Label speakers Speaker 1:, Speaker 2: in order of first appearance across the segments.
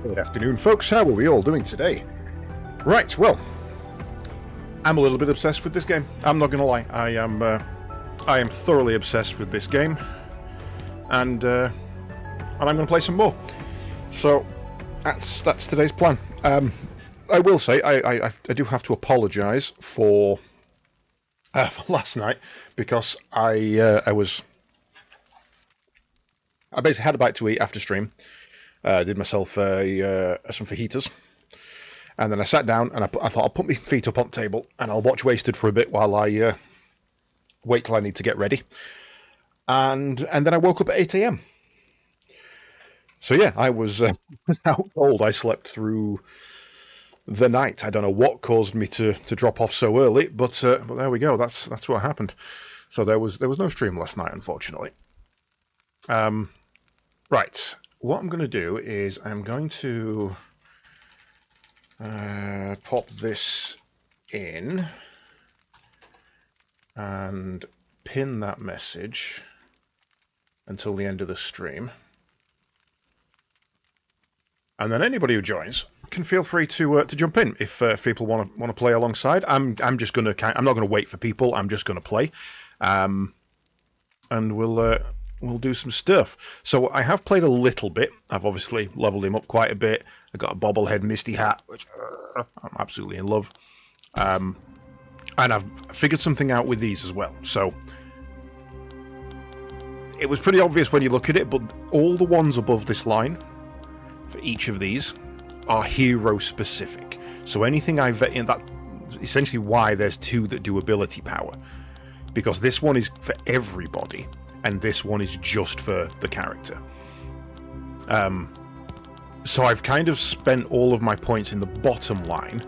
Speaker 1: Good afternoon, folks. How are we all doing today? Right, well, I'm a little bit obsessed with this game. I'm not going to lie. I am thoroughly obsessed with this game, and I'm going to play some more. So that's today's plan. I will say I do have to apologise for last night because I basically had a bite to eat after stream. Did myself some fajitas, and then I sat down and I thought I'll put my feet up on the table and I'll watch Wasted for a bit while I wait till I need to get ready. And then I woke up at 8 a.m. So yeah, I was out cold. I slept through the night. I don't know what caused me to drop off so early, but there we go. That's what happened. So there was no stream last night, unfortunately. Right. What I'm going to do is I'm going to pop this in and pin that message until the end of the stream. And then anybody who joins can feel free to jump in if people want to play alongside. I'm just going to I'm not going to wait for people. I'm just going to play, and we'll do some stuff. So I have played a little bit. I've obviously leveled him up quite a bit. I got a bobblehead Misty hat, which I'm absolutely in love. And I've figured something out with these as well. So it was pretty obvious when you look at it, but all the ones above this line for each of these are hero specific. So anything I vet in, that essentially why there's two that do ability power, because this one is for everybody and this one is just for the character. So I've kind of spent all of my points in the bottom line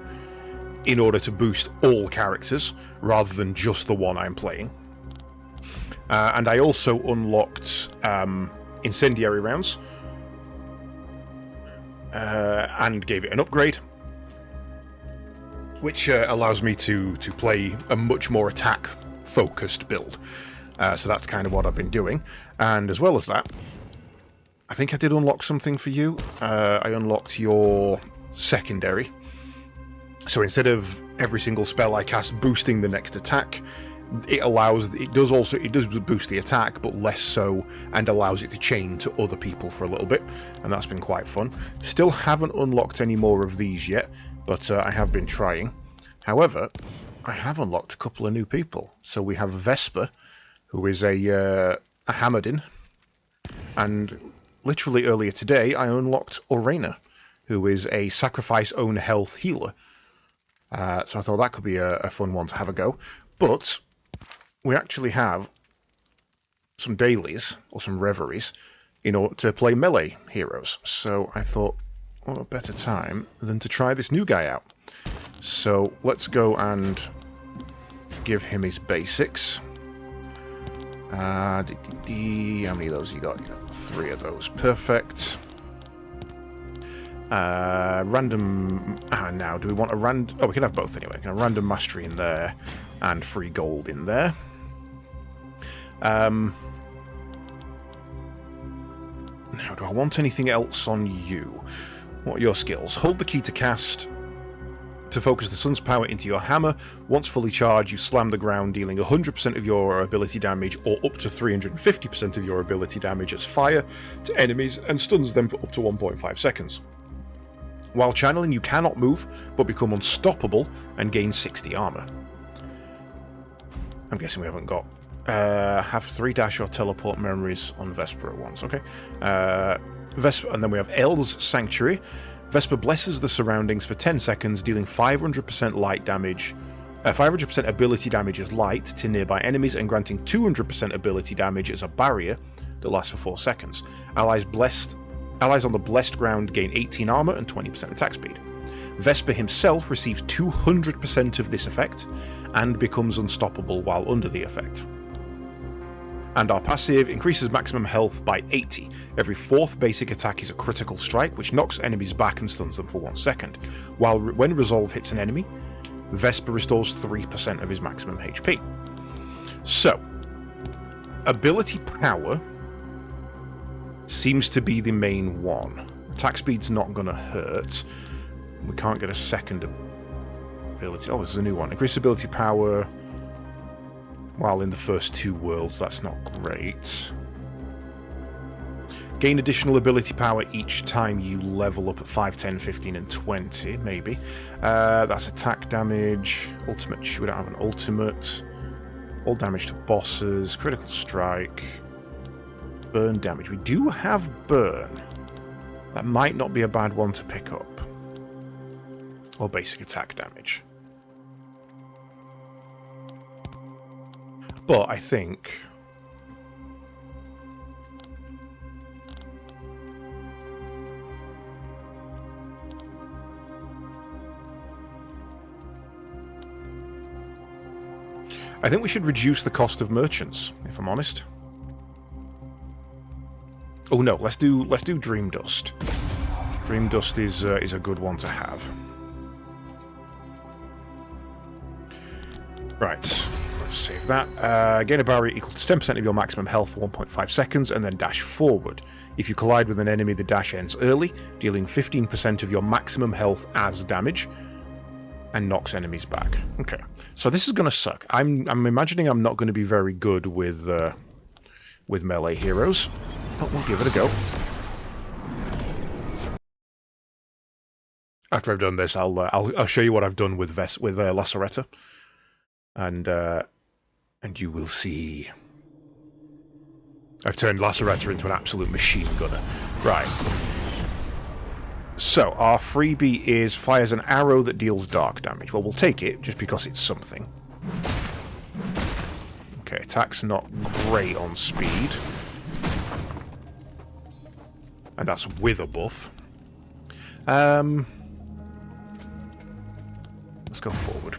Speaker 1: in order to boost all characters rather than just the one I'm playing. And I also unlocked incendiary rounds and gave it an upgrade, which allows me to play a much more attack focused build. So that's kind of what I've been doing. And as well as that, I think I did unlock something for you. I unlocked your secondary. So instead of every single spell I cast boosting the next attack, it does boost the attack, but less so, and allows it to chain to other people for a little bit. And that's been quite fun. Still haven't unlocked any more of these yet, but I have been trying. However, I have unlocked a couple of new people. So we have Vesper, who is a Hammerdin, and literally earlier today I unlocked Orena, who is a sacrifice own health healer. So I thought that could be a fun one to have a go. But we actually have some dailies, or some reveries, in order to play melee heroes. So I thought, what a better time than to try this new guy out. So let's go and give him his basics. How many of those you got? You got 3 of those. Perfect. Random. Now, do we want a random? Oh, we can have both anyway. We can have random mastery in there and free gold in there. Now, do I want anything else on you? What are your skills? Hold the key to cast to focus the sun's power into your hammer. Once fully charged, you slam the ground, dealing 100% of your ability damage or up to 350% of your ability damage as fire to enemies and stuns them for up to 1.5 seconds. While channeling, you cannot move, but become unstoppable and gain 60 armor. I'm guessing we haven't got... have 3 dash or teleport memories on Vesper at once. Okay. Vesper, and then we have El's Sanctuary. Vesper blesses the surroundings for 10 seconds, dealing 500% light damage, 500% ability damage as light to nearby enemies, and granting 200% ability damage as a barrier that lasts for 4 seconds. Allies on the blessed ground gain 18 armor and 20% attack speed. Vesper himself receives 200% of this effect and becomes unstoppable while under the effect. And our passive increases maximum health by 80. Every 4th basic attack is a critical strike, which knocks enemies back and stuns them for 1 second. While when Resolve hits an enemy, Vesper restores 3% of his maximum HP. So, ability power seems to be the main one. Attack speed's not going to hurt. We can't get a second ability. Oh, there's a new one. Increase ability power while in the first 2 worlds. That's not great. Gain additional ability power each time you level up at 5, 10, 15, and 20, maybe. That's attack damage. Ultimate. We don't have an ultimate. All damage to bosses. Critical strike. Burn damage. We do have burn. That might not be a bad one to pick up. Or basic attack damage. But I think... I think we should reduce the cost of merchants, if I'm honest. Oh no, let's do Dream Dust. Dream Dust is a good one to have. Right, let's save that. Gain a barrier equal to 10% of your maximum health for 1.5 seconds, and then dash forward. If you collide with an enemy, the dash ends early, dealing 15% of your maximum health as damage, and knocks enemies back. Okay, so this is going to suck. I'm imagining I'm not going to be very good with melee heroes. But we'll give it a go. After I've done this, I'll show you what I've done with Laceretta, and you will see. I've turned Laceretta into an absolute machine gunner. Right. So our freebie is fires an arrow that deals dark damage. Well, we'll take it just because it's something. Okay, attack's not great on speed. And that's with a buff. Let's go forward.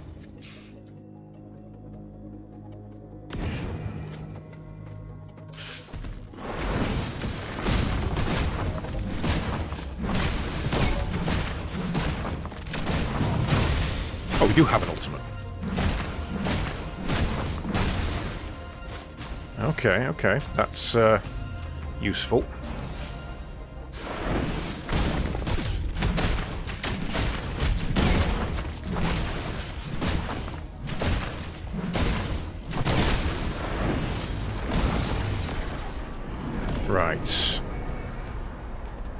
Speaker 1: Oh, we do have an ultimate. Okay, okay. That's useful. Right.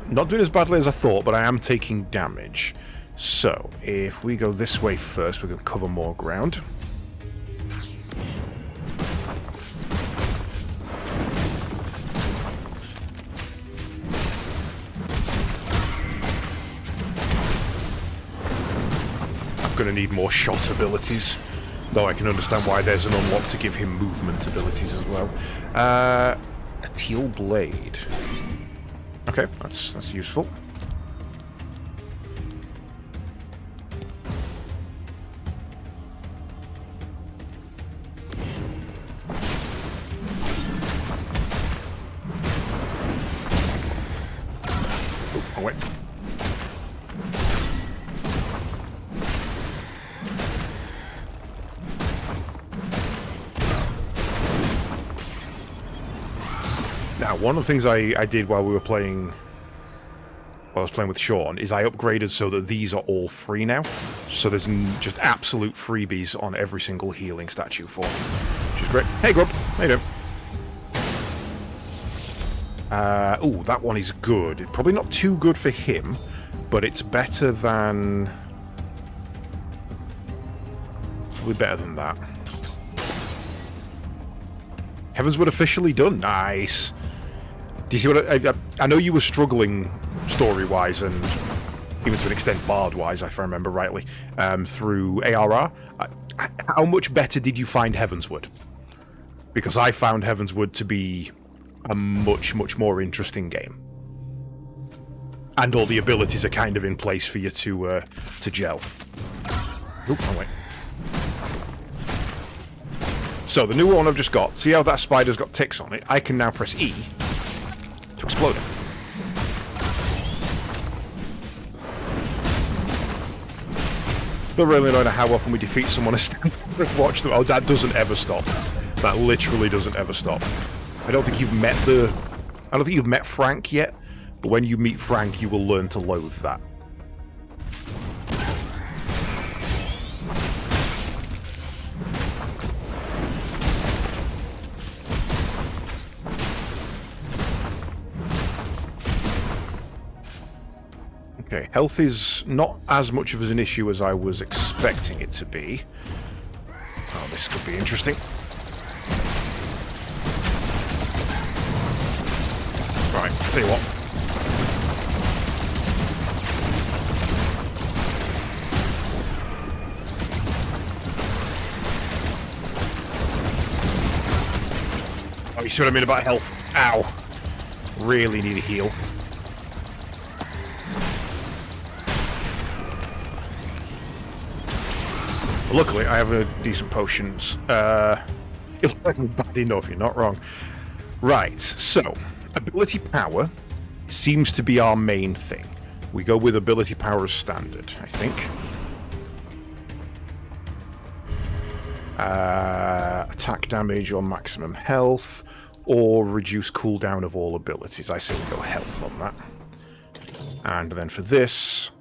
Speaker 1: Not doing as badly as I thought, but I am taking damage. So, if we go this way first, we can cover more ground. I'm going to need more shot abilities, though I can understand why there's an unlock to give him movement abilities as well. A teal blade. Okay, that's useful. Oh, wait. Now, one of the things I did while we were playing, while I was playing with Sean, is I upgraded so that these are all free now. So there's just absolute freebies on every single healing statue for me, which is great. Hey, Grub, how you doing? Oh, that one is good. Probably not too good for him, but it's better than... Probably better than that. Heavensward officially done. Nice. Do you see what I know you were struggling story-wise and even to an extent bard-wise, if I remember rightly, through ARR. How much better did you find Heavensward? Because I found Heavensward to be a much, much more interesting game. And all the abilities are kind of in place for you to gel. Oop, oh wait. So, the new one I've just got, see how that spider's got ticks on it? I can now press E to explode it. Don't really know how often we defeat someone and stand there and watch them. Oh, that doesn't ever stop. That literally doesn't ever stop. I don't think you've met Frank yet, But when you meet Frank, you will learn to loathe that. Okay, health is not as much of an issue as I was expecting it to be. Oh, this could be interesting. Right, tell you what. Oh, you see what I mean about health? Ow. Really need a heal. Luckily, I have decent potions. It looks bad enough, you're not wrong. Right, so, ability power seems to be our main thing. We go with ability power as standard, I think. Attack damage or maximum health, or reduce cooldown of all abilities. I say we go health on that. And then for this...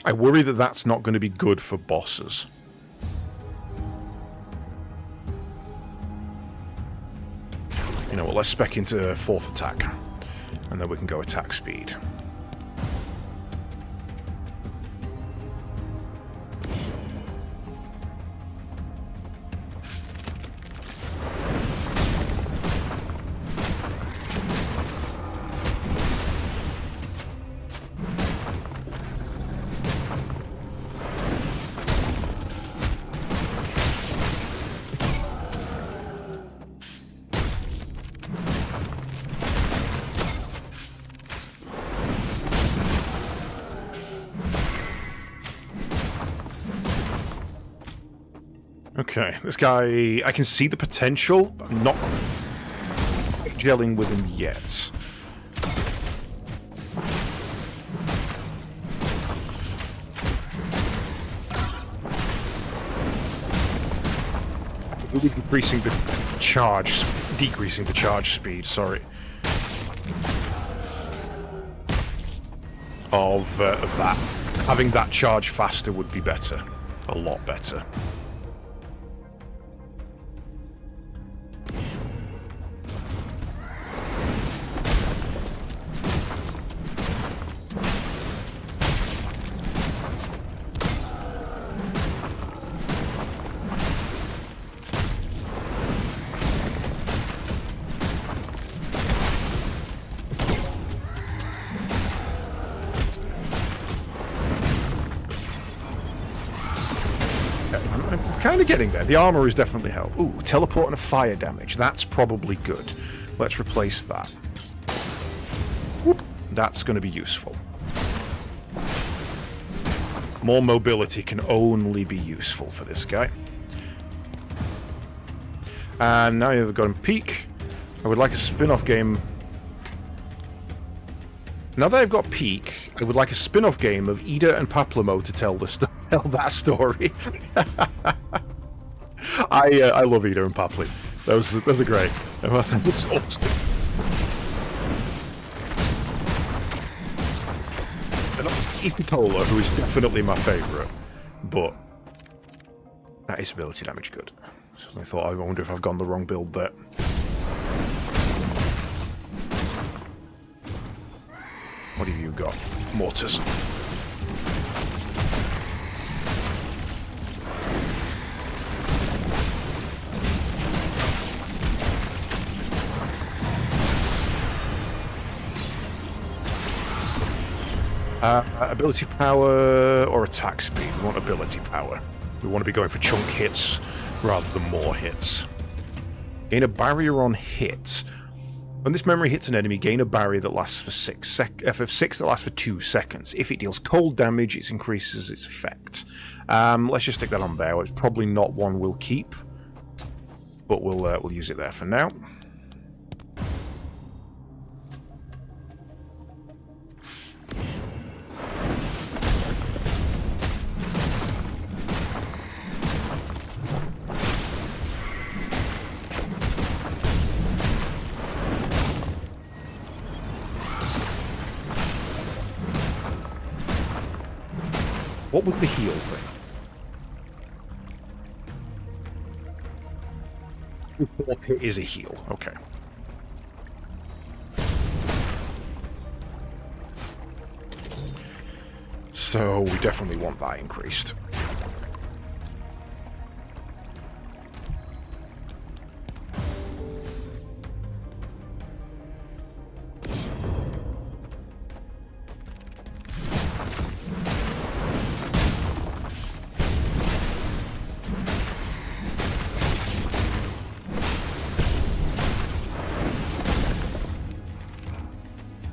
Speaker 1: I worry that that's not going to be good for bosses. You know what, let's spec into fourth attack. And then we can go attack speed. Okay, this guy, I can see the potential, but I'm not gelling with him yet. Really decreasing the charge speed, sorry. Of that. Having that charge faster would be better. A lot better. Kind of getting there. The armor is definitely help. Ooh, teleport and a fire damage. That's probably good. Let's replace that. Whoop. That's going to be useful. More mobility can only be useful for this guy. And now you've got him peak. I would like a spin-off game. Now that I've got peak, I would like a spin-off game of Ida and Paplamo to tell that story. I love Ida and Papley. Those are great. It's awesome. And Ipitola, who is definitely my favourite, but that is ability damage good. So I thought, I wonder if I've gone the wrong build there. What have you got? Mortis. Ability power or attack speed? We want ability power. We want to be going for chunk hits rather than more hits. Gain a barrier on hit. When this memory hits an enemy, gain a barrier that lasts for 6 that lasts for 2 seconds. If it deals cold damage, it increases its effect. Let's just stick that on there. It's probably not one we'll keep, but we'll use it there for now. what would the heal thing? It is a heal. Okay. So we definitely want that increased.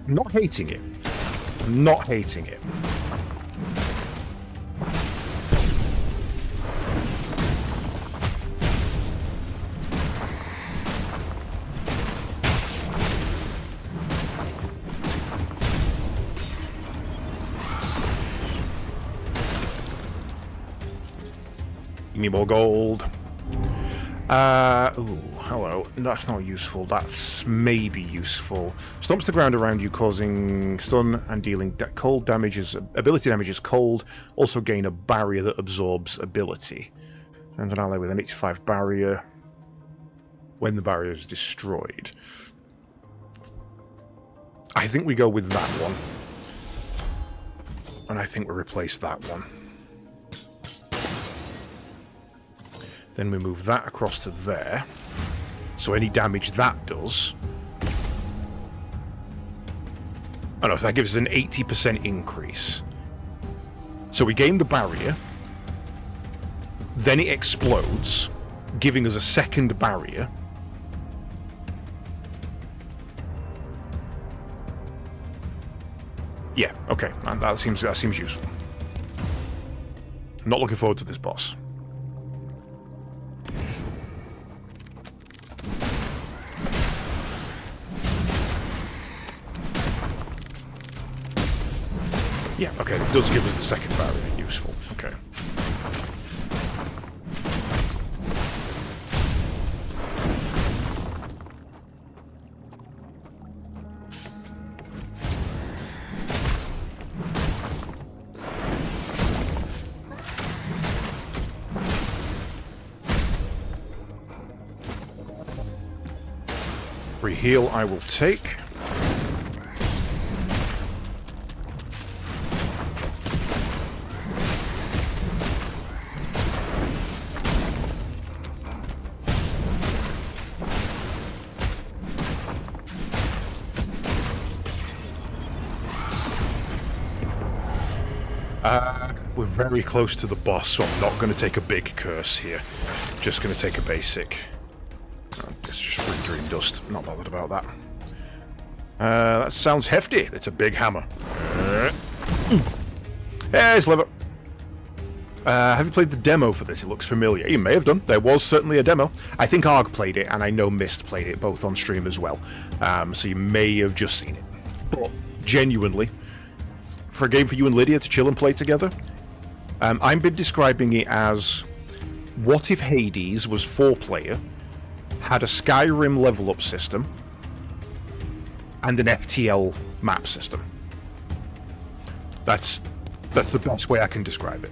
Speaker 1: Not hating it. Not hating it. Give me more gold. Ooh, hello. That's not useful. That's maybe useful. Stomps the ground around you, causing stun and dealing cold damages. Ability damage is cold. Also gain a barrier that absorbs ability. And an ally with an 85 barrier when the barrier is destroyed. I think we go with that one. And I think we replace that one. Then we move that across to there. So any damage that does... Oh no, so that gives us an 80% increase. So we gain the barrier. Then it explodes, giving us a second barrier. Yeah, okay. That seems useful. I'm not looking forward to this boss. Yeah, okay, it does give us the second barrier. Useful. Okay. Free heal I will take. We're very close to the boss, so I'm not going to take a big curse here. Just going to take a basic. It's just free dream dust. Not bothered about that. That sounds hefty. It's a big hammer. Hey, Sliver. Have you played the demo for this? It looks familiar. You may have done. There was certainly a demo. I think Arg played it, and I know Mist played it, both on stream as well. So you may have just seen it. But genuinely, for a game for you and Lydia to chill and play together, I've been describing it as, what if Hades was 4-player, had a Skyrim level up system, and an FTL map system? That's the best way I can describe it.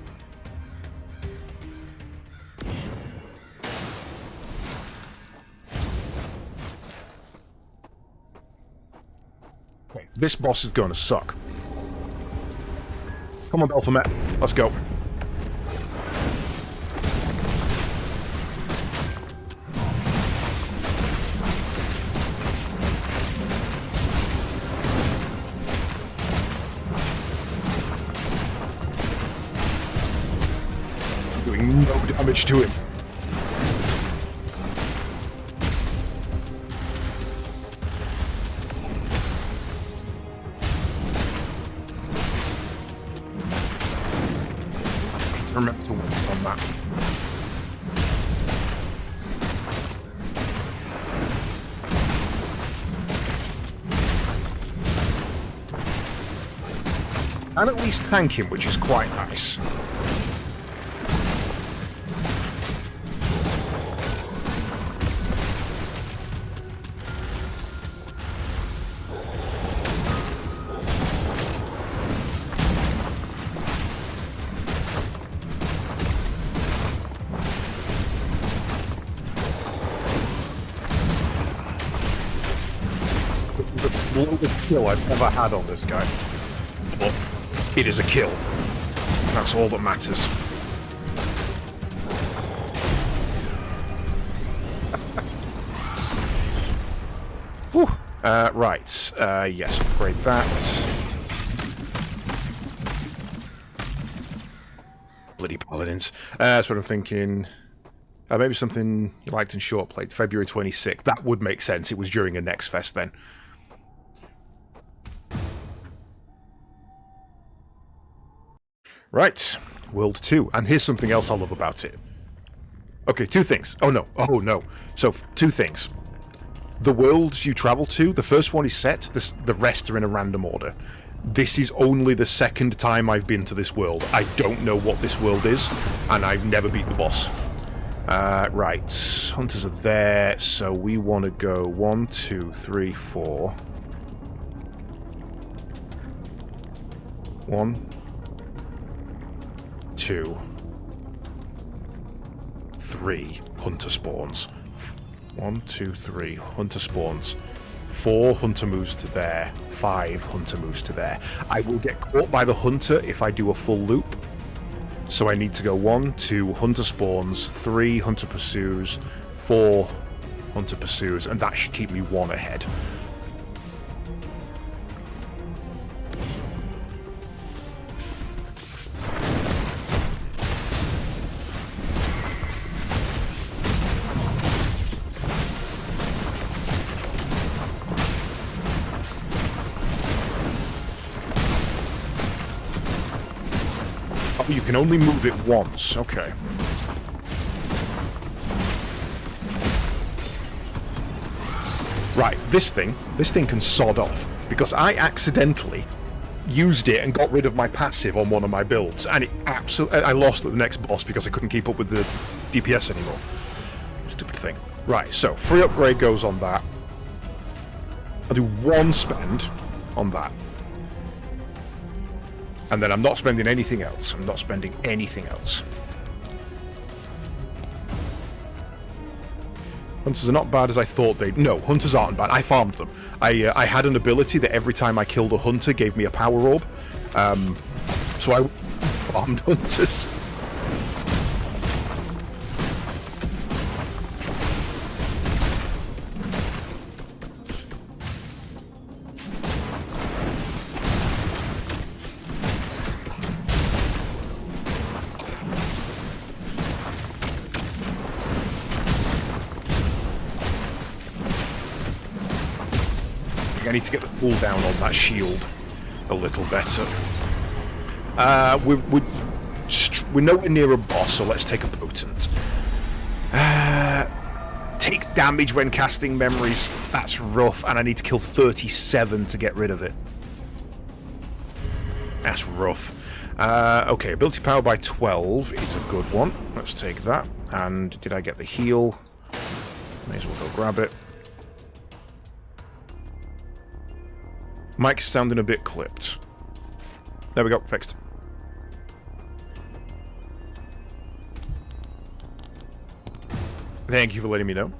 Speaker 1: Okay, this boss is going to suck. Come on, Baphomet. Let's go. Doing no damage to him. Remember to work on that. And at least tank him, which is quite nice. slowest kill I've ever had on this guy. But it is a kill. That's all that matters. Whew. Right. Yes, upgrade that. Bloody paladins. That's what I'm thinking. Maybe something you liked in short played. February 26th. That would make sense. It was during a Next Fest then. Right. World 2. And here's something else I love about it. Okay, 2 things. Oh no. Oh no. So, 2 things. The worlds you travel to, the first one is set. The rest are in a random order. This is only the 2nd time I've been to this world. I don't know what this world is, and I've never beat the boss. Right. Hunters are there, so we want to go 1, 2, 3, 4. 1, 2, 3 hunter spawns. 1, 2, 3 hunter spawns. 4 hunter moves to there. 5 hunter moves to there. I will get caught by the hunter if I do a full loop. So I need to go 1, 2 hunter spawns, 3 hunter pursues, 4 hunter pursues, and that should keep me 1 ahead. You can only move it once. Okay. Right, this thing can sod off, because I accidentally used it and got rid of my passive on one of my builds, and it I lost at the next boss because I couldn't keep up with the DPS anymore. Stupid thing. Right, so free upgrade goes on that. I'll do 1 spend on that. And then I'm not spending anything else. I'm not spending anything else. Hunters are not bad as I thought they'd... No, hunters aren't bad. I farmed them. I had an ability that every time I killed a hunter gave me a power orb. So I farmed hunters. I need to get the cooldown on that shield a little better. We're nowhere near a boss, so let's take a potent. Take damage when casting memories. That's rough, and I need to kill 37 to get rid of it. That's rough. Okay, ability power by 12 is a good one. Let's take that. And did I get the heal? May as well go grab it. Mike's sounding a bit clipped. There we go, fixed. Thank you for letting me know.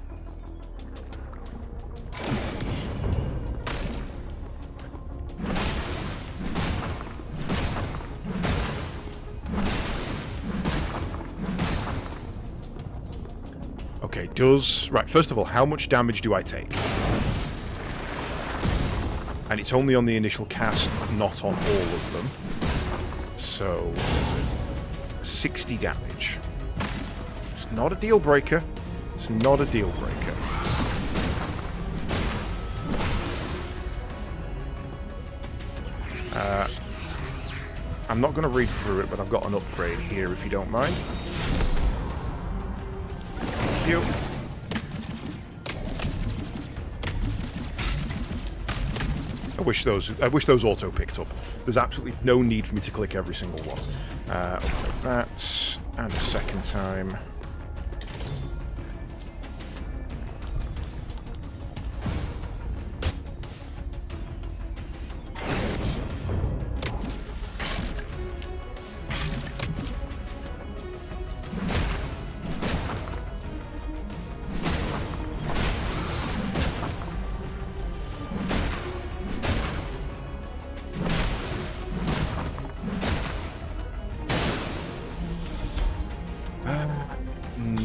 Speaker 1: Okay, right, first of all, how much damage do I take? And it's only on the initial cast, not on all of them. So, 60 damage. It's not a deal breaker. It's not a deal breaker. I'm not going to read through it, but I've got an upgrade here if you don't mind. Thank you. I wish those auto picked up. There's absolutely no need for me to click every single one. Upgrade that, and a second time.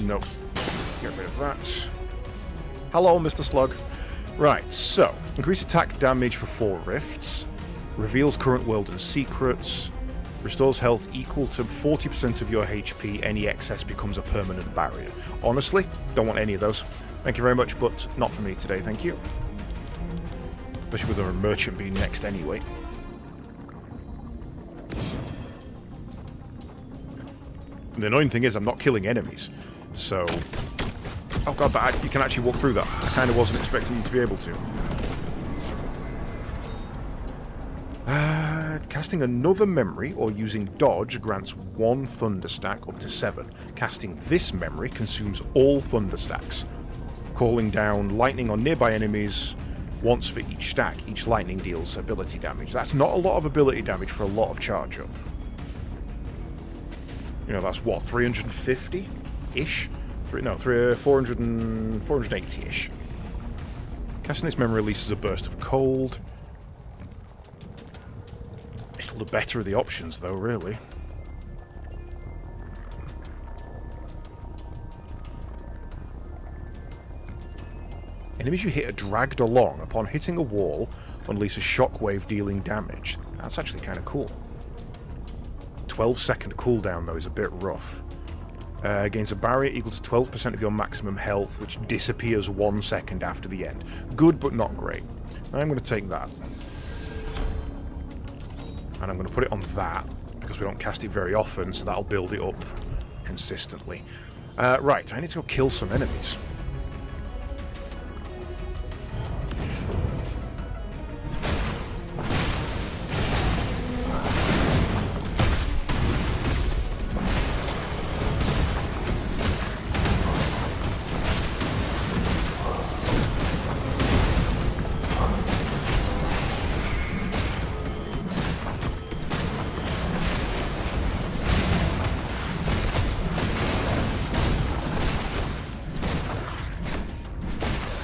Speaker 1: Nope. Get rid of that. Hello, Mr. Slug. Right, so, increase attack damage for 4 rifts, reveals current world and secrets, restores health equal to 40% of your HP, any excess becomes a permanent barrier. Honestly, don't want any of those. Thank you very much, but not for me today, thank you. Especially with a merchant being next anyway. And the annoying thing is I'm not killing enemies, so... Oh god, but you can actually walk through that. I kind of wasn't expecting you to be able to. Casting another memory or using dodge grants 1 thunder stack up to 7. Casting this memory consumes all thunder stacks. Calling down lightning on nearby enemies once for each stack. Each lightning deals ability damage. That's not a lot of ability damage for a lot of charge up. You know, that's what, 350-ish? No, 480-ish. Casting this memory releases a burst of cold. It's the better of the options, though, really. Enemies you hit are dragged along. Upon hitting a wall, unleash a shockwave dealing damage. That's actually kind of cool. 12-second cooldown, though, is a bit rough. Gains a barrier equal to 12% of your maximum health, which disappears 1 second after the end. Good, but not great. I'm going to take that. And I'm going to put it on that, because we don't cast it very often, so that'll build it up consistently. Right, I need to go kill some enemies.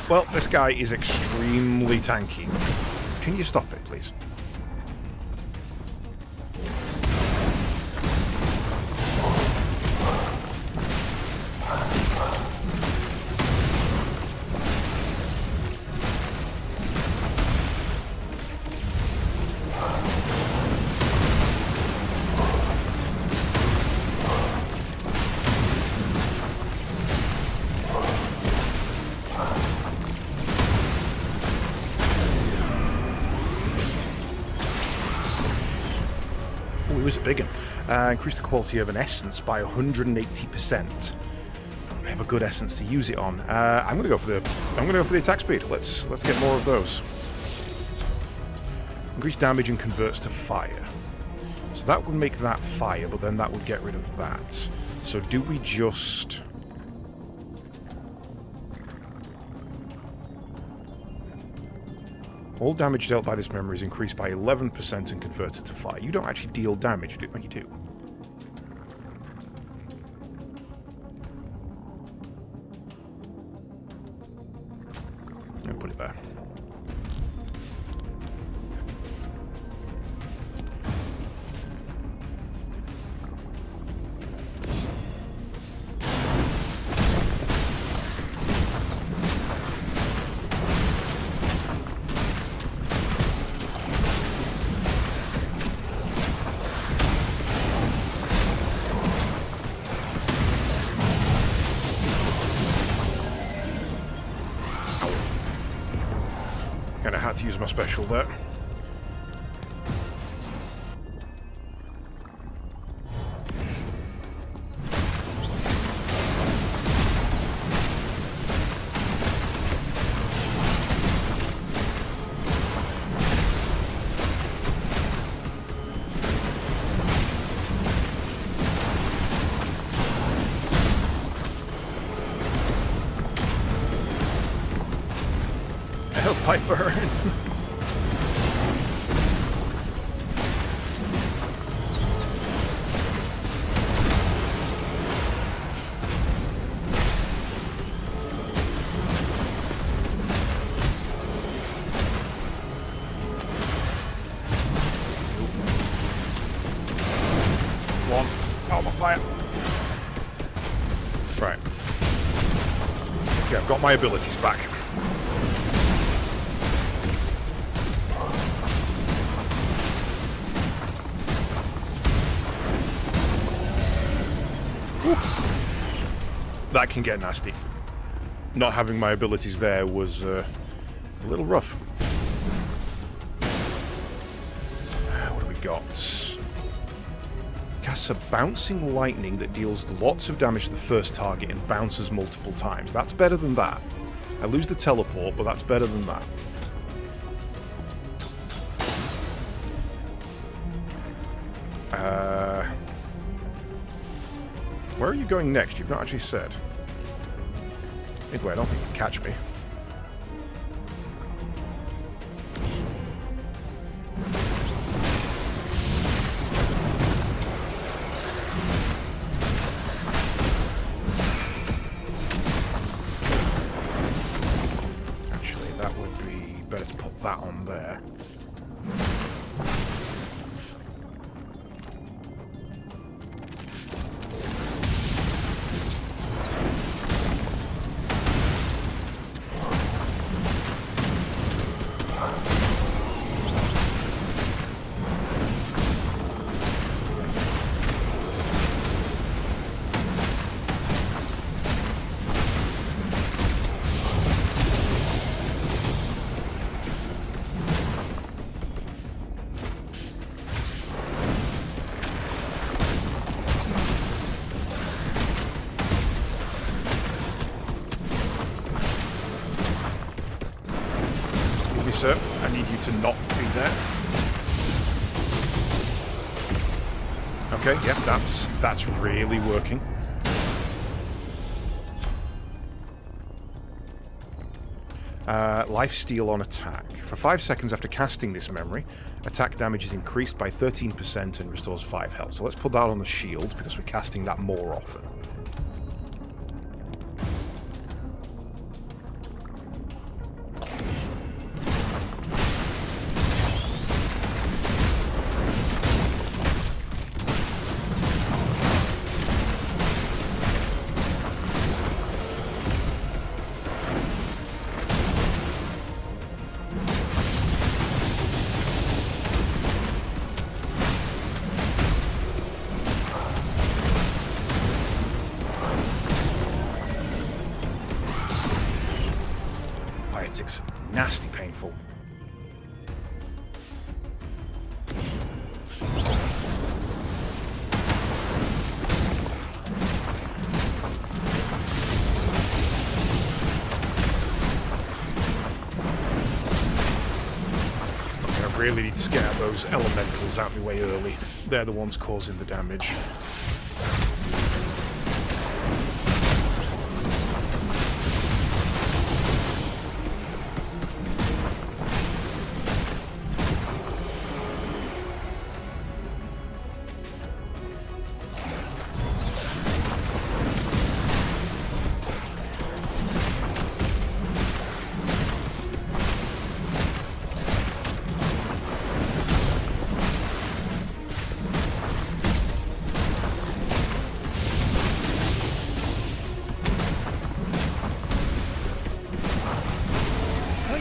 Speaker 1: Well, this guy is extremely tanky. Can you stop it, please? Big one. Increase the quality of an essence by 180%. I have a good essence to use it on. I'm gonna go for the attack speed. Let's get more of those. Increase damage and converts to fire. So that would make that fire, but then that would get rid of that. So do we just... All damage dealt by this memory is increased by 11% and converted to fire. You don't actually deal damage, do you? You do. I'll put it there. And I had to use my special there. Piper. One. Out of fire. Right. Okay, I've got my abilities back. Whew. That can get nasty. Not having my abilities there was a little rough. What do we got? Casts a bouncing lightning that deals lots of damage to the first target and bounces multiple times. That's better than that. I lose the teleport, but that's better than that. Where are you going next? You've not actually said. Anyway, I don't think you can catch me. Actually, that would be better to put that on there. Sir, I need you to not be there. Okay, yeah, that's really working. Lifesteal on attack. For 5 seconds after casting this memory, attack damage is increased by 13% and restores 5 health. So let's put that on the shield because we're casting that more often. It's nasty painful. I really need to scare those elementals out of the way early. They're the ones causing the damage.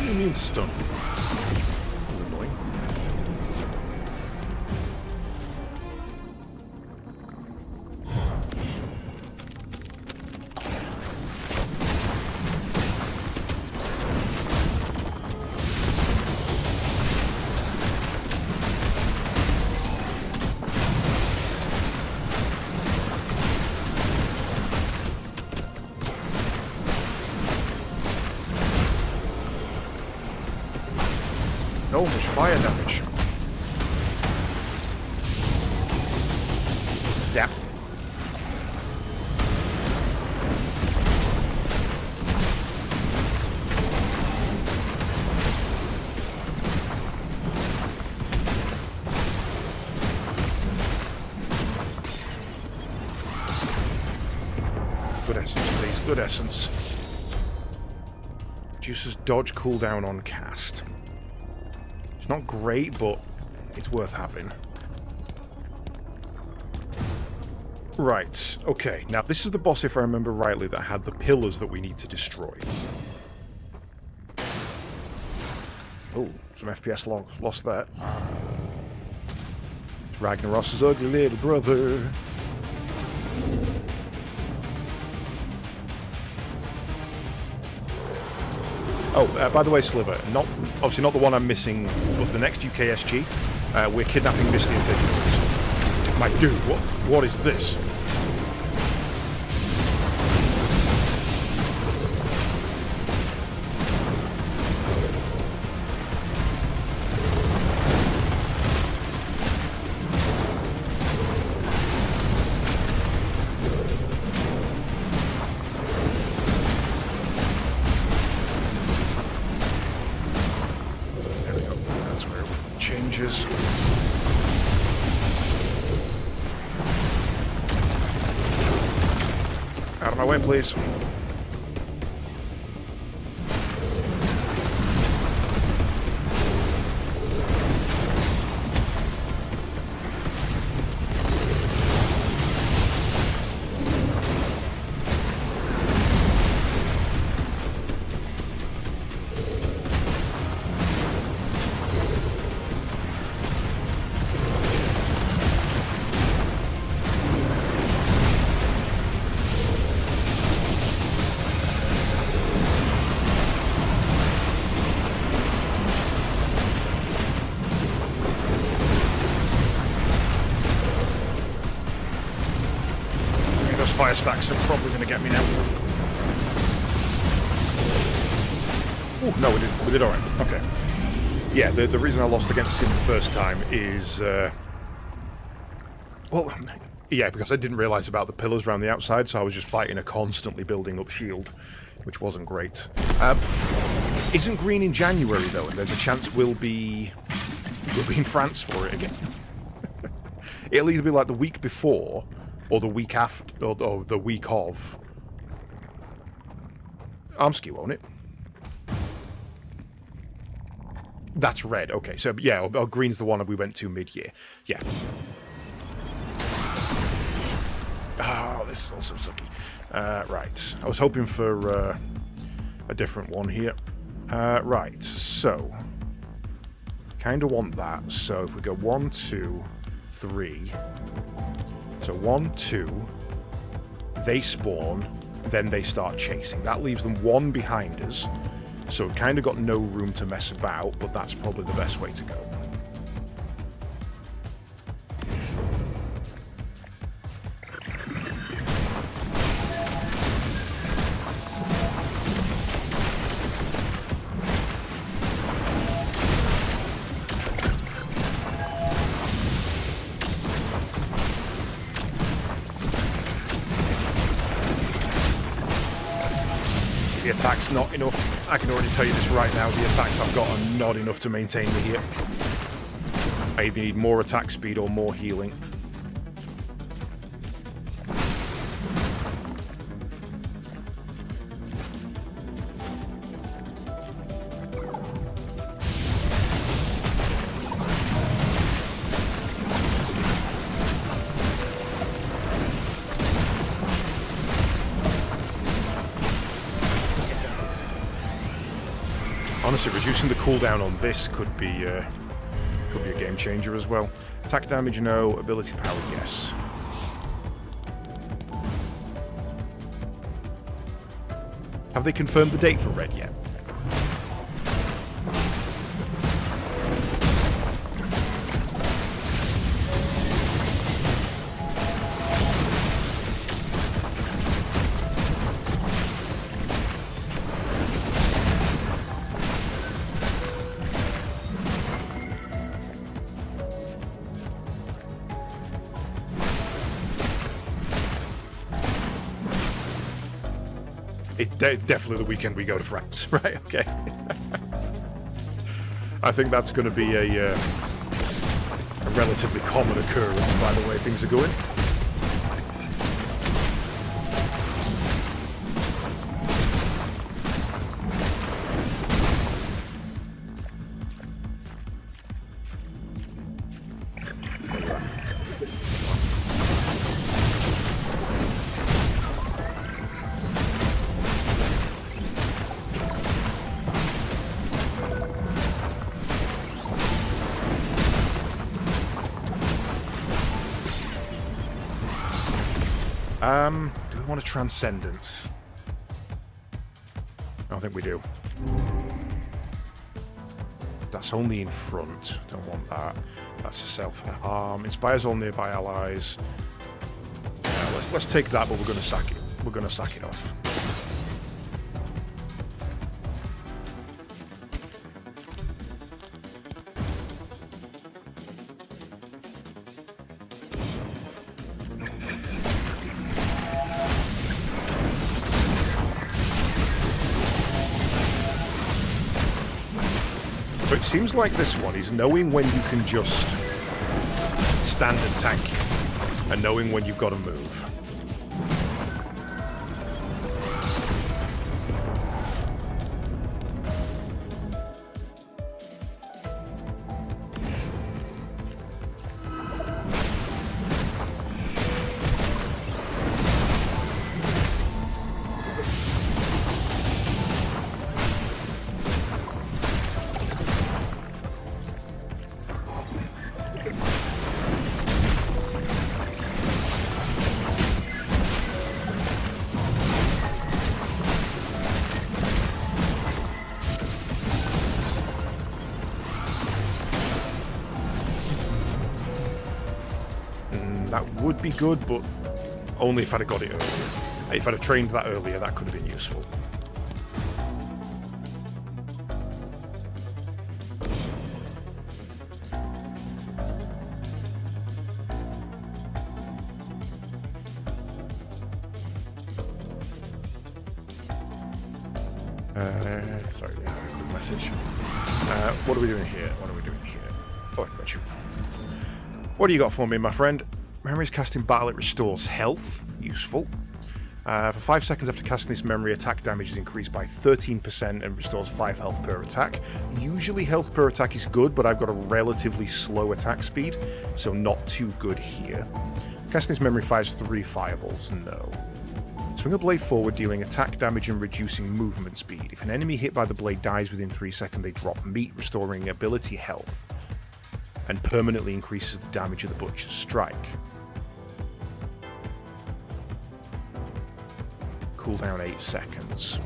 Speaker 1: Immune to stun. Annoying. Oh, much fire damage. Zap. Good essence, please. Good essence. Reduces dodge cooldown on cast. Not great, but it's worth having. Right, okay. Now, this is the boss, if I remember rightly, that had the pillars that we need to destroy. Oh, some FPS logs. Lost that. It's Ragnaros's ugly little brother. Oh, by the way, Sliver, obviously not the one I'm missing, but the next UKSG, we're kidnapping Misty and taking her. My dude, what is this? There we go. That's where it changes. Out of my way, please. Fire stacks are probably going to get me now. Oh, no, we did all right. Okay. Yeah, the reason I lost against him the first time is... well, yeah, because I didn't realise about the pillars around the outside, so I was just fighting a constantly building up shield, which wasn't great. Isn't green in January, though, and there's a chance we'll be in France for it again. It'll either be like the week before... or the week after, or the week of. Armskew, won't it? That's red, okay. So, yeah, or green's the one we went to mid-year. Yeah. Oh, this is also sucky. Right. I was hoping for a different one here. Right, so... kind of want that. So, if we go 1, 2, 3... So 1, 2, they spawn, then they start chasing. That leaves them 1 behind us, so we've kind of got no room to mess about, but that's probably the best way to go. The attack's not enough. I can already tell you this right now, the attacks I've got are not enough to maintain me here. I either need more attack speed or more healing. Honestly, reducing the cooldown on this could be a game changer as well. Attack damage, no. Ability power, yes. Have they confirmed the date for Red yet? It's definitely the weekend we go to France, right? Okay. I think that's going to be a relatively common occurrence by the way things are going. Do we want a Transcendence? I don't think we do. That's only in front. Don't want that. That's a self-harm. Inspires all nearby allies. Let's take that, but we're going to sack it. We're going to sack it off. But it seems like this one is knowing when you can just stand and tank it, and knowing when you've got to move. That would be good, but only if I'd have got it earlier. If I'd have trained that earlier, that could have been useful. Sorry, quick message. What are we doing here? What are we doing here? Oh, I got you. What do you got for me, my friend? Memories cast in battle, it restores health. Useful. For 5 seconds after casting this memory, attack damage is increased by 13% and restores 5 health per attack. Usually health per attack is good, but I've got a relatively slow attack speed, so not too good here. Casting this memory fires 3 fireballs. No. Swing a blade forward, dealing attack damage and reducing movement speed. If an enemy hit by the blade dies within 3 seconds, they drop meat, restoring ability health, and permanently increases the damage of the Butcher's Strike. Cooldown 8 seconds.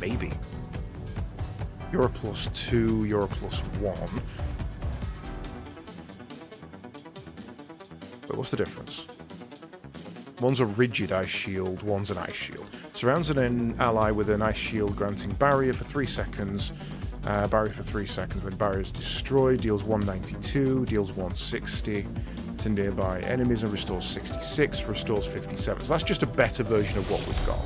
Speaker 1: Maybe. You're a +2, you're a +1. But what's the difference? One's a rigid ice shield, one's an ice shield. Surrounds an ally with an ice shield, granting barrier for 3 seconds. Barrier for 3 seconds. When barrier is destroyed, deals 192, deals 160 to nearby enemies and restores 66, restores 57. So that's just a better version of what we've got.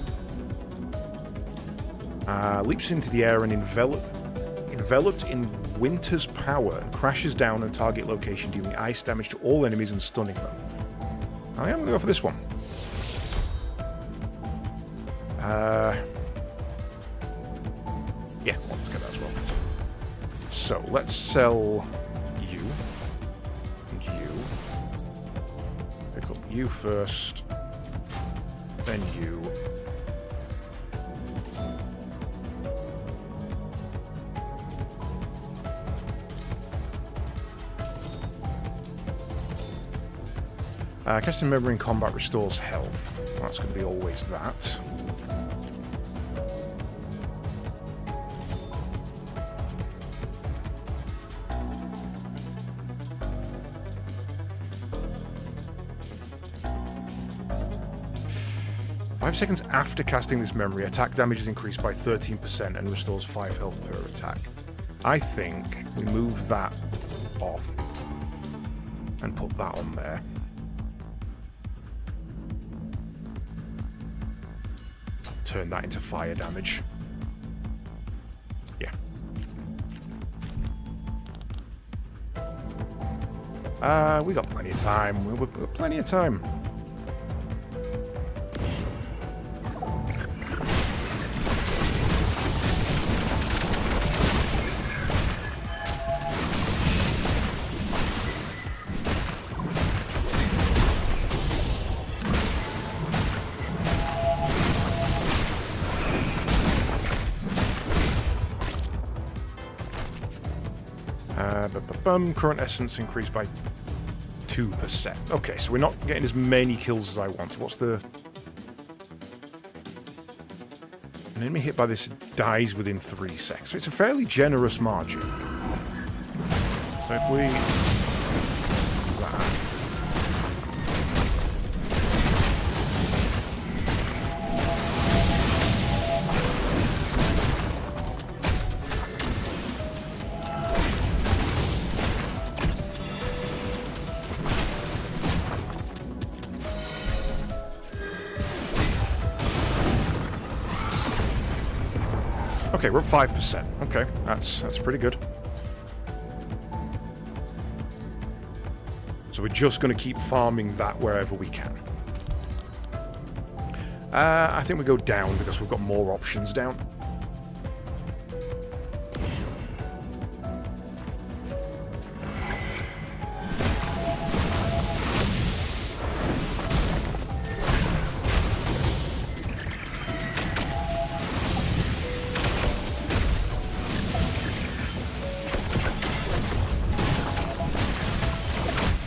Speaker 1: Leaps into the air and enveloped in winter's power and crashes down on target location, dealing ice damage to all enemies and stunning them. I am going to go for this one. Yeah, let's get that as well. So, let's sell you. And you. Pick up you first. Then you. Casting Memory in combat restores health. That's going to be always that. Five seconds after casting this memory, attack damage is increased by 13% and restores 5 health per attack. I think we move that off and put that on there. Turn that into fire damage. Yeah. We got plenty of time. We've got plenty of time. Current essence increased by 2%. Okay, so we're not getting as many kills as I want. What's the An enemy hit by this dies within 3 seconds. So it's a fairly generous margin. So if we... that. Okay, we're at 5%. Okay, that's pretty good. So we're just going to keep farming that wherever we can. I think we go down because we've got more options down.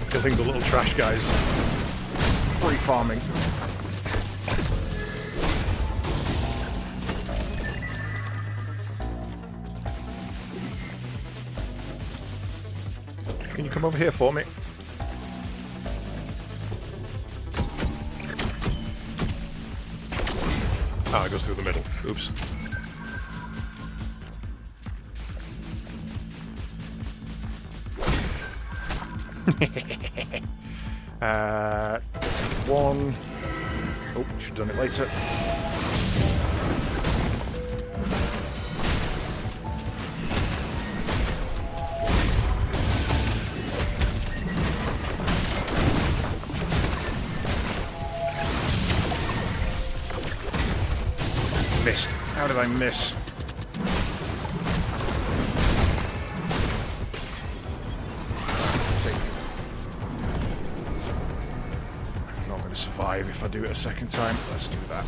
Speaker 1: I think the little trash guys free farming. Can you come over here for me? Ah, it goes through the middle. Oops. One. Oh, should have done it later. Missed. How did I miss? Survive if I do it a second time. Let's do that.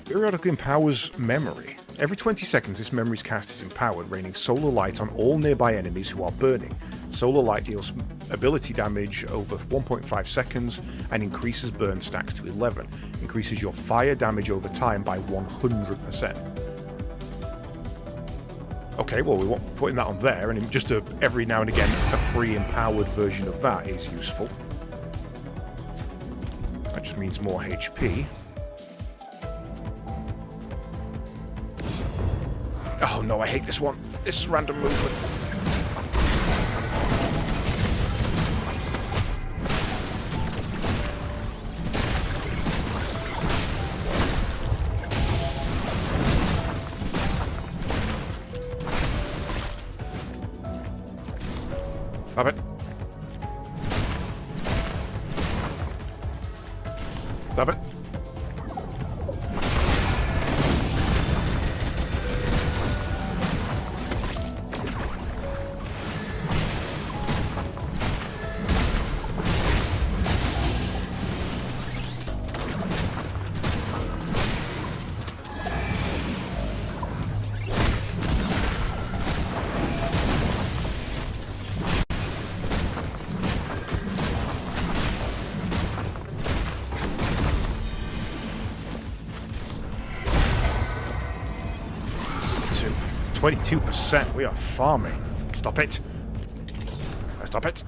Speaker 1: Periodically empowers memory. Every 20 seconds this memory's cast is empowered, raining solar light on all nearby enemies who are burning. Solar light deals ability damage over 1.5 seconds and increases burn stacks to 11. Increases your fire damage over time by 100%. Okay, well, we want putting that on there, and just every now and again, a free empowered version of that is useful. That just means more HP. Oh no, I hate this one. This is random movement. Stop it. Stop it. to 22%. We are farming. Stop it. Stop it.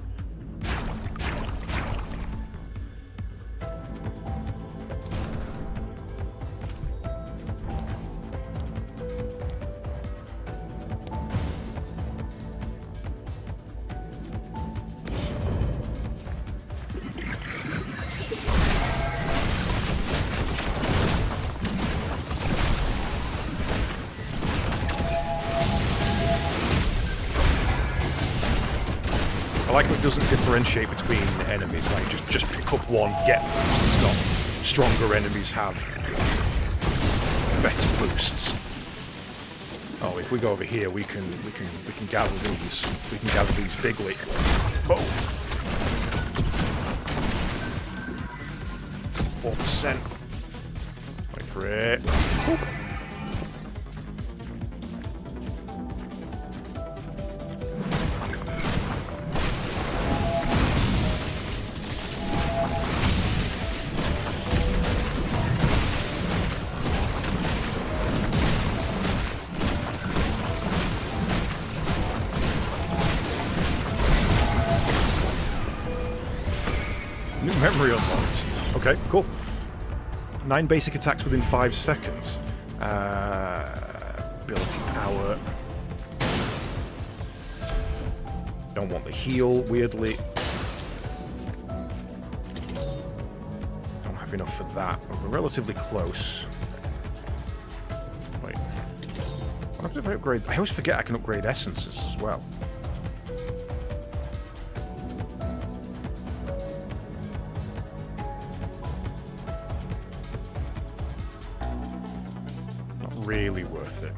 Speaker 1: I like how it doesn't differentiate between enemies, like just pick up one, get boosts. It's not stronger enemies have better boosts. Oh, if we go over here, we can gather these. We can gather these bigly. Oh. 4%. Wait for it. Ooh. memory unlocked. Okay, cool. 9 basic attacks within 5 seconds. Ability power. Don't want the heal, weirdly. Don't have enough for that. But we're relatively close. Wait. What happens if I upgrade? I always forget I can upgrade essences as well. Not really worth it.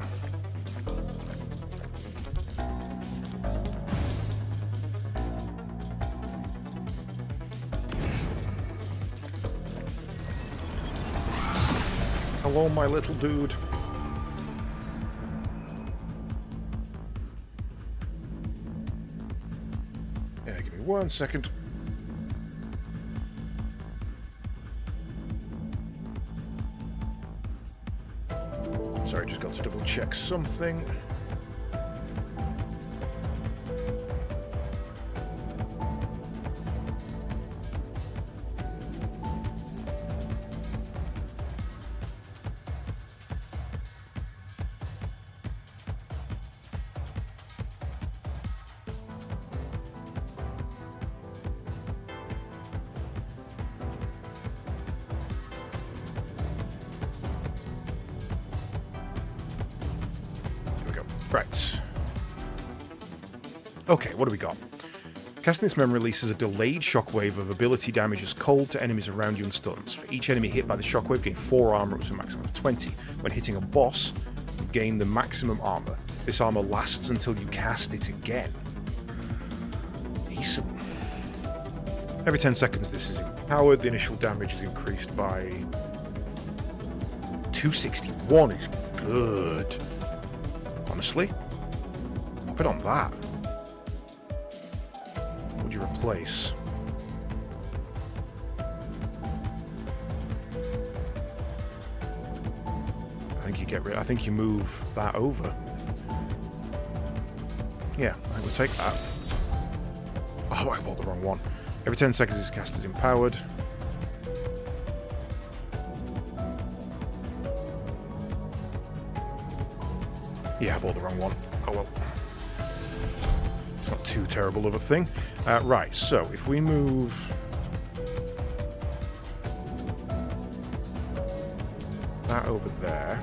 Speaker 1: Hello, my little dude. Yeah, give me 1 second. Sorry, just got to double check something. Right. Okay, what do we got? Casting this memory releases a delayed shockwave of ability damage as cold to enemies around you and stuns. For each enemy hit by the shockwave, gain 4 armor up to a maximum of 20. When hitting a boss, you gain the maximum armor. This armor lasts until you cast it again. Decent. Every 10 seconds this is empowered. The initial damage is increased by 261 is good. Honestly, I'll put on that. What would you replace? I think you get rid. I think you move that over. Yeah, I would take that. Oh, I bought the wrong one. Every 10 seconds this cast is empowered. Yeah, I bought the wrong one. Oh well. It's not too terrible of a thing. Right, so if we move... that over there...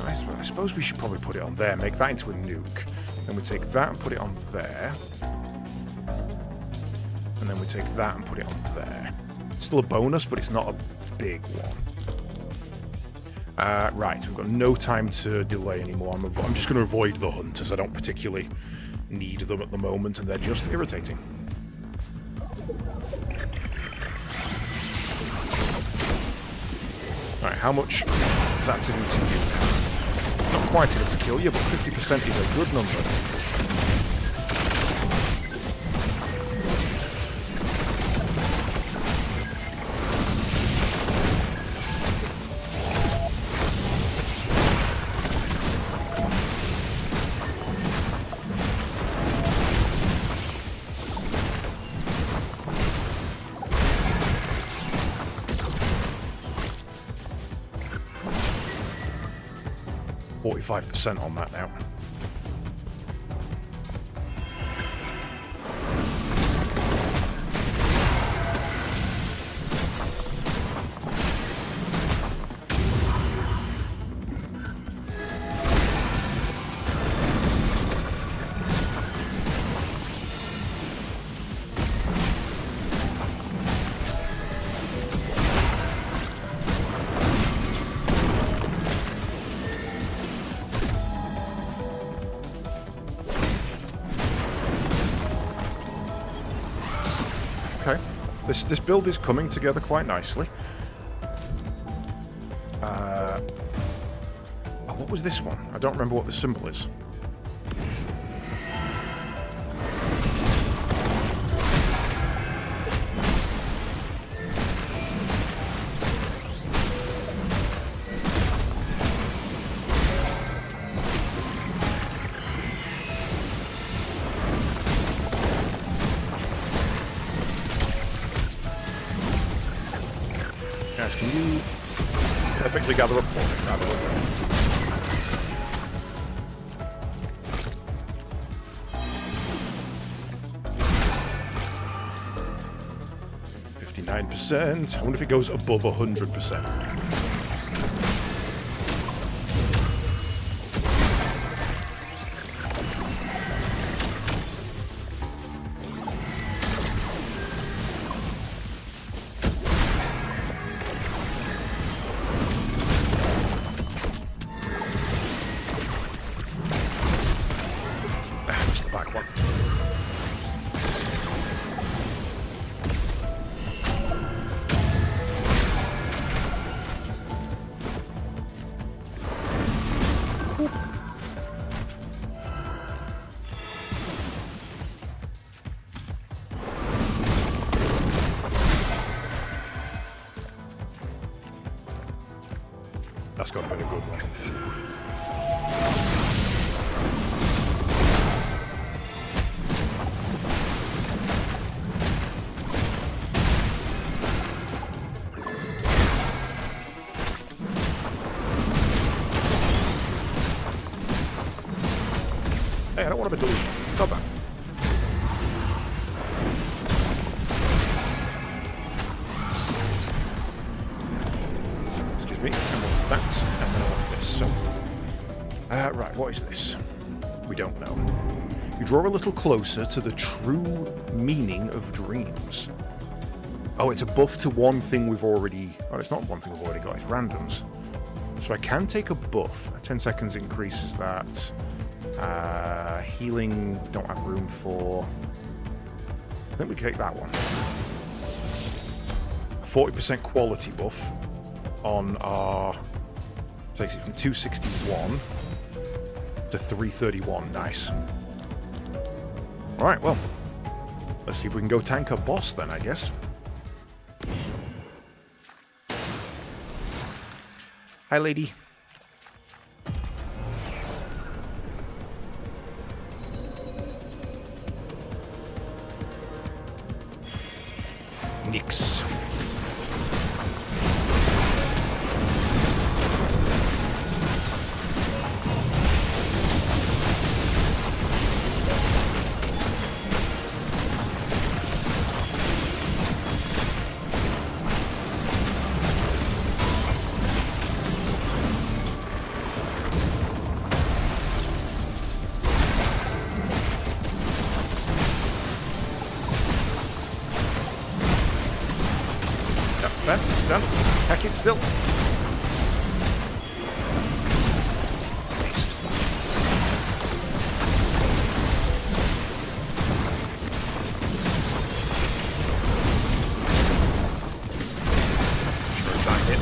Speaker 1: I suppose we should probably put it on there, make that into a nuke. Then we take that and put it on there. And then we take that and put it on there. Still a bonus, but it's not a big one. Right, we've got no time to delay anymore. I'm just going to avoid the hunters. I don't particularly need them at the moment, and they're just irritating. Alright, how much is that to do to you? Not quite enough to kill you, but 50% is a good number. 45% on that now. Okay, this build is coming together quite nicely. Oh, what was this one? I don't remember what the symbol is. Nice. Can you perfectly gather up for me? Gather up. 59%. I wonder if it goes above 100%. Missed the back one. That's got to be a good one. Hey, I don't want to be delusional. Got that. Excuse me. And what's that? And then I want this. So, right, what is this? We don't know. You draw a little closer to the true meaning of dreams. Oh, it's a buff to one thing we've already... Oh, it's not one thing we've already got. It's randoms. So I can take a buff. 10 seconds increases that. Healing, don't have room for. I think we can take that one. 40% quality buff on our. Takes it from 261 to 331. Nice. Alright, well. Let's see if we can go tank a boss then, I guess. Hi, lady. Nix. It's done. Hack it still. Waste. Sure, that hit.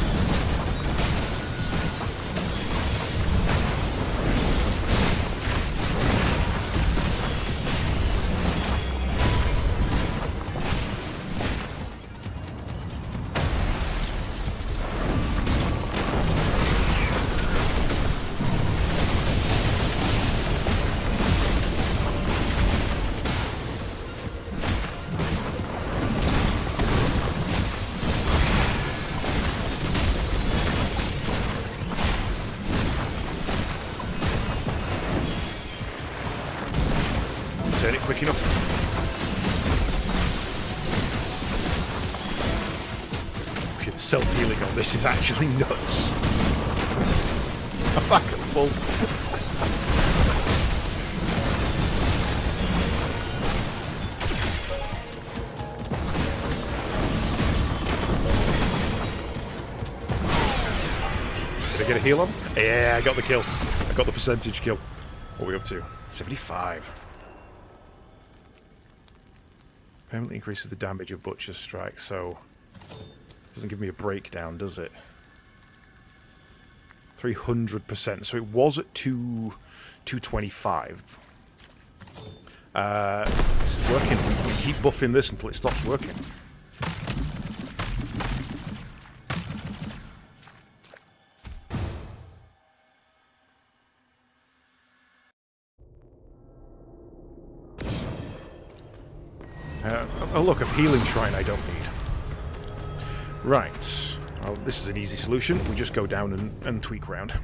Speaker 1: Turn it quick enough. Okay, the self-healing on this is actually nuts. I'm back at full. Did I get a heal on? Yeah, I got the kill. I got the percentage kill. What are we up to? 75. Permanently increases the damage of Butcher's Strike, so doesn't give me a breakdown, does it? 300%. So it was at 225. This is working. We keep buffing this until it stops working. Oh look, a healing shrine I don't need. Right. Well, this is an easy solution. We just go down and tweak round.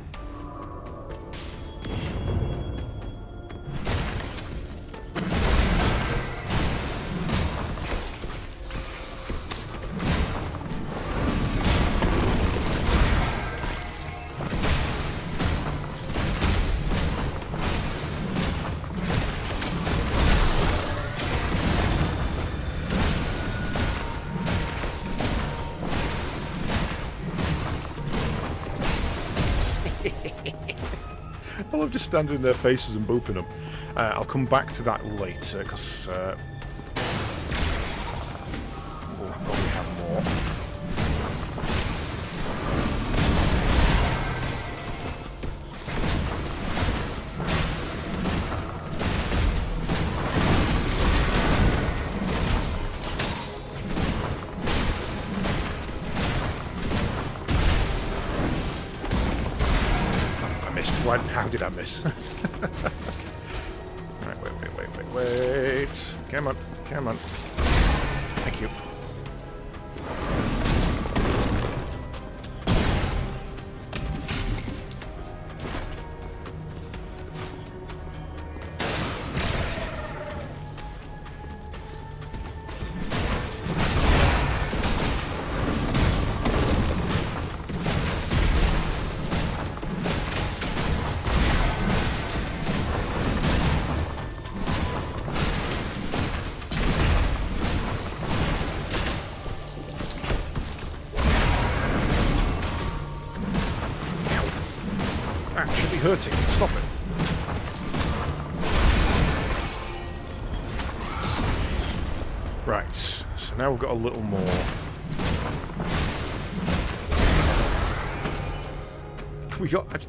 Speaker 1: I love just standing in their faces and booping them. I'll come back to that later, because we'll probably have more. How did I miss? Alright, wait. Come on. Thank you. Actually hurting. Stop it. Right, so now we've got a little more.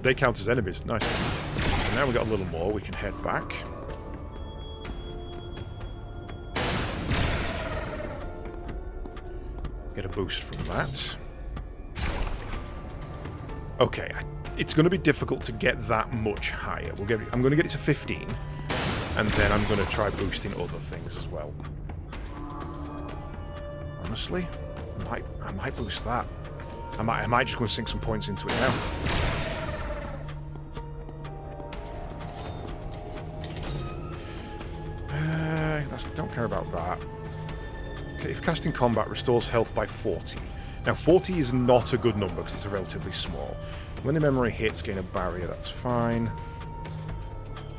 Speaker 1: They count as enemies. Nice. So now we've got a little more. We can head back. Get a boost from that. Okay, it's going to be difficult to get that much higher. I'm going to get it to 15, and then I'm going to try boosting other things as well. Honestly, I might boost that. I might just go and sink some points into it now. Don't care about that. Okay, if casting combat restores health by 40. Now, 40 is not a good number because it's a relatively small. When the memory hits, gain a barrier, that's fine.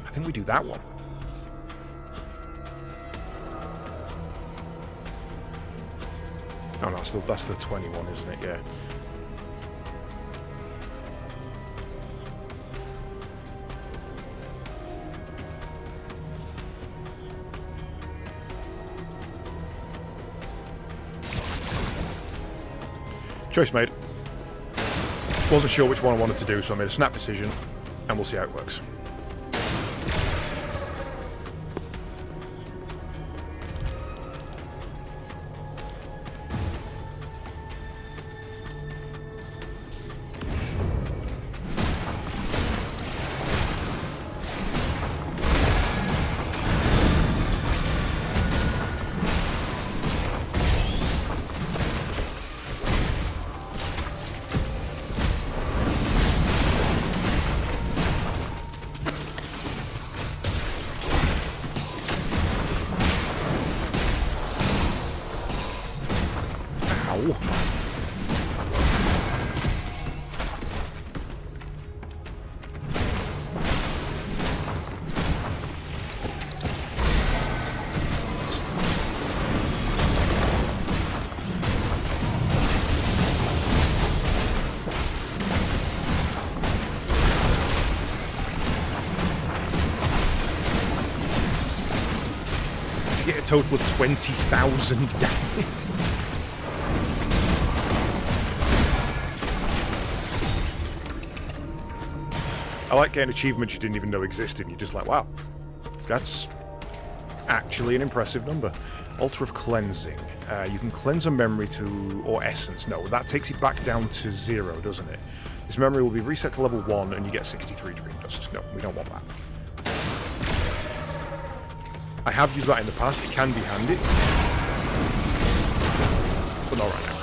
Speaker 1: I think we do that one. Oh no, that's the 21, isn't it? Yeah. Choice made. Wasn't sure which one I wanted to do, so I made a snap decision, and we'll see how it works. Get a total of 20,000 damage. I like getting achievements you didn't even know existed. You're just like, wow, that's actually an impressive number. Altar of Cleansing. You can cleanse a memory or essence. No, that takes it back down to 0, doesn't it? This memory will be reset to level 1 and you get 63 Dream Dust. No, we don't want that. I have used that in the past. It can be handy. But not right now.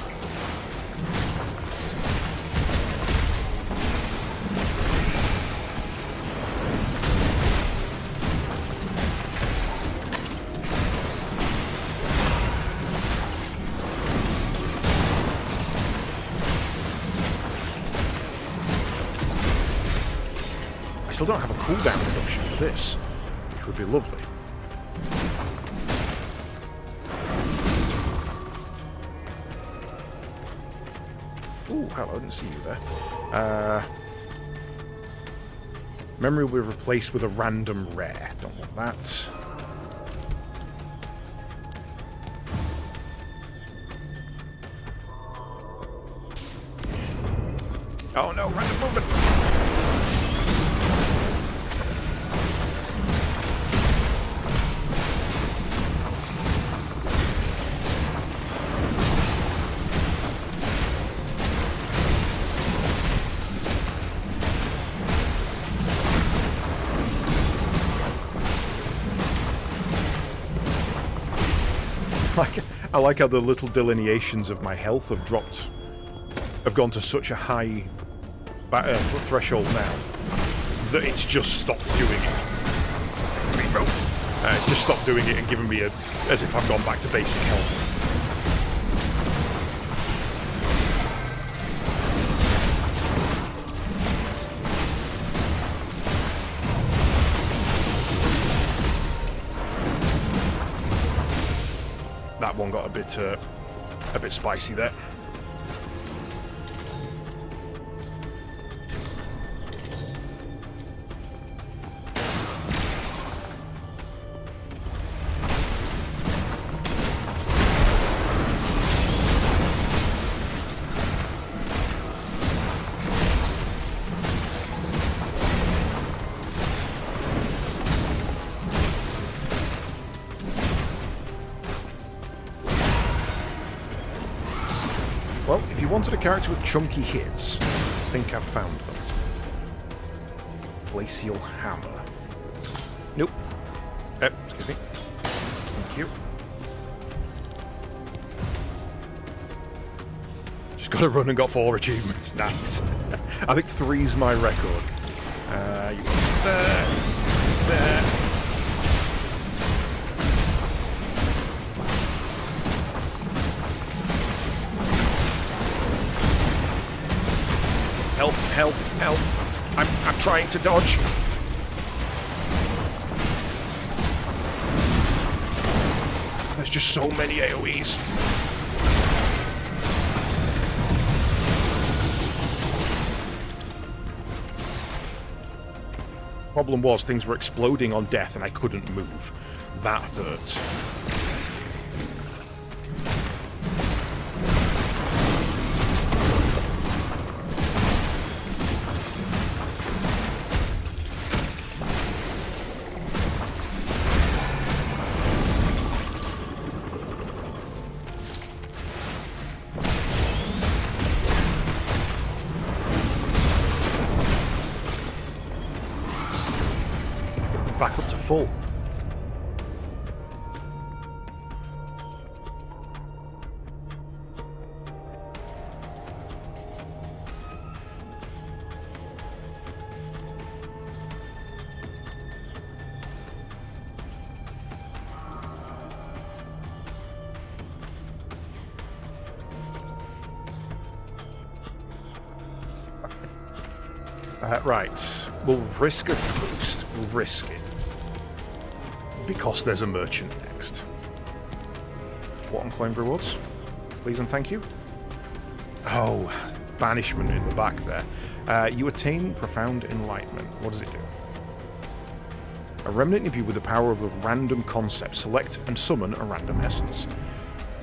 Speaker 1: still don't have a cooldown reduction for this, which would be lovely. Ooh, hello, I didn't see you there. Memory will be replaced with a random rare. Don't want that. Oh no, random movement! I like how the little delineations of my health have dropped, have gone to such a high threshold now that it's just stopped doing it. It's just stopped doing it and giving me as if I've gone back to basic health. That one got a bit spicy there. Well, if you wanted a character with chunky hits, I think I've found them. Glacial Hammer. Nope. Excuse me. Thank you. Just got to run and got 4 achievements. Nice. I think 3's my record. You there. Help, help, help. I'm trying to dodge. There's just so many AoEs. Problem was, things were exploding on death and I couldn't move. That hurt. Back up to full. Right, we'll risk a boost. We'll risk it. Because there's a merchant next. What unclaimed rewards? Please and thank you. Oh, banishment in the back there. You attain profound enlightenment. What does it do? A remnant imbued with the power of the random concept. Select and summon a random essence.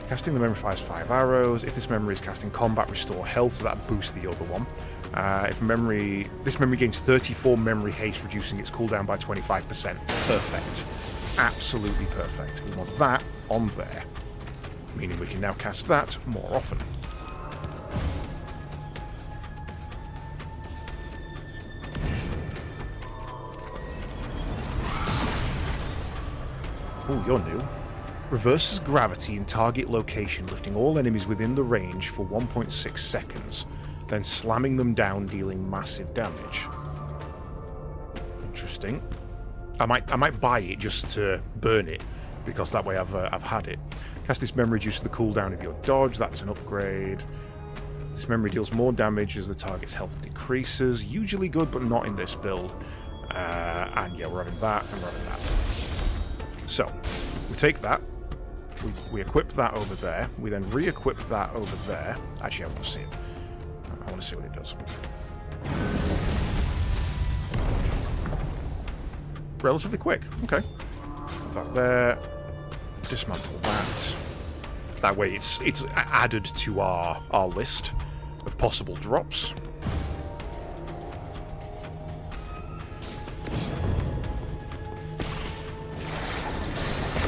Speaker 1: Casting the memory fires 5 arrows. If this memory is cast in combat, restore health, so that boosts the other one. This memory gains 34 memory haste, reducing its cooldown by 25%. Perfect. Absolutely perfect. We want that on there. Meaning we can now cast that more often. Oh, you're new. Reverses gravity in target location, lifting all enemies within the range for 1.6 seconds, then slamming them down, dealing massive damage. Interesting. I might buy it just to burn it, because that way I've had it. Cast this memory reduces the cooldown of your dodge. That's an upgrade. This memory deals more damage as the target's health decreases. Usually good, but not in this build. And yeah, we're having that, and we're having that. So, we take that, we equip that over there, we then re-equip that over there. Actually, I want to see it. I want to see what it does. Relatively quick. Okay. Put that there. Dismantle that. That way it's added to our list of possible drops.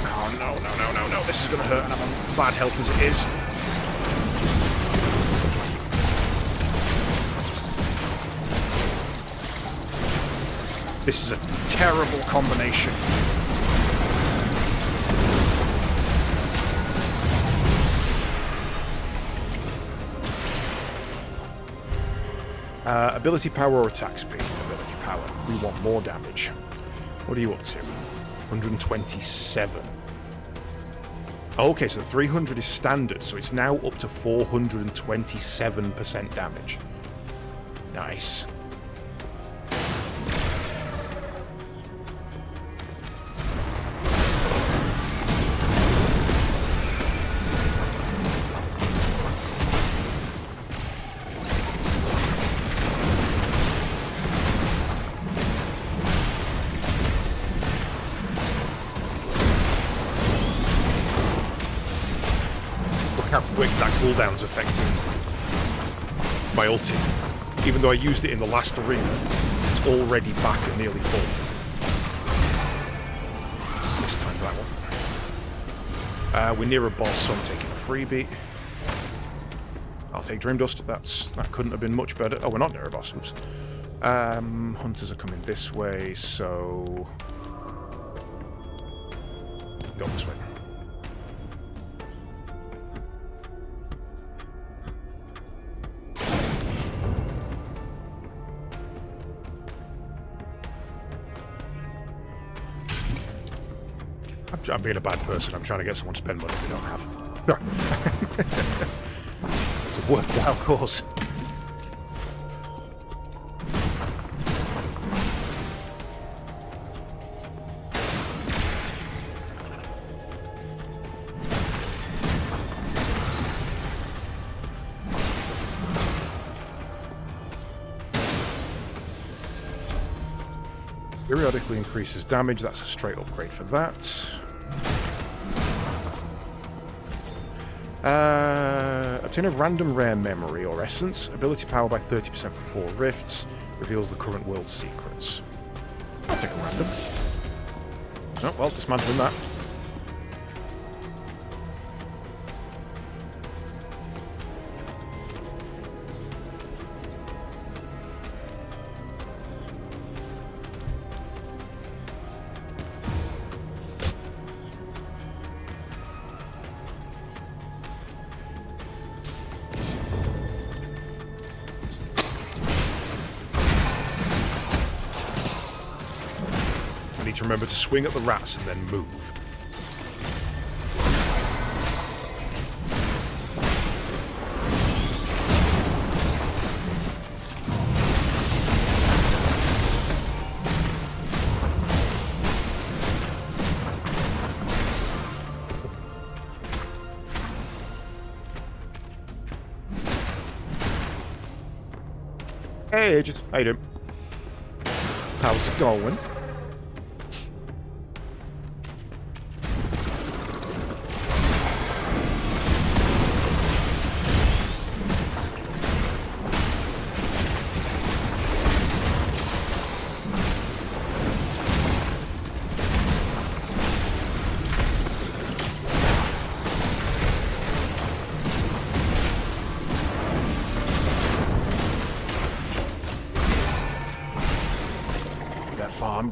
Speaker 1: Oh, no. This is going to hurt, and I'm on bad health as it is. This is a terrible combination. Ability power or attack speed? Ability power. We want more damage. What are you up to? 127. Okay, so 300 is standard, so it's now up to 427% damage. Nice. How quick that cooldown's affecting my ulti. Even though I used it in the last arena, it's already back at nearly full. This time that one. We're near a boss, so I'm taking a freebie. I'll take Dream Dust. That couldn't have been much better. Oh, we're not near a boss. Oops. Hunters are coming this way, so go this way. I'm being a bad person. I'm trying to get someone to spend money we don't have. It's a worthwhile cause. Periodically increases damage. That's a straight upgrade for that. Obtain a random rare memory or essence. Ability power by 30% for 4 rifts. Reveals the current world's secrets. I'll take a random. Oh, well, dismantling that. To remember to swing at the rats and then move. Hey, Agent. How you doing? How's it going?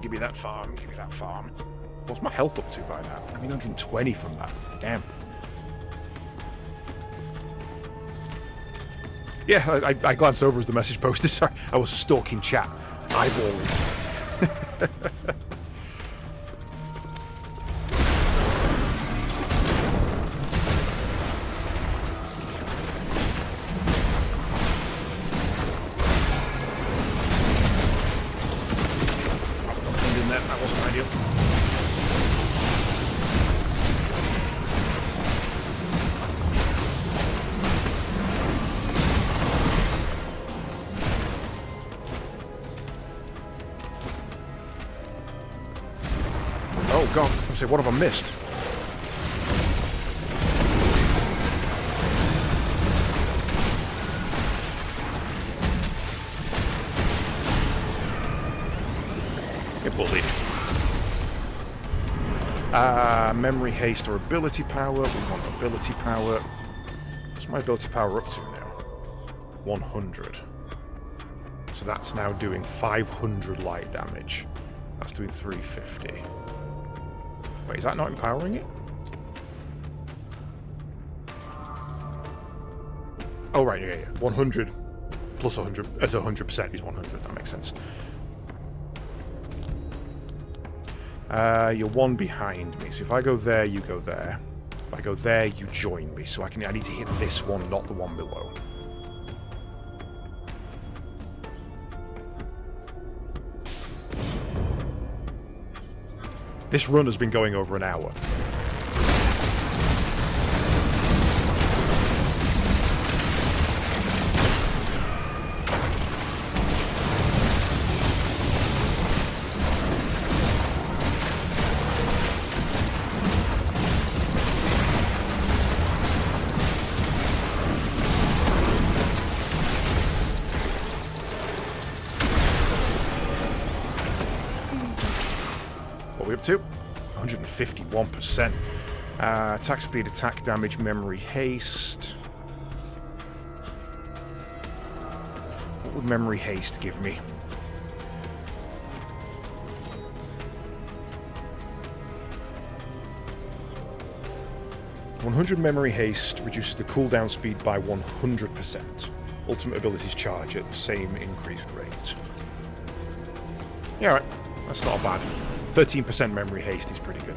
Speaker 1: Give me that farm, give me that farm. What's my health up to by now? I mean, 120 from that. Damn. Yeah, I glanced over as the message posted. Sorry, I was stalking chat. Eyeballing. God. I say, what have I missed? Get bullied. Memory haste or ability power. We want ability power. What's my ability power up to now? 100. So that's now doing 500 light damage. That's doing 350. Wait, is that not empowering it? Oh, right, yeah. 100 plus 100. As 100% is 100. That makes sense. You're one behind me, so if I go there, you go there. If I go there, you join me, so I need to hit this one, not the one below. This run has been going over an hour. What are we up to? 151%. Attack speed, attack damage, memory haste. What would memory haste give me? "100 memory haste reduces the cooldown speed by 100%. Ultimate abilities charge at the same increased rate." Yeah, alright. That's not bad. 13% memory haste is pretty good.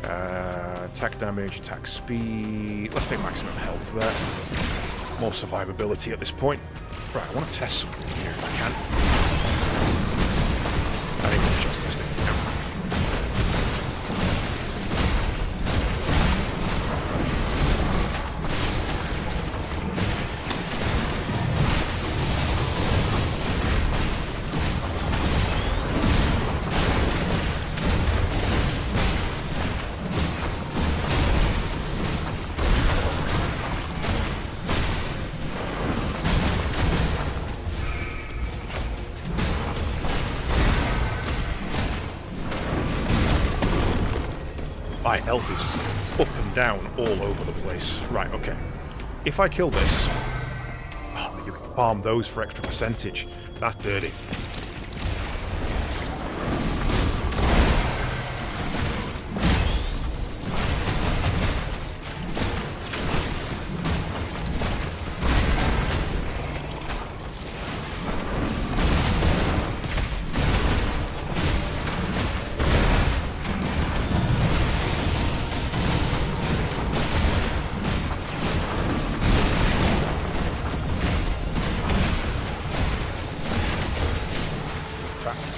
Speaker 1: Attack damage, attack speed. Let's take maximum health there. More survivability at this point. Right, I want to test something here if I can. I think we'll just test it. My health is up and down all over the place. Right, okay. If I kill this... Oh, you can farm those for extra percentage. That's dirty.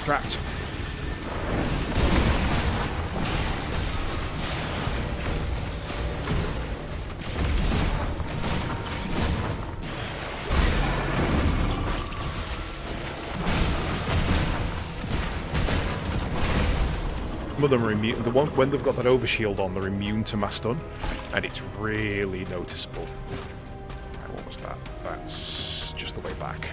Speaker 1: Trapped. Some of them are immune. The one when they've got that overshield on, they're immune to my stun, and it's really noticeable. Right, what was that? That's just the way back.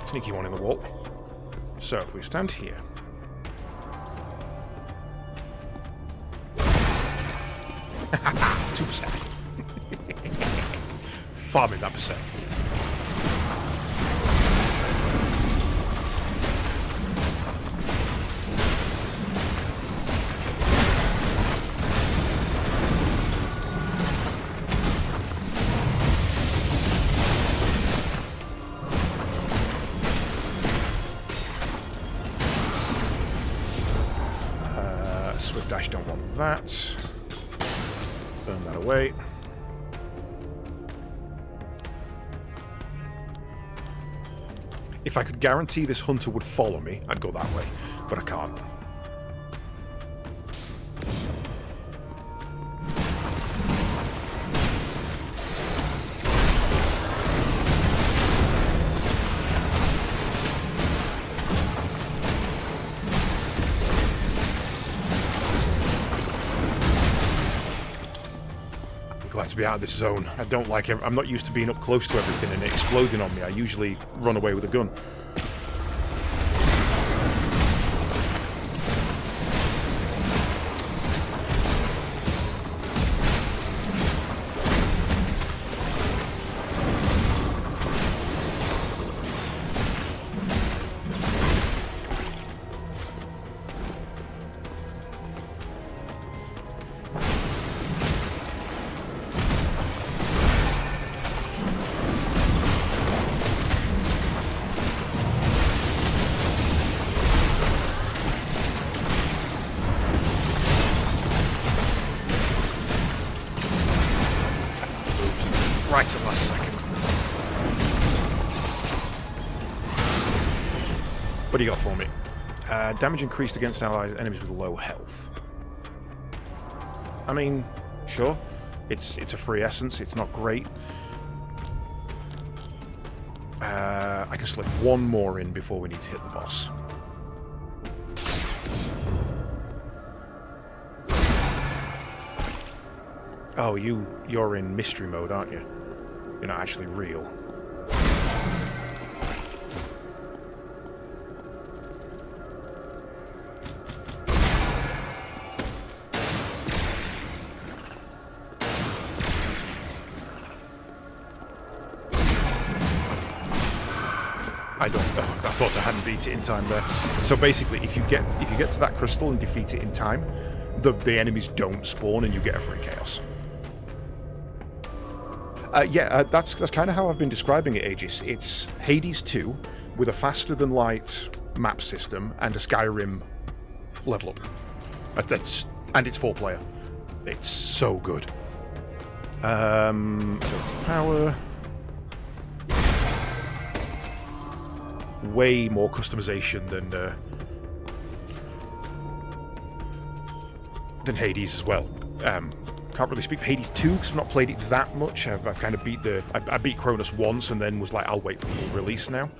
Speaker 1: Sneaky one in the wall. So if we stand here. 2%. Farming that percent. that. Burn that away. If I could guarantee this hunter would follow me, I'd go that way, but I can't. Glad to be out of this zone. I don't like it. I'm not used to being up close to everything and it exploding on me. I usually run away with a gun. Right at last second. What do you got for me? Damage increased against allies enemies with low health. I mean, sure. It's a free essence. It's not great. I can slip one more in before we need to hit the boss. Oh, you're in mystery mode, aren't you? You're not actually real. I thought I hadn't beat it in time there. So basically, if you get to that crystal and defeat it in time, the enemies don't spawn and you get a free chaos. That's kind of how I've been describing it, Aegis. It's Hades 2 with a faster than light map system and a Skyrim level up. And it's 4-player. It's so good. Power. Way more customization than Hades as well. Can't really speak for Hades 2 because I've not played it that much. I've kind of I beat Cronus once and then was like, I'll wait for full release now.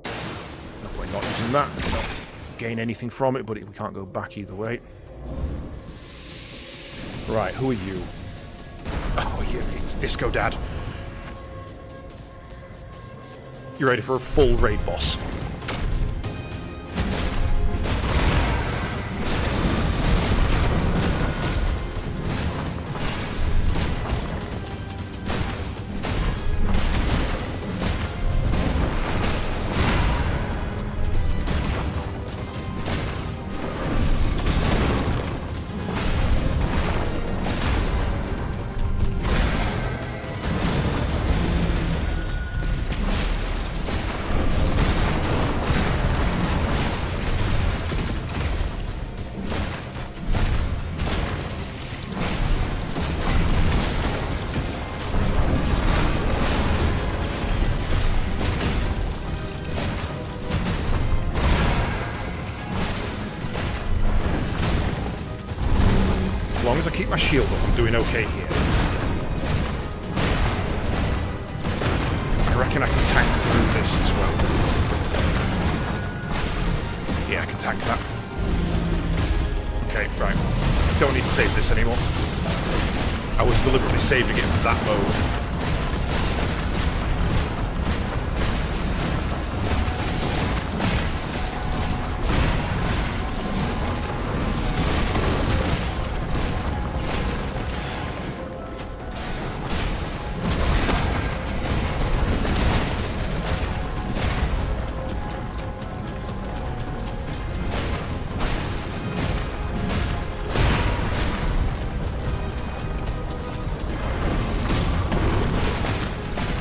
Speaker 1: No point not using that. We don't gain anything from it, but we can't go back either way. Right, who are you? Oh, yeah, it's Disco Dad. You ready for a full raid boss? As long as I keep my shield up, I'm doing okay here. I reckon I can tank through this as well. Yeah, I can tank that. Okay, right. Don't need to save this anymore. I was deliberately saving it for that mode.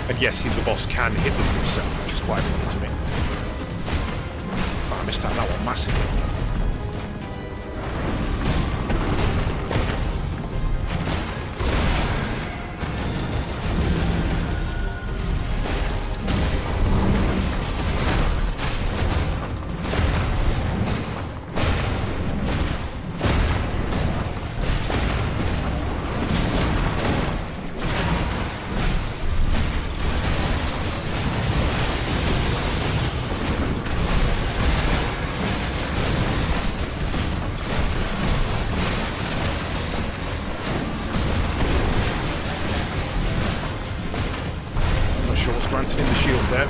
Speaker 1: And yes, the boss can hit them himself, which is quite funny to me. Oh, I missed out that one massively. granting him the shield there.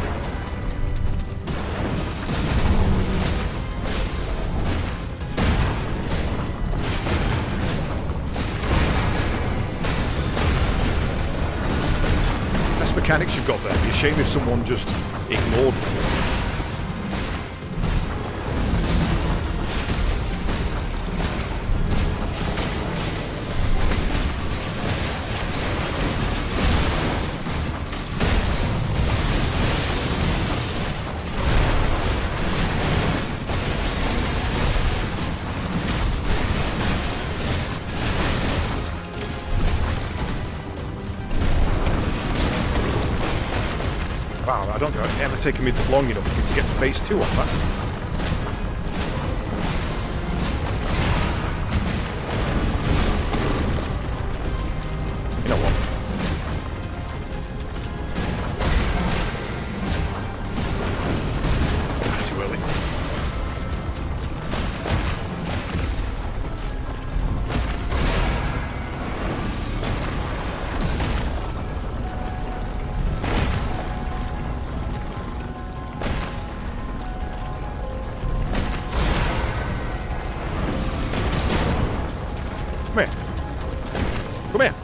Speaker 1: Best mechanics you've got there. It'd be a shame if someone just ignored them. Wow, I don't think it's ever taken me long enough for me to get to phase 2 on that. You know what? Too early. Come here. Come here.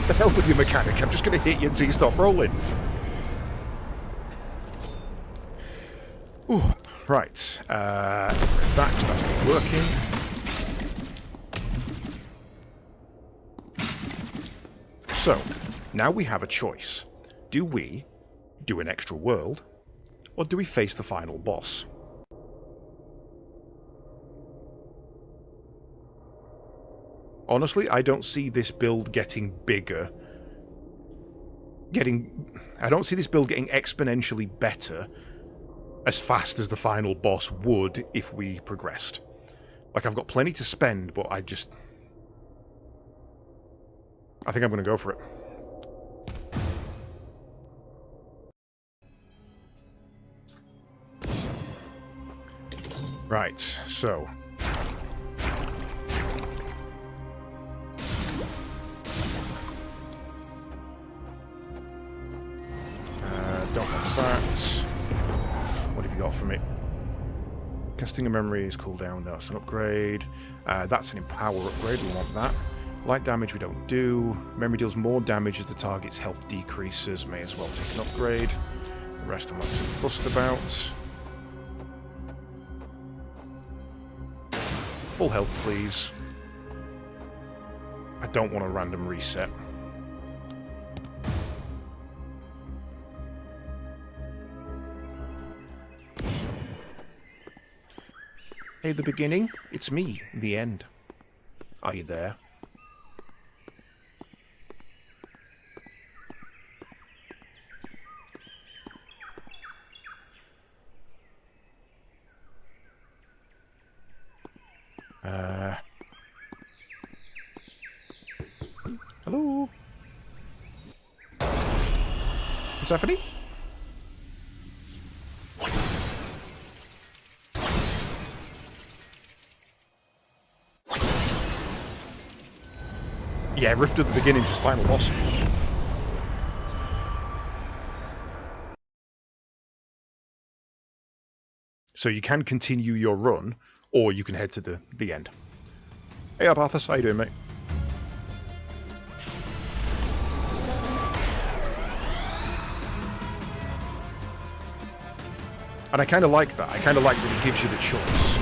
Speaker 1: The hell with your mechanic? I'm just going to hit you until you stop rolling. Ooh, right. That's working. So, now we have a choice. Do we do an extra world, or do we face the final boss? Honestly, I don't see this build getting bigger. I don't see this build getting exponentially better as fast as the final boss would if we progressed. Like, I've got plenty to spend, but I think I'm going to go for it. Right, so... don't have that. What have you got for me? Casting a memory is cooldown. No, it's an upgrade. That's an empower upgrade. We want that. Light damage we don't do. Memory deals more damage as the target's health decreases. May as well take an upgrade. The rest I'm not too fussed about. Full health, please. I don't want a random reset. Hey, the beginning, it's me, the end. Are you there? Hello? Persephone? Yeah, Rift at the beginning is his final boss. So you can continue your run, or you can head to the end. Hey, Arthas, how you doing, mate? And I kind of like that. I kind of like that it gives you the choice.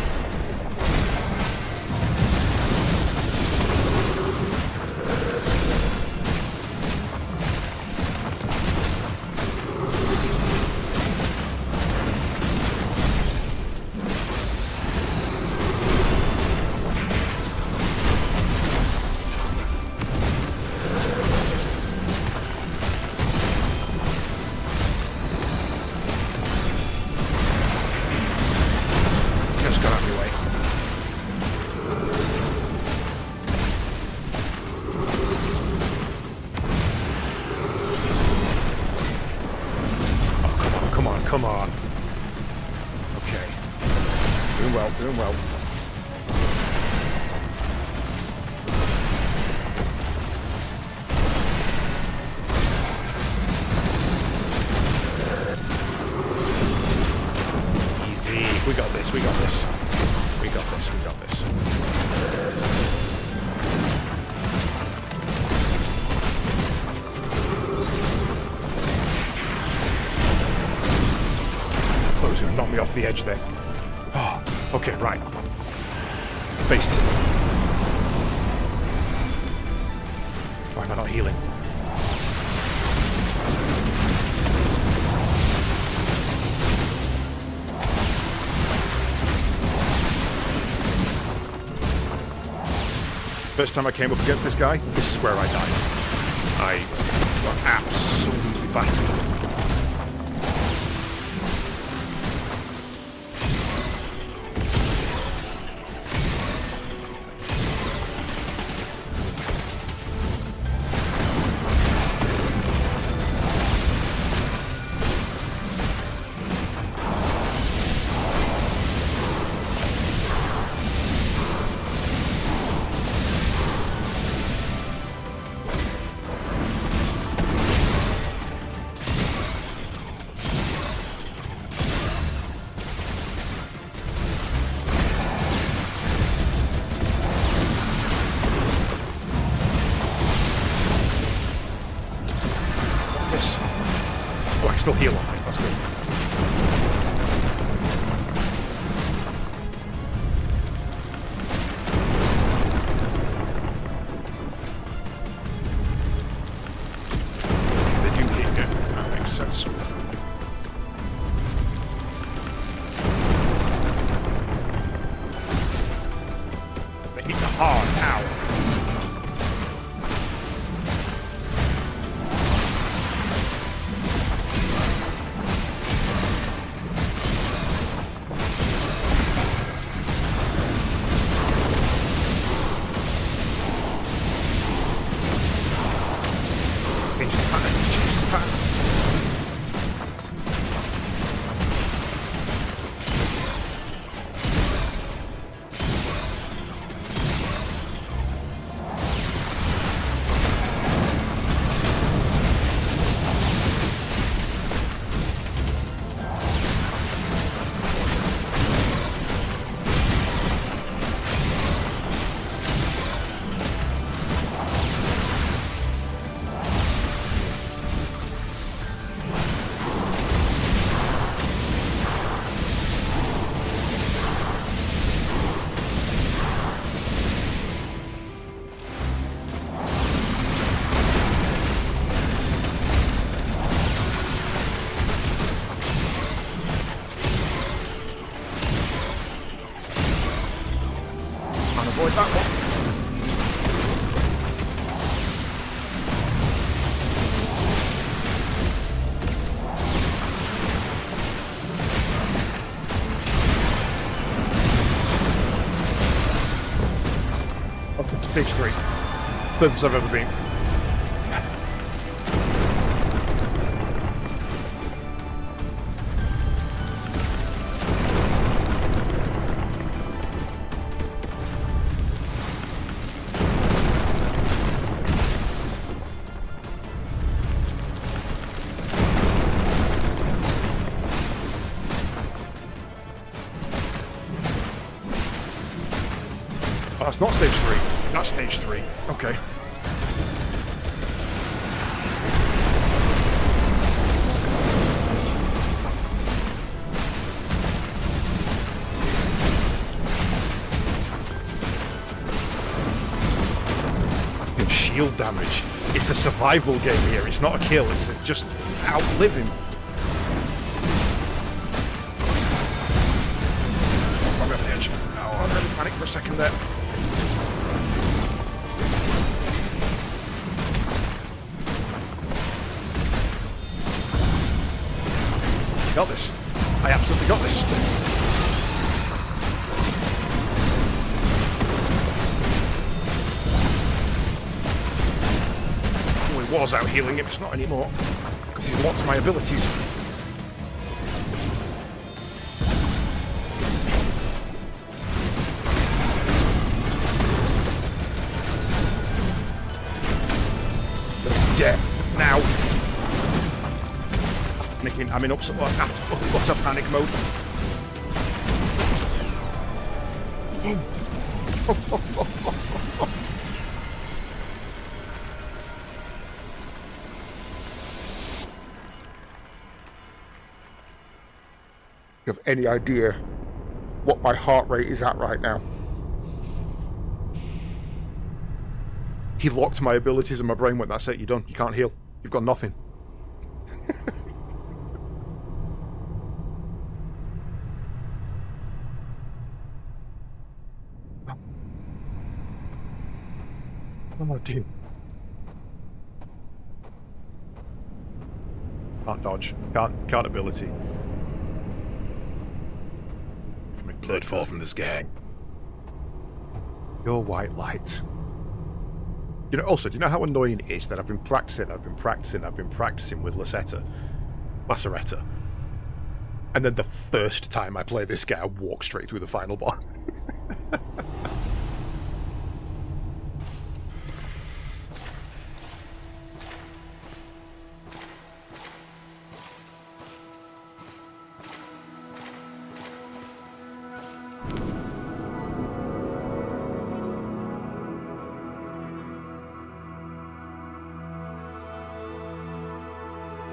Speaker 1: Come on. Okay. Doing well, doing well. this, we got this. We got this, we got this. Oh, it was going to knock me off the edge there. Oh, okay, right. Face tip. Why am I not healing? First time I came up against this guy, this is where I died. I got absolutely battered. Oh, I can still heal on it. That's good. They do hit you. That makes sense. They hit you hard. Ow. Avoid that one. Okay, stage 3. Furthest I've ever been. Oh, it's not stage 3. That's stage 3. Okay. And shield damage. It's a survival game here. It's not a kill. It's just outlive him. I'm off the edge. Oh, I really panicked for a second there. Got this. I absolutely got this. Oh, he was out healing him, it's not anymore. Because he's locked my abilities. Dead now. I'm in utter panic mode. You have any idea what my heart rate is at right now? He locked my abilities and my brain went, that's it, you're done. You can't heal. You've got nothing. Oh dear. Can't dodge. Can't ability.
Speaker 2: Blood fall from the sky.
Speaker 1: Your white light. You know, also, do you know how annoying it is that I've been practicing with Lacerta. And then the first time I play this guy, I walk straight through the final boss.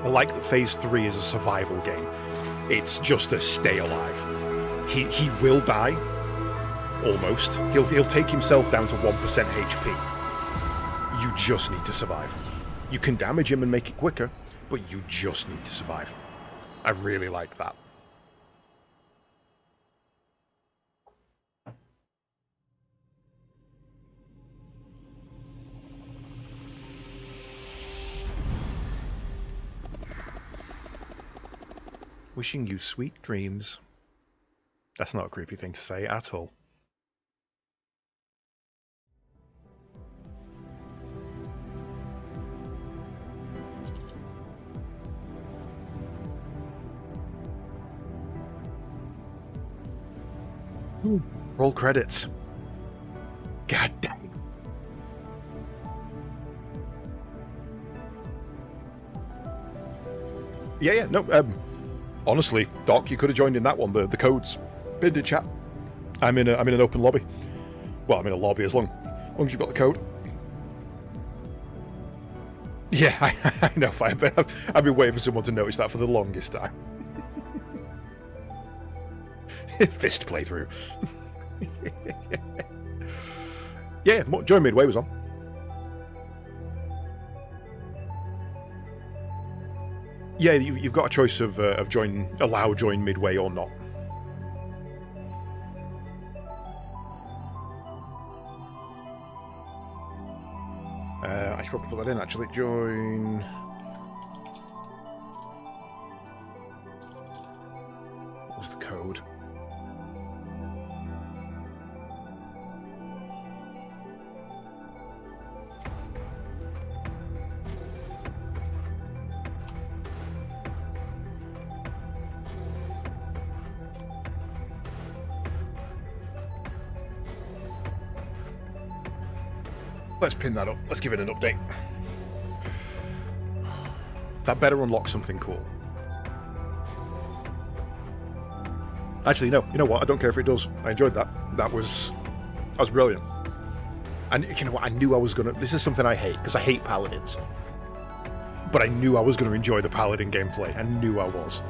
Speaker 1: I like that Phase 3 is a survival game. It's just a stay alive. He will die, almost. He'll take himself down to 1% HP. You just need to survive. You can damage him and make it quicker, but you just need to survive. I really like that. Wishing you sweet dreams. That's not a creepy thing to say at all. Roll credits. God damn. Yeah, no, honestly, Doc, you could have joined in that one. The code's pinned in chat. I'm in an open lobby. Well, I'm in a lobby as long as you've got the code. Yeah, I know, Firebird. I've been waiting for someone to notice that for the longest time. Fist playthrough. Yeah, Join Midway was on. Yeah, you've got a choice of allow join midway or not. I should probably put that in actually. Join. What was the code? Let's pin that up. Let's give it an update. That better unlock something cool. Actually, no. You know what? I don't care if it does. I enjoyed that. That was brilliant. And you know what? I knew I was gonna. This is something I hate because I hate paladins. But I knew I was gonna enjoy the paladin gameplay. I knew I was.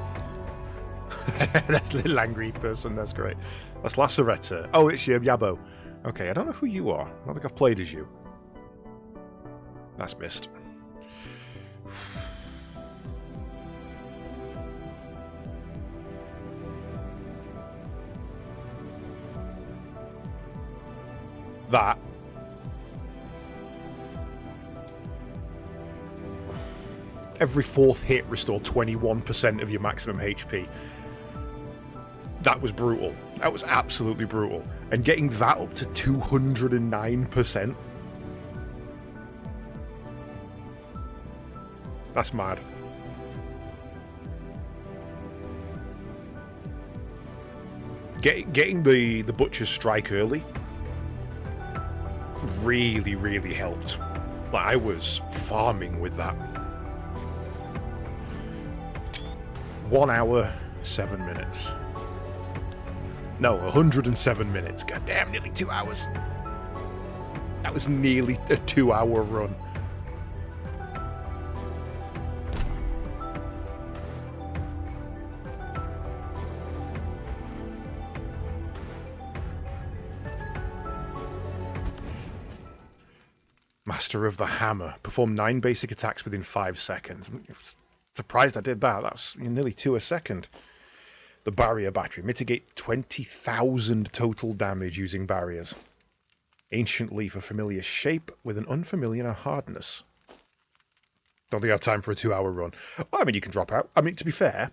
Speaker 1: That's a little angry person. That's great. That's Lacerta. Oh, it's your Yabo. Okay, I don't know who you are. I don't think I've played as you. That's missed. That. Every fourth hit restored 21% of your maximum HP. That was brutal. That was absolutely brutal. And getting that up to 209%. That's mad. Getting the Butcher's Strike early really, really helped. Like, I was farming with that. 1 hour, 7 minutes. No, 107 minutes. God damn, nearly 2 hours. That was nearly a 2-hour run. Master of the Hammer. Perform 9 basic attacks within 5 seconds. I'm surprised I did that. That's nearly 2 a second. The Barrier Battery. Mitigate 20,000 total damage using barriers. Ancient Leaf, a familiar shape with an unfamiliar hardness. Don't think I have time for a 2-hour run. Well, I mean, you can drop out. I mean, to be fair,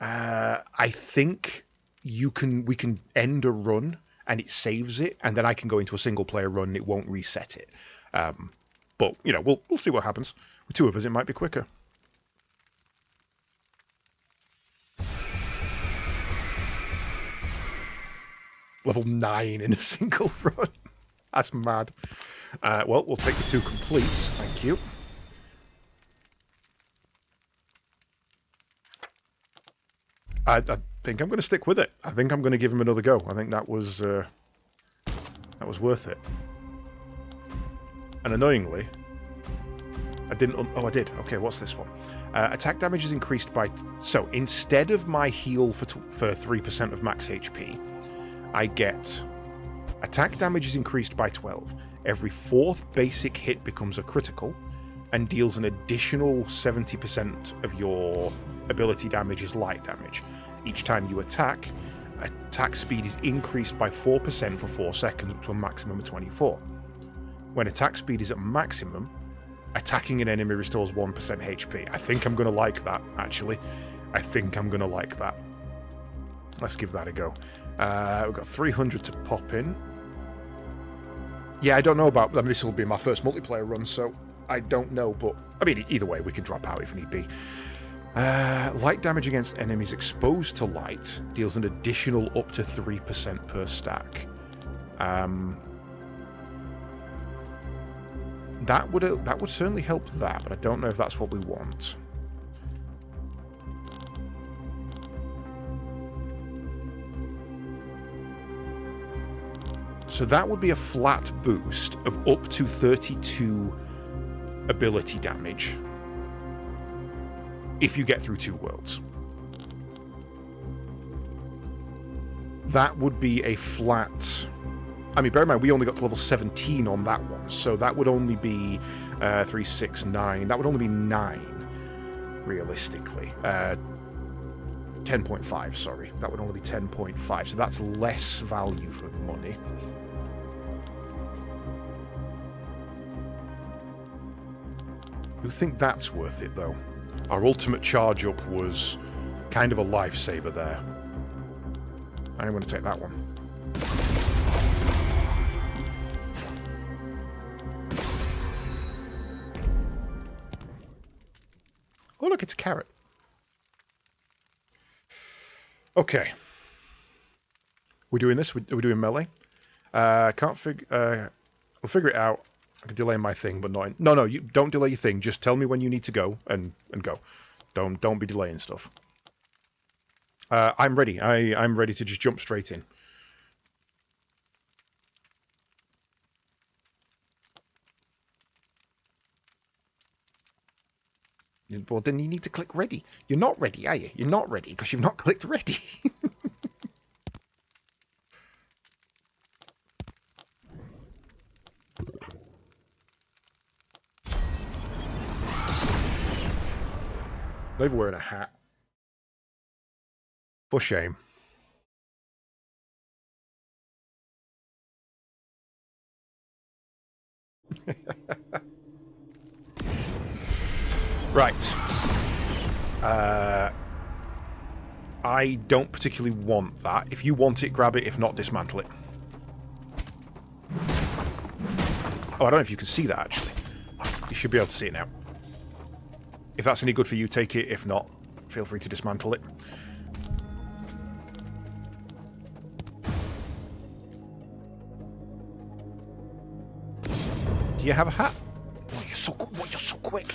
Speaker 1: I think we can end a run and it saves it, and then I can go into a single-player run and it won't reset it. But, you know, we'll see what happens. With 2 of us, it might be quicker. Level 9 in a single run. That's mad. Well, we'll take the 2 completes. Thank you. I think I'm going to stick with it. I think I'm going to give him another go. I think that was worth it. And annoyingly, I didn't... Oh, I did. Okay, what's this one? Attack damage is increased by... So, instead of my heal for 3% of max HP, I get... Attack damage is increased by 12. Every 4th basic hit becomes a critical and deals an additional 70% of your ability damage as light damage. Each time you attack speed is increased by 4% for 4 seconds up to a maximum of 24. When attack speed is at maximum, attacking an enemy restores 1% HP. I think I'm going to like that, actually. I think I'm going to like that. Let's give that a go. We've got 300 to pop in. Yeah, I don't know about... I mean, this will be my first multiplayer run, so I don't know, but... I mean, either way, we can drop out if need be. Light damage against enemies exposed to light deals an additional up to 3% per stack. That would certainly help that, but I don't know if that's what we want. So that would be a flat boost of up to 32 ability damage if you get through 2 worlds. That would be a flat... I mean, bear in mind, we only got to level 17 on that one, so that would only be 3, 6, 9. That would only be 9, realistically. 10.5, sorry. That would only be 10.5, so that's less value for money. You think that's worth it, though? Our ultimate charge up was kind of a lifesaver there. I'm going to take that one. Oh, look, it's a carrot. Okay. We're doing this? We're doing melee? Can't figure... we'll figure it out. I can delay my thing, but not... No, you don't delay your thing. Just tell me when you need to go, and go. Don't be delaying stuff. I'm ready. I'm ready to just jump straight in. Well, then you need to click ready. You're not ready, are you? You're not ready because you've not clicked ready. Not even wearing a hat. For shame. Right. I don't particularly want that. If you want it, grab it. If not, dismantle it. Oh, I don't know if you can see that, actually. You should be able to see it now. If that's any good for you, take it. If not, feel free to dismantle it. Do you have a hat? Oh, you're so good. You're so quick.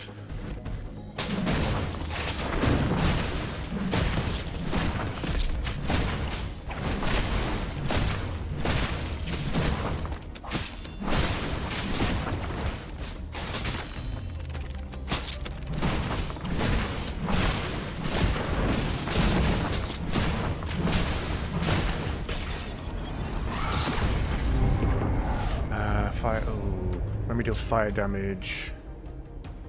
Speaker 1: fire. Oh, memory deals fire damage.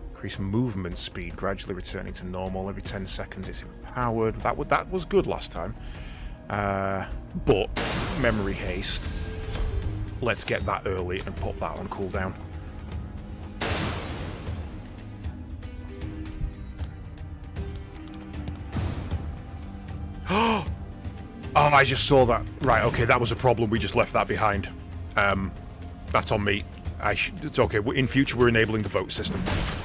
Speaker 1: Increase movement speed, gradually returning to normal every 10 seconds. It's empowered. That was good last time. But memory haste. Let's get that early and put that on cooldown. Oh, I just saw that. Right, okay, that was a problem. We just left that behind. That's on me. It's okay. In future, we're enabling the vote system.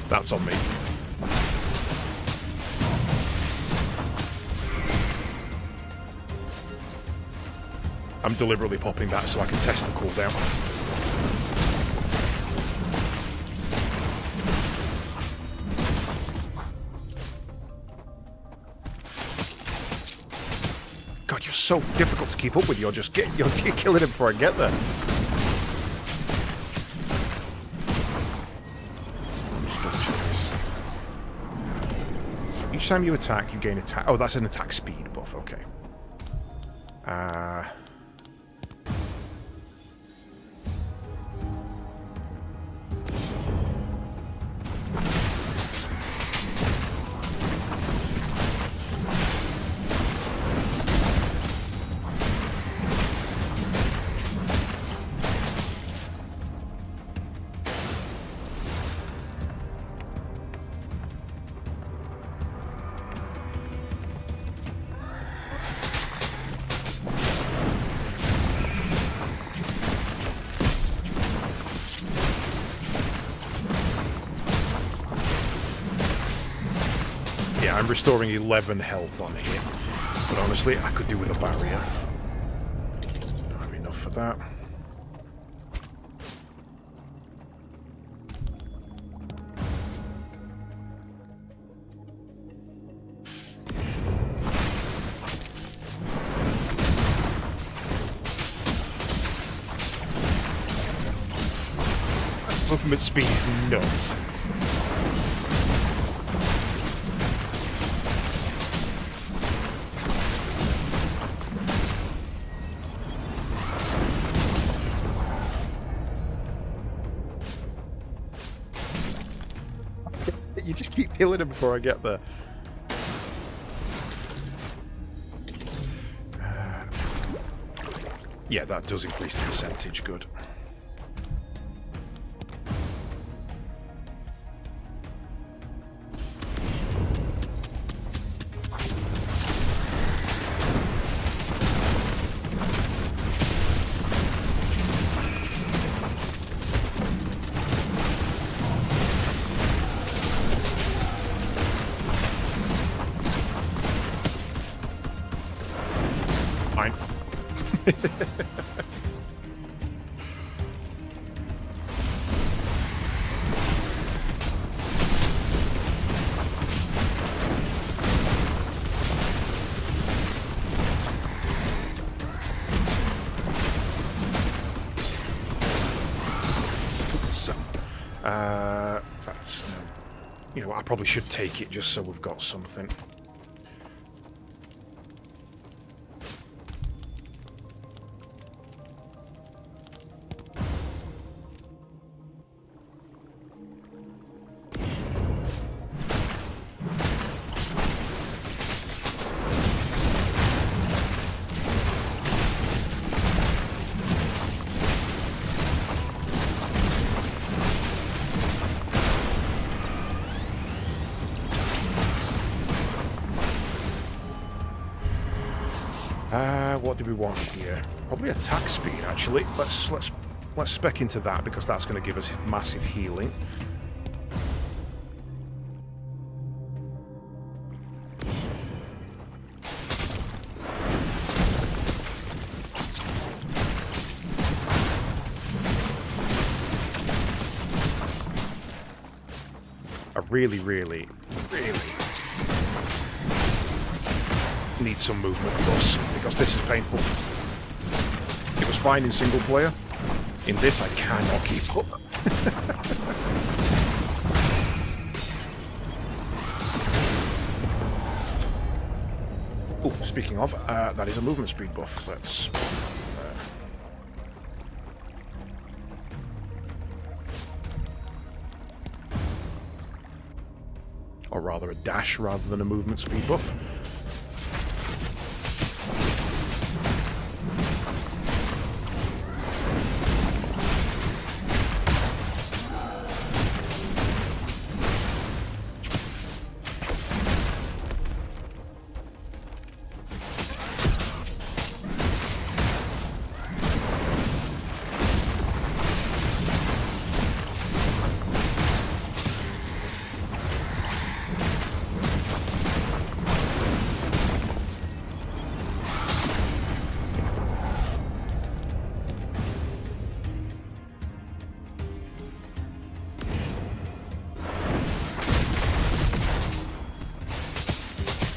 Speaker 1: That's on me. I'm deliberately popping that so I can test the cooldown. God, you're so difficult to keep up with. You're killing him before I get there. Each time you attack, you gain attack. Oh, that's an attack speed buff. Okay. Yeah, I'm restoring 11 health on here. But honestly, I could do with a barrier. Don't have enough for that. Movement speed is nuts. You just keep killing him before I get there. Yeah, that does increase the percentage. Good. Fine. So, that's, you know, I probably should take it just so we've got something. What do we want here? Probably attack speed, actually. Let's spec into that because that's going to give us massive healing. I really need some movement buffs because this is painful. It was fine in single player. In this, I cannot keep up. Oh, speaking of, that is a movement speed buff. Let's. or rather a dash rather than a movement speed buff.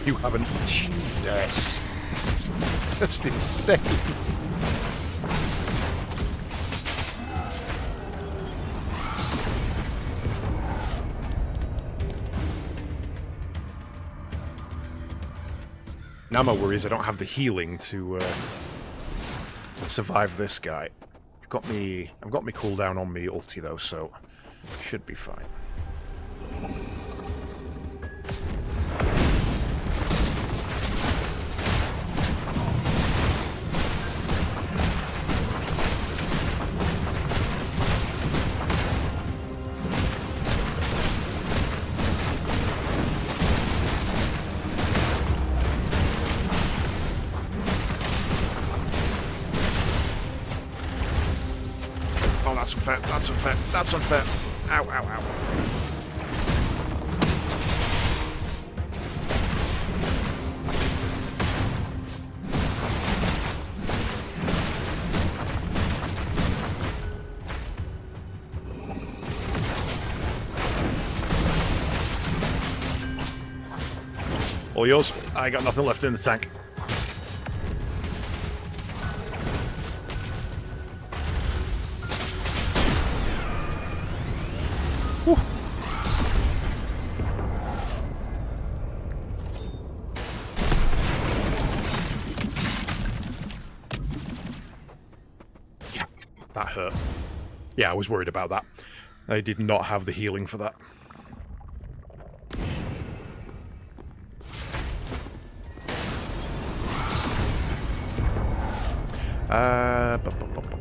Speaker 1: You haven't. Jesus. That's insane. Now my worry is I don't have the healing to survive this guy. I've got me cooldown on me ulti though, so should be fine. Oh, that's unfair. That's unfair. That's unfair. Ow, ow, ow. All yours. I got nothing left in the tank. Whew. Yeah, that hurt. Yeah, I was worried about that. I did not have the healing for that.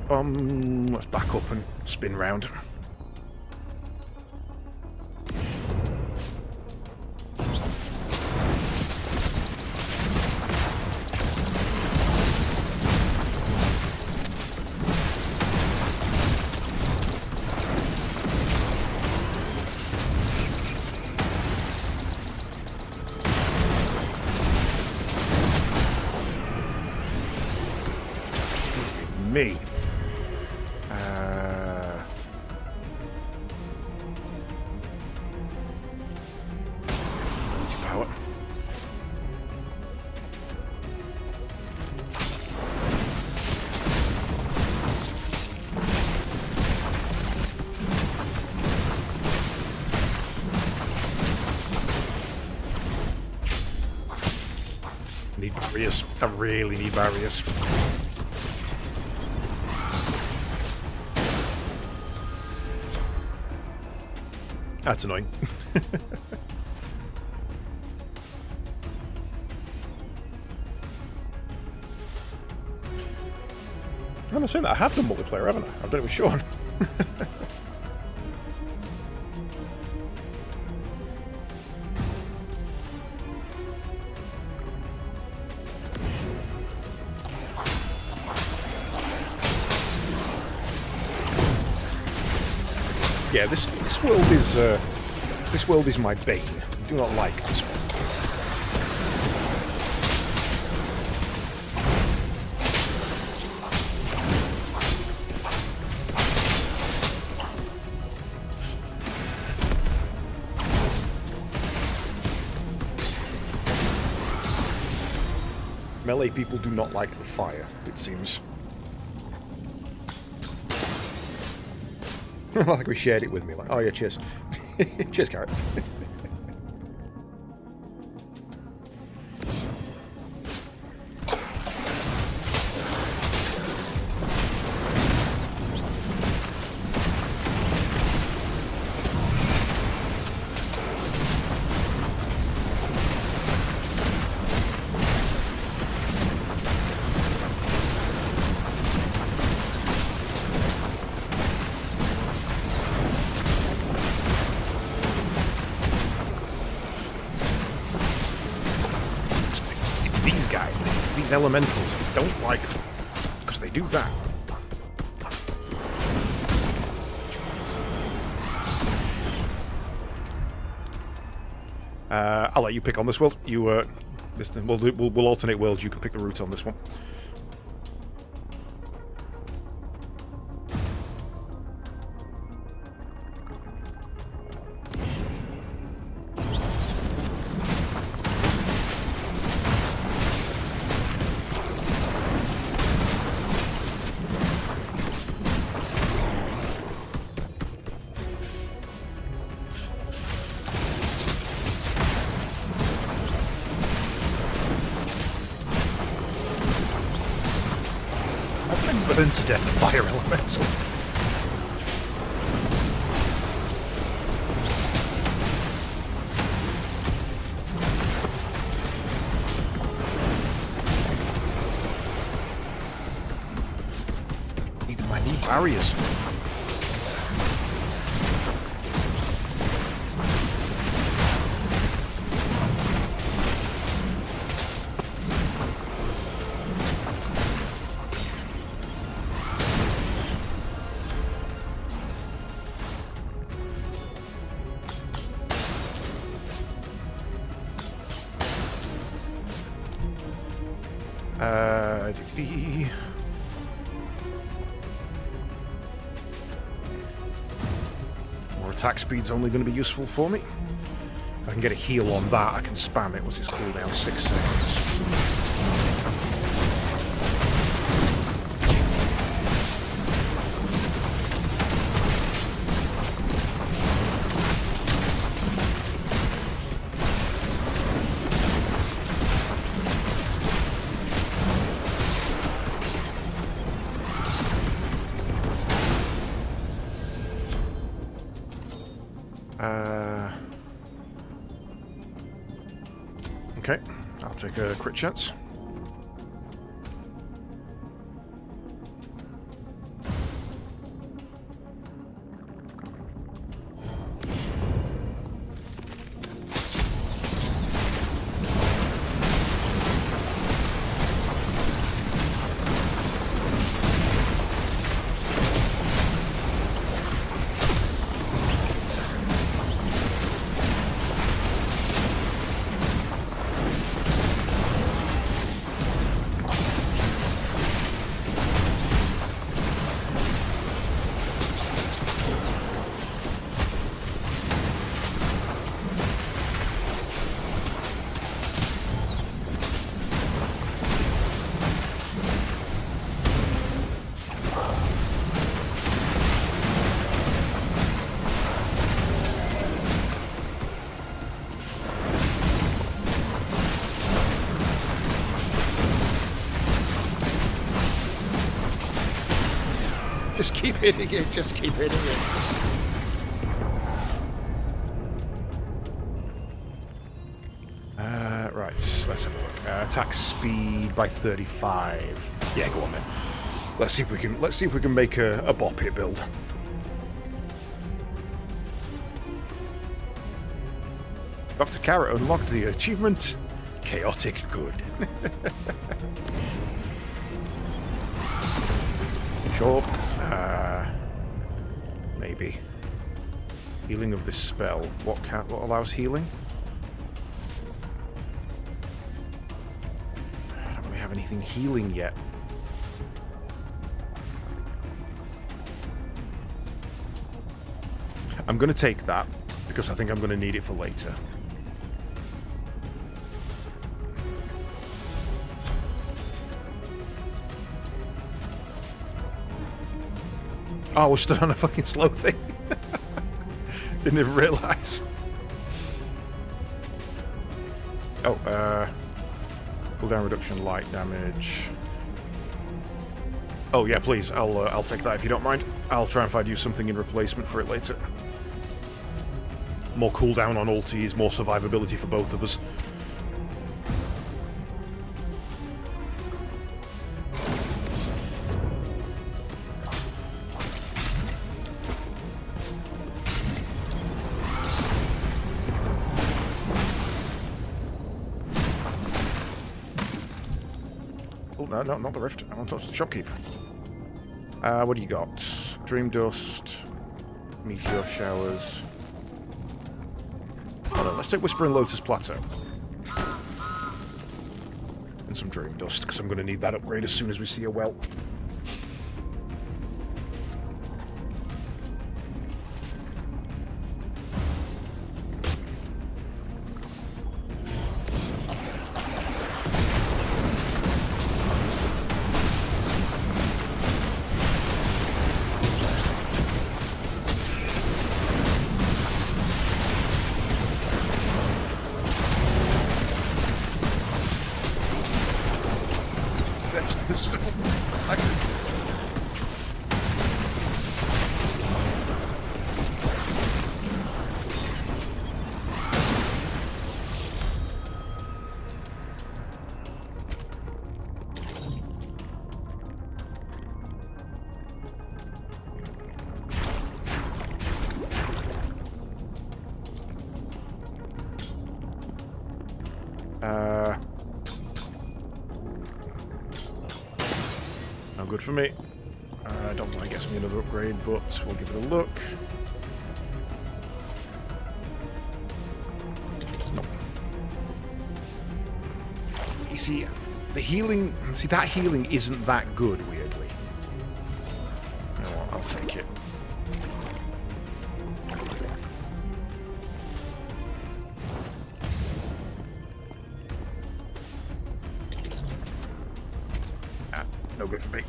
Speaker 1: Let's back up and spin round. Me. Power. Need barriers. I really need barriers. That's annoying. I'm not saying that I have done multiplayer, haven't I? I've done it with Sean. Yeah, this world is my bane. I do not like this one. Melee people do not like the fire, it seems. Like we shared it with me, like, oh yeah, cheers. Cheers, Carrot. elementals. I don't like them, because they do that. I'll let you pick on this world. We'll alternate worlds. You can pick the route on this one. Burn to death, fire elemental. I need barriers. More attack speed's only going to be useful for me. If I can get a heal on that, I can spam it. What's its cooldown? 6 seconds. Okay, I'll take a crit chance. Just keep hitting it, just keep hitting it. Right, let's have a look. Attack speed by 35. Yeah, go on then. Let's see if we can make a bop hit build. Dr. Carrot unlocked the achievement Chaotic Good. Sure. Maybe. Healing of this spell. What allows healing? I don't really have anything healing yet. I'm going to take that because I think I'm going to need it for later. Oh, we're stood on a fucking slow thing. Didn't even realise. Oh, cooldown reduction, light damage. Oh yeah, please. I'll take that if you don't mind. I'll try and find you something in replacement for it later. More cooldown on ultis, more survivability for both of us. careful. No, no, not the rift. I want to touch the shopkeeper. What do you got? Dream dust, meteor showers. Hold on, let's take Whispering Lotus Plateau. And some dream dust, because I'm going to need that upgrade as soon as we see a well. No good for me. I don't think that gets me another upgrade, but we'll give it a look. No. You see, the healing... See, that healing isn't that good, weirdly. You know what, I'll take it. No good for me.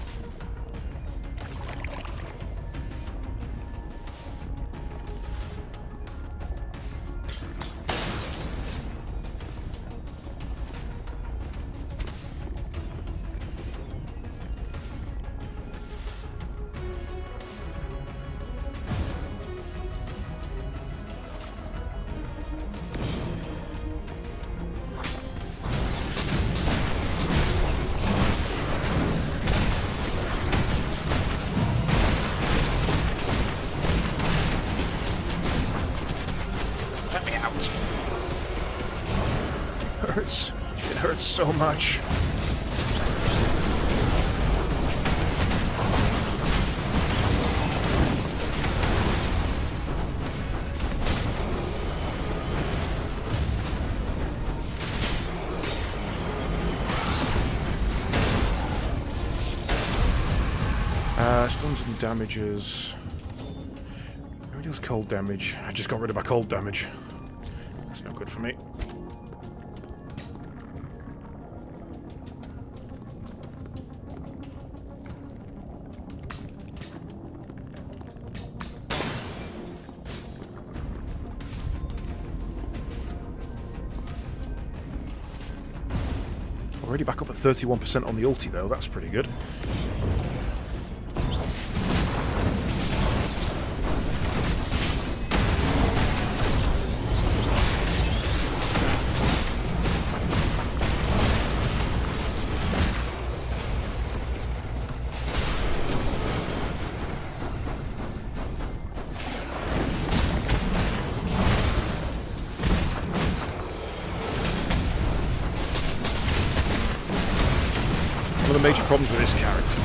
Speaker 1: It hurts so much. Stuns and damages. Who deals cold damage? I just got rid of my cold damage. That's no good for me. Already back up at 31% on the ulti though, that's pretty good. One of the major problems with this character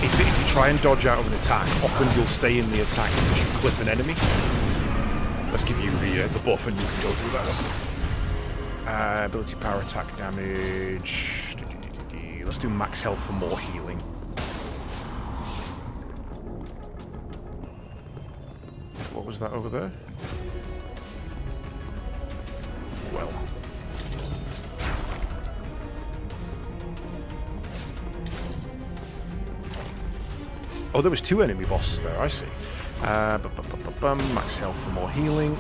Speaker 1: is that if you try and dodge out of an attack, often you'll stay in the attack because you clip an enemy. Let's give you the buff and you can go through that one. Ability power attack damage. Let's do max health for more healing. What was that over there? Well. Oh, there was two enemy bosses there, I see. Max health for more healing.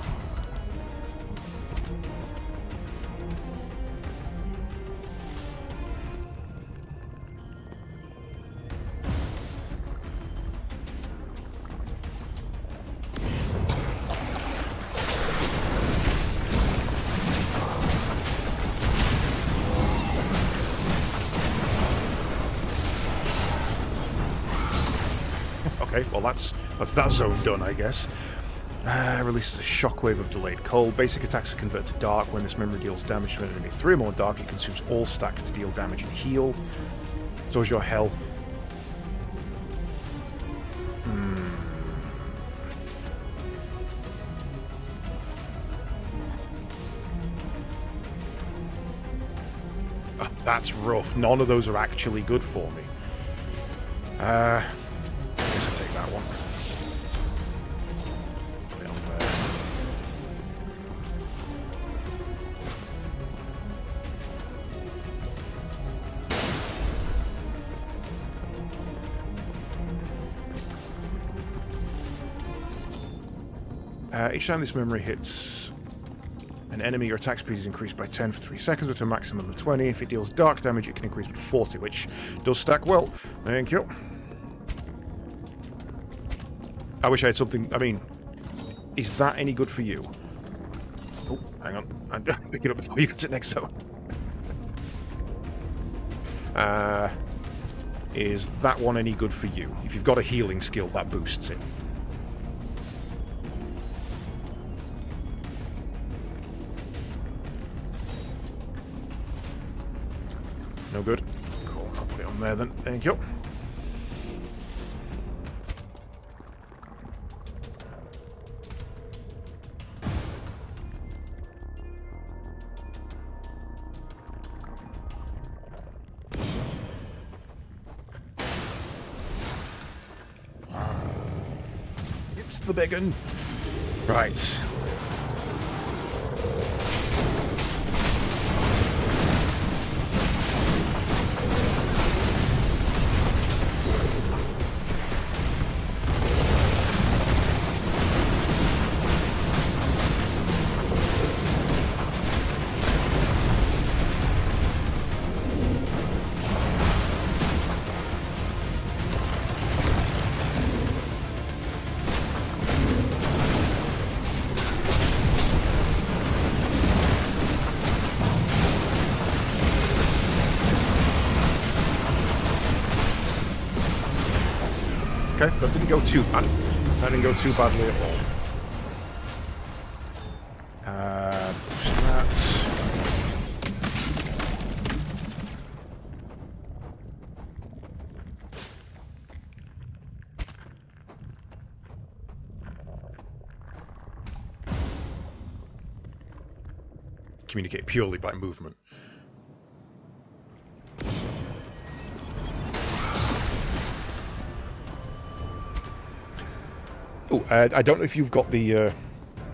Speaker 1: Okay, well that's that zone done, I guess. Releases a shockwave of delayed cold. Basic attacks are converted to dark. When this memory deals damage to an enemy 3 or more dark, it consumes all stacks to deal damage and heal. So is your health. Oh, that's rough. None of those are actually good for me. I guess I'll take that one. Put it on there. Each time this memory hits an enemy, your attack speed is increased by 10 for 3 seconds, up to a maximum of 20. If it deals dark damage, it can increase by 40, which does stack well. Thank you. I wish I had something... I mean, is that any good for you? Oh, hang on. I'm picking up before you get to the next zone. Is that one any good for you? If you've got a healing skill, that boosts it. No good. Cool, I'll put it on there then. Thank you. It's the big one. Right. Okay, that didn't go too bad. That didn't go too badly at all. Boost that. Communicate purely by movement. Oh, I don't know if you've got the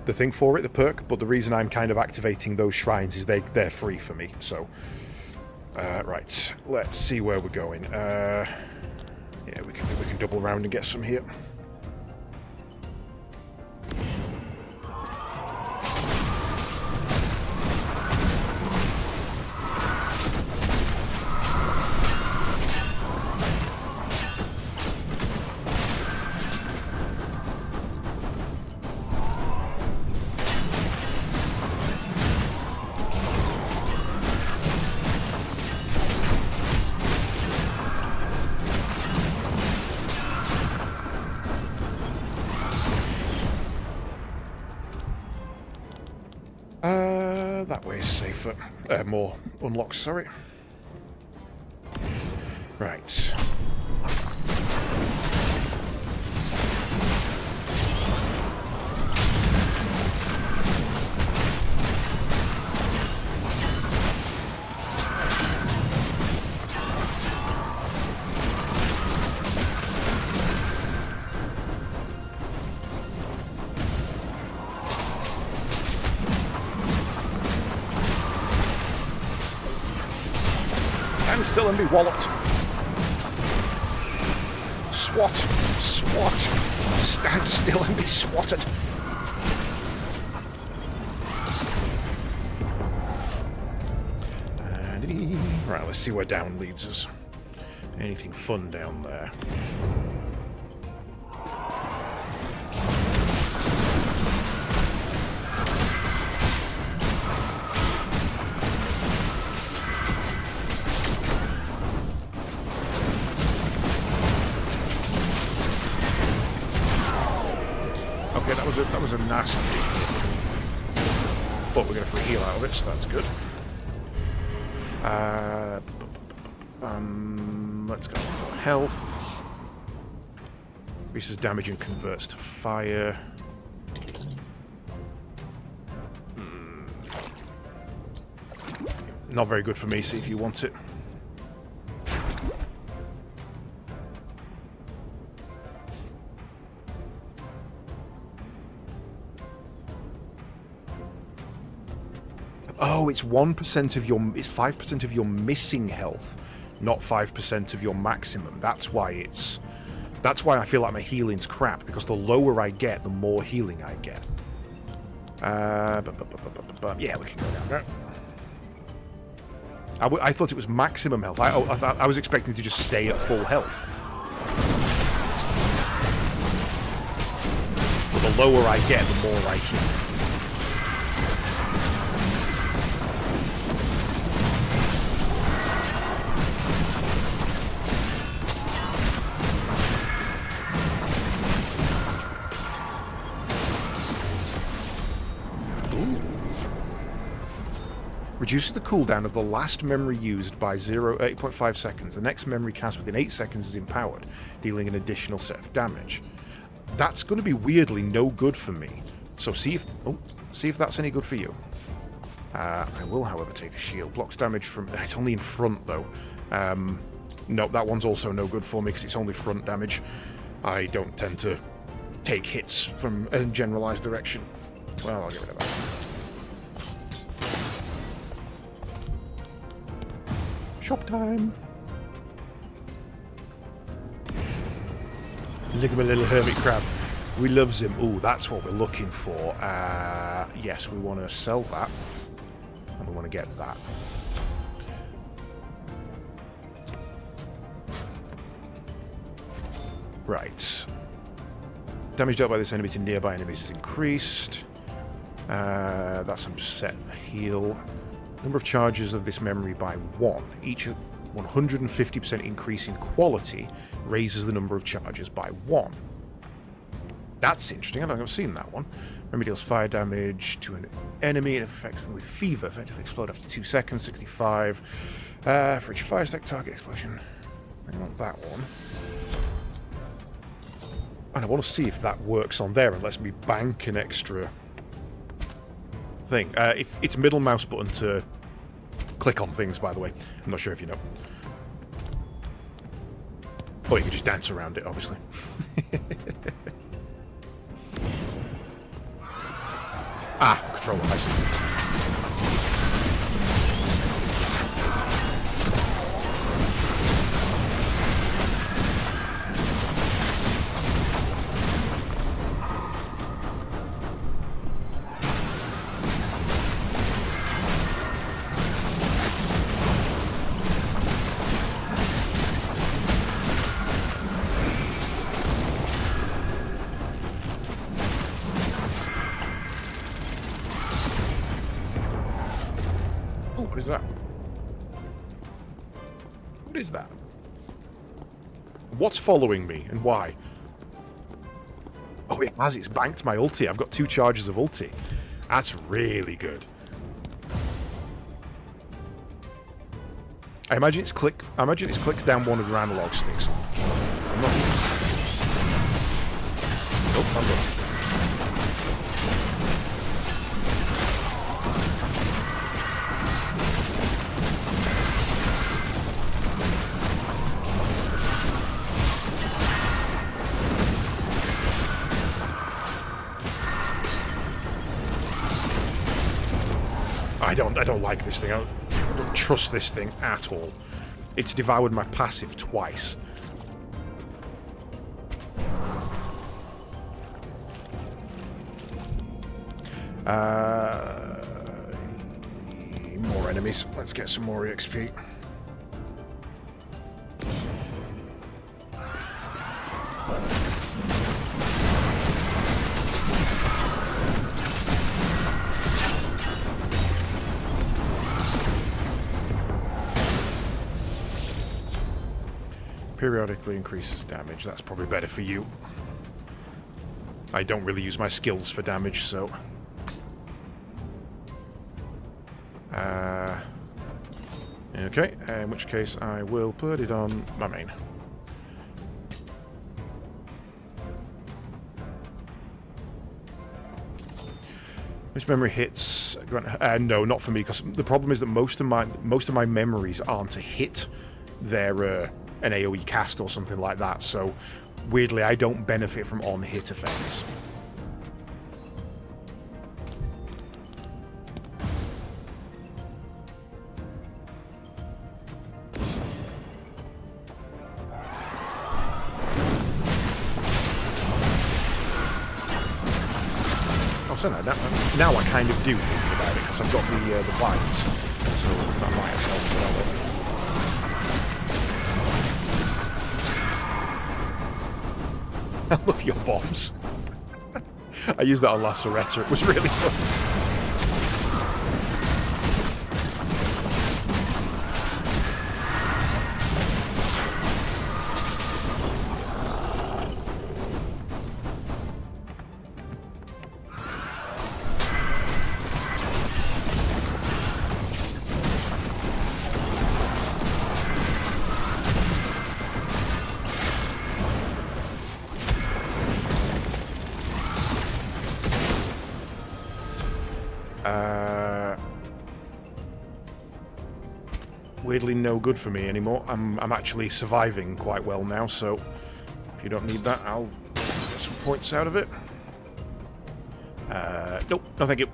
Speaker 1: thing for it, the perk, but the reason I'm kind of activating those shrines is they're free for me. So, right, let's see where we're going. Yeah, we can double around and get some here. That way is safer. More unlocks, sorry. Right. Stand still and be walloped. Swat. Swat. Stand still and be swatted. Right, let's see where down leads us. Anything fun down there? Okay, that was a nasty hit. But we're going to free heal out of it, so that's good. Let's go for health. Increases damage and converts to fire. Not very good for me, see if you want it. Oh, it's 1% of your... It's 5% of your missing health, not 5% of your maximum. That's why it's... That's why I feel like my healing's crap, because the lower I get, the more healing I get. Yeah, we can go down there. I thought it was maximum health. I was expecting to just stay at full health. But the lower I get, the more I heal. Reduces the cooldown of the last memory used by 8.5 seconds. The next memory cast within 8 seconds is empowered, dealing an additional set of damage. That's going to be weirdly no good for me. So see if that's any good for you. I will, however, take a shield. Blocks damage from... It's only in front, though. No, that one's also no good for me because it's only front damage. I don't tend to take hits from a generalized direction. Well, I'll get rid of that. Shop time! Look at my little hermit crab. We loves him. Ooh, that's what we're looking for. Yes, we want to sell that. And we want to get that. Right. Damage dealt by this enemy to nearby enemies is increased. That's some set heal. Number of charges of this memory by 1. Each 150% increase in quality raises the number of charges by 1. That's interesting. I don't think I've seen that one. Memory deals fire damage to an enemy. It affects them with fever. Effectively explode after 2 seconds. 65. For each fire stack target explosion. I want that one. And I want to see if that works on there and lets me bank an extra thing. If it's middle mouse button to click on things, by the way. I'm not sure if you know. Or you can just dance around it, obviously. Controller, I see. What is that? What is that? What's following me and why? Oh, it has. It's banked my ulti. I've got 2 charges of ulti. That's really good. I imagine it's clicks down one of your analog sticks. I'm not... Nope, I'm good. I don't like this thing. I don't trust this thing at all. It's devoured my passive twice. More enemies. Let's get some more EXP. Periodically increases damage. That's probably better for you. I don't really use my skills for damage, so... okay, in which case I will put it on my main. Which memory hits? No, not for me, because the problem is that most of my memories aren't a hit. They're an AoE cast or something like that, so weirdly I don't benefit from on-hit effects. So now I kind of do think about it, because I've got the vines, so that might have helped. I love your bombs. I used that on Laceretta, it was really fun. Weirdly no good for me anymore. I'm actually surviving quite well now, so if you don't need that, I'll get some points out of it. Nope, no thank you.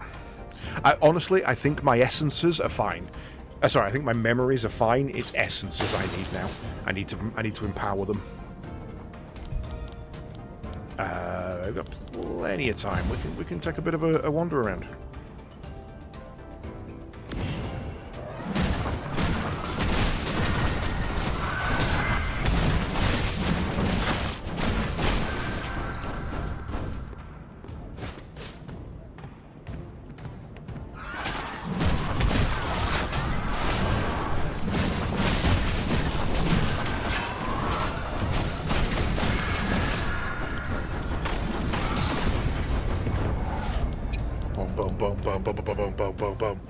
Speaker 1: Honestly, I think my essences are fine. Sorry, I think my memories are fine. It's essences I need now. I need to empower them. I've got plenty of time. We can take a bit of a wander around. Boom, boom, boom, boom, boom, boom, boom, boom, boom.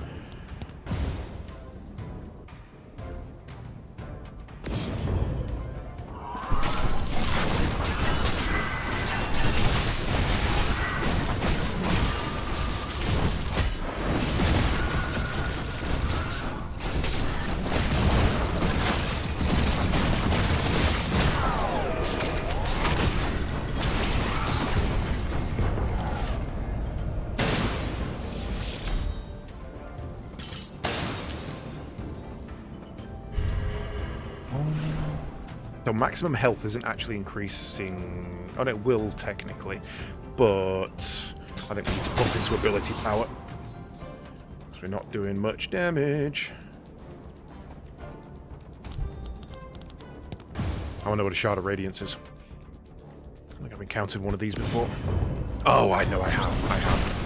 Speaker 1: So maximum health isn't actually increasing... Oh, no, it will technically, but I think we need to pump into ability power, because we're not doing much damage. I want to know what a Shard of Radiance is. I think I've encountered one of these before. Oh, I know I have.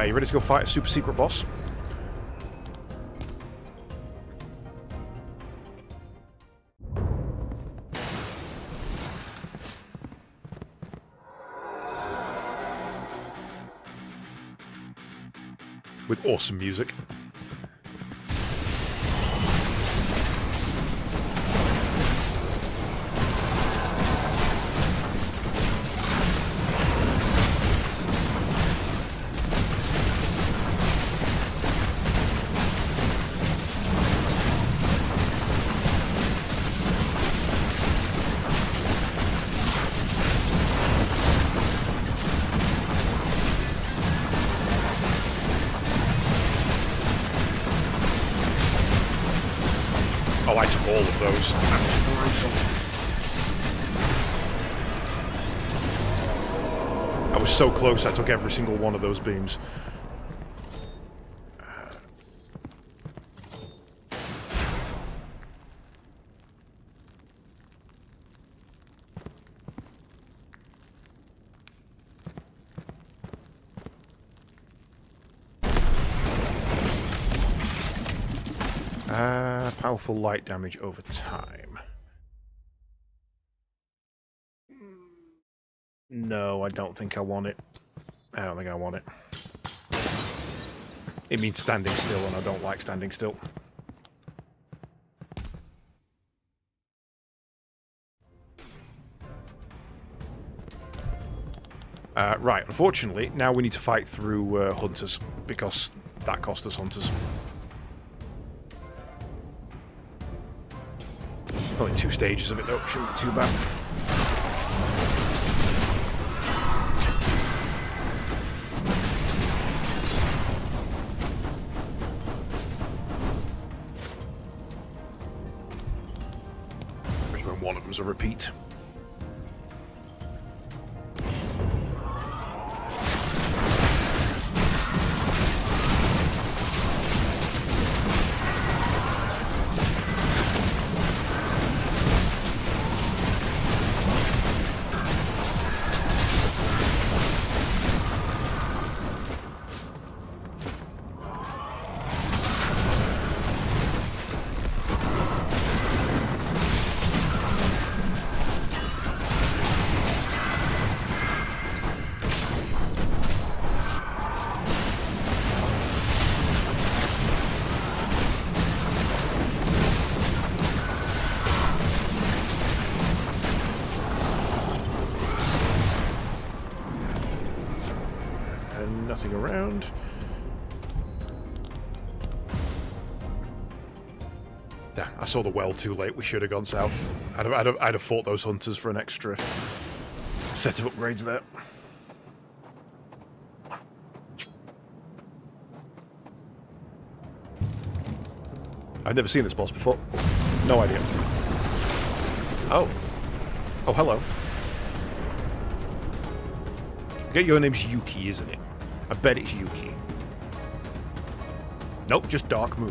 Speaker 1: You ready to go fight a super secret boss? With awesome music. Oh, I took all of those. I was so close, I took every single one of those beams. Powerful light damage over time. No, I don't think I want it. I don't think I want it. It means standing still, and I don't like standing still. Right, unfortunately, now we need to fight through hunters, because that cost us hunters. Only 2 stages of it, though. Shouldn't be too bad. When one of them's a repeat. Nothing around. Yeah, I saw the well too late. We should have gone south. I'd have fought those hunters for an extra set of upgrades there. I've never seen this boss before. No idea. Oh. Oh, hello. Get your name's Yuki, isn't it? I bet it's Yuki. Nope, just Dark Moon.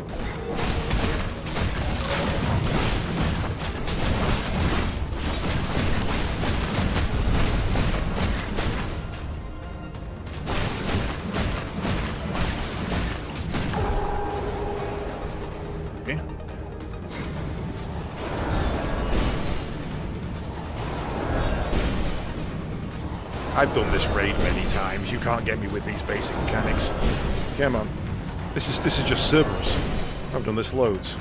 Speaker 1: Okay. I've done this raid many times. You can't get me with these basic mechanics. Come on. This is just Cerberus. I've done this loads.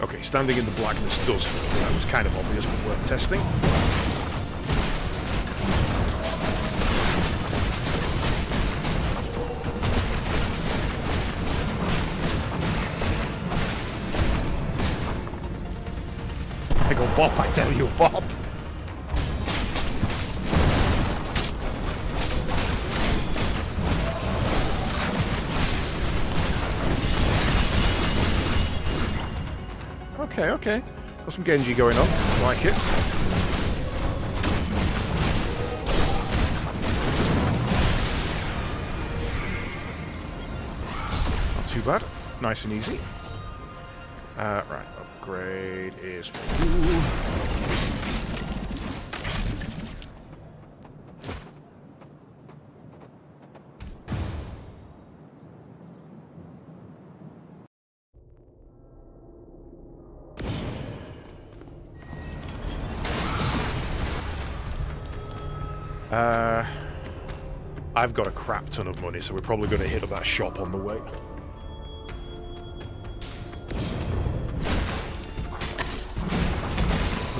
Speaker 1: Okay, standing in the blackness does hurt. That was kind of obvious, but worth testing. Big ol' bop, I tell you, bop! Okay, okay. Got some Genji going on. Like it. Not too bad. Nice and easy. Right. Upgrade is for you. I've got a crap ton of money, so we're probably going to hit up that shop on the way.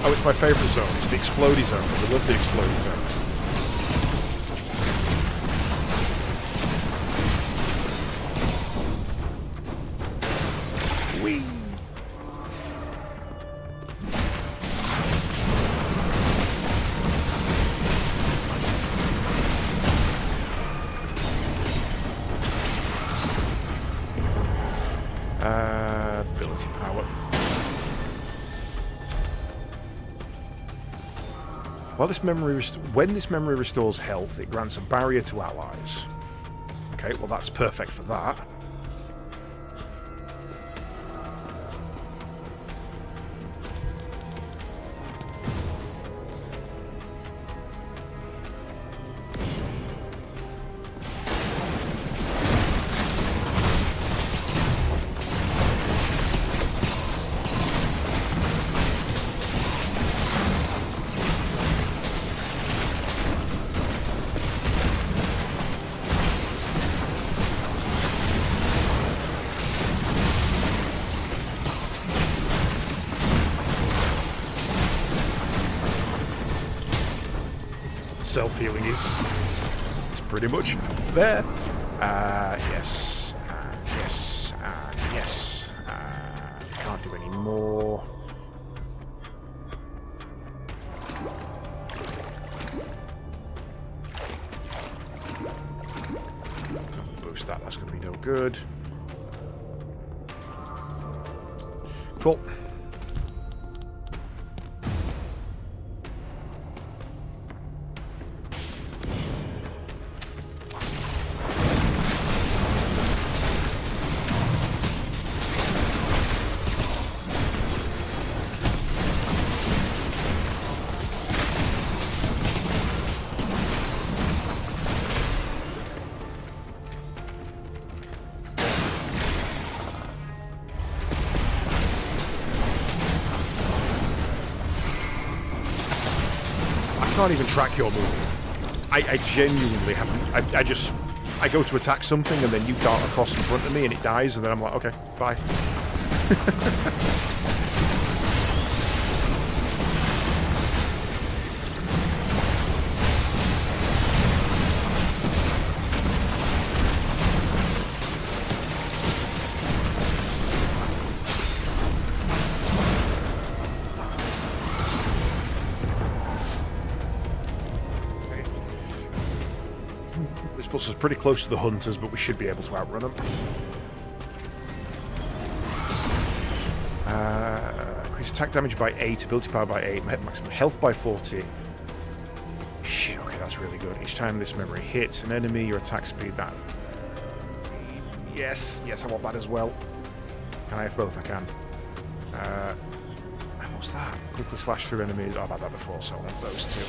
Speaker 1: Oh, it's my favourite zone. It's the Explodey zone. I love the Explodey zone. Whee! Ability power. When this memory restores health, it grants a barrier to allies. Okay, well that's perfect for that. self-healing is pretty much there. Yes, yes, yes. Can't do any more. Boost that, that's going to be no good. Cool. I can't even track your move. I genuinely haven't. I go to attack something and then you dart across in front of me and it dies and then I'm like, okay, bye. This puts us pretty close to the hunters, but we should be able to outrun them. Increase attack damage by 8, ability power by 8, maximum health by 40. Shit, okay, that's really good. Each time this memory hits an enemy, your attack speed, that... Yes, I want that as well. Can I have both? I can. What's that? Quickly slash through enemies. Oh, I've had that before, so I'll have those two.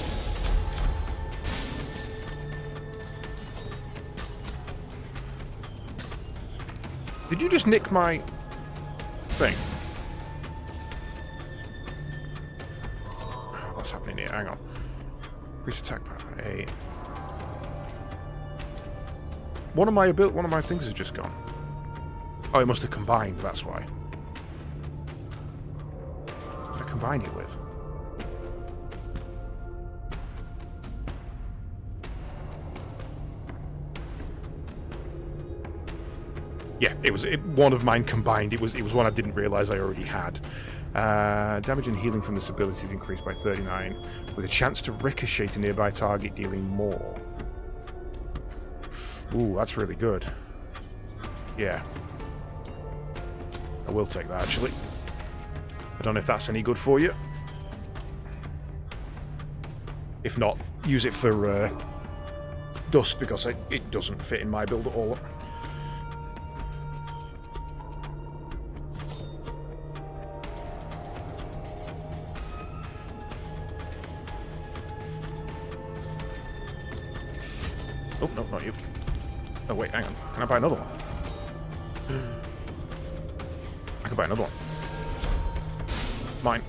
Speaker 1: Did you just nick my thing? What's happening here? Hang on. Increase attack power. 8. One of my things has just gone. Oh, it must have combined. That's why. What did I combine it with? Yeah, it was one of mine combined. It was one I didn't realize I already had. Damage and healing from this ability is increased by 39, with a chance to ricochet to nearby target, dealing more. Ooh, that's really good. Yeah. I will take that, actually. I don't know if that's any good for you. If not, use it for dust, because it doesn't fit in my build at all. Oh, no, not you. Oh, wait, hang on. Can I buy another one? I can buy another one. Mine.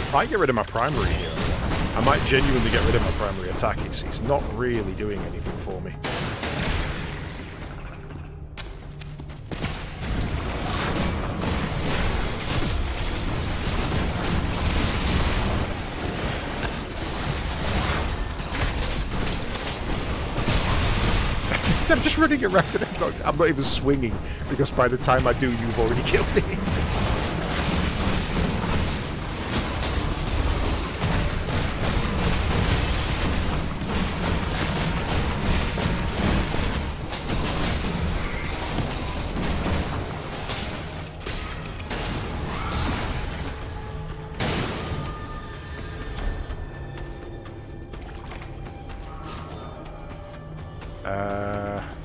Speaker 1: If I get rid of my primary here, I might genuinely get rid of my primary attack. It's not really doing anything for me. I'm just running around and I'm not even swinging, because by the time I do, you've already killed it.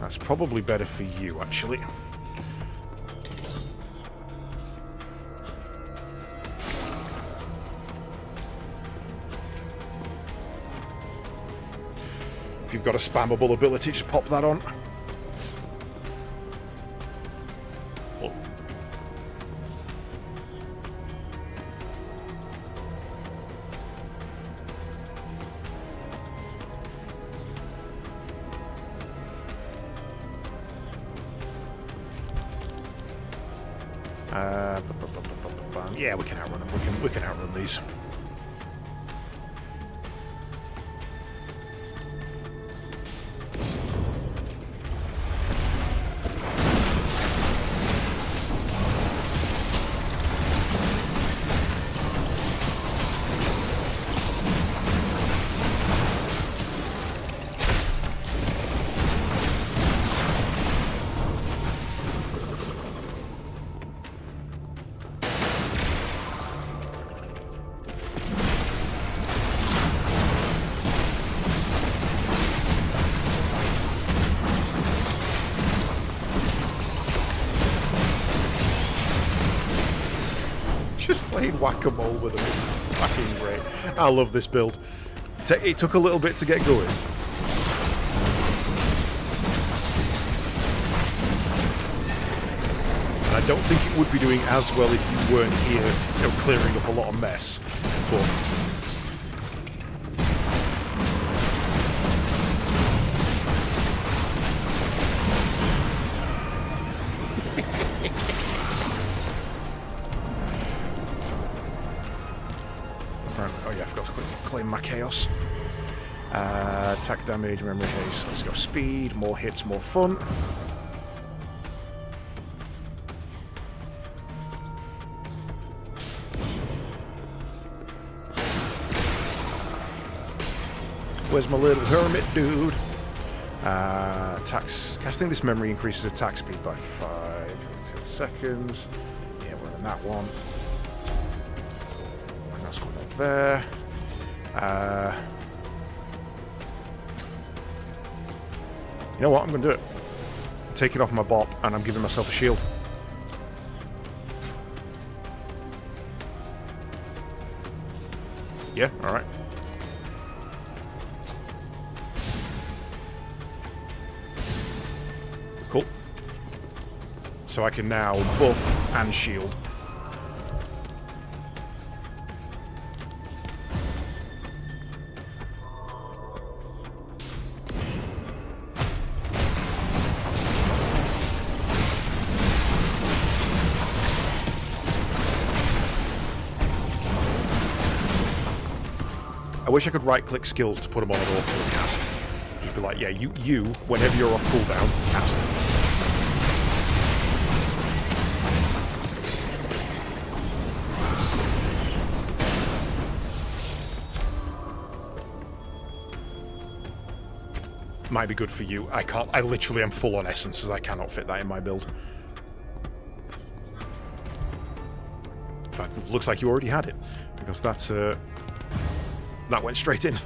Speaker 1: That's probably better for you, actually. If you've got a spammable ability, just pop that on. Oh. Yeah, we can outrun them. We can outrun these. Just playing whack-a-mole with them is fucking great. I love this build. It took a little bit to get going. And I don't think it would be doing as well if you weren't here, clearing up a lot of mess. But oh yeah, I forgot to claim my chaos. Attack damage, memory haste. Let's go speed, more hits, more fun. Where's my little hermit dude? Attacks. Casting this memory increases attack speed by 5 seconds. Yeah, we're in that one. That's going up there. You know what? I'm going to do it. Take it off my bot, and I'm giving myself a shield. Yeah, alright. Cool. So I can now buff and shield. I wish I could right-click skills to put them on an auto cast. Just be like, yeah, you, whenever you're off cooldown, cast. Might be good for you. I can't. I literally am full on essences. I cannot fit that in my build. In fact, it looks like you already had it, because that's that went straight in.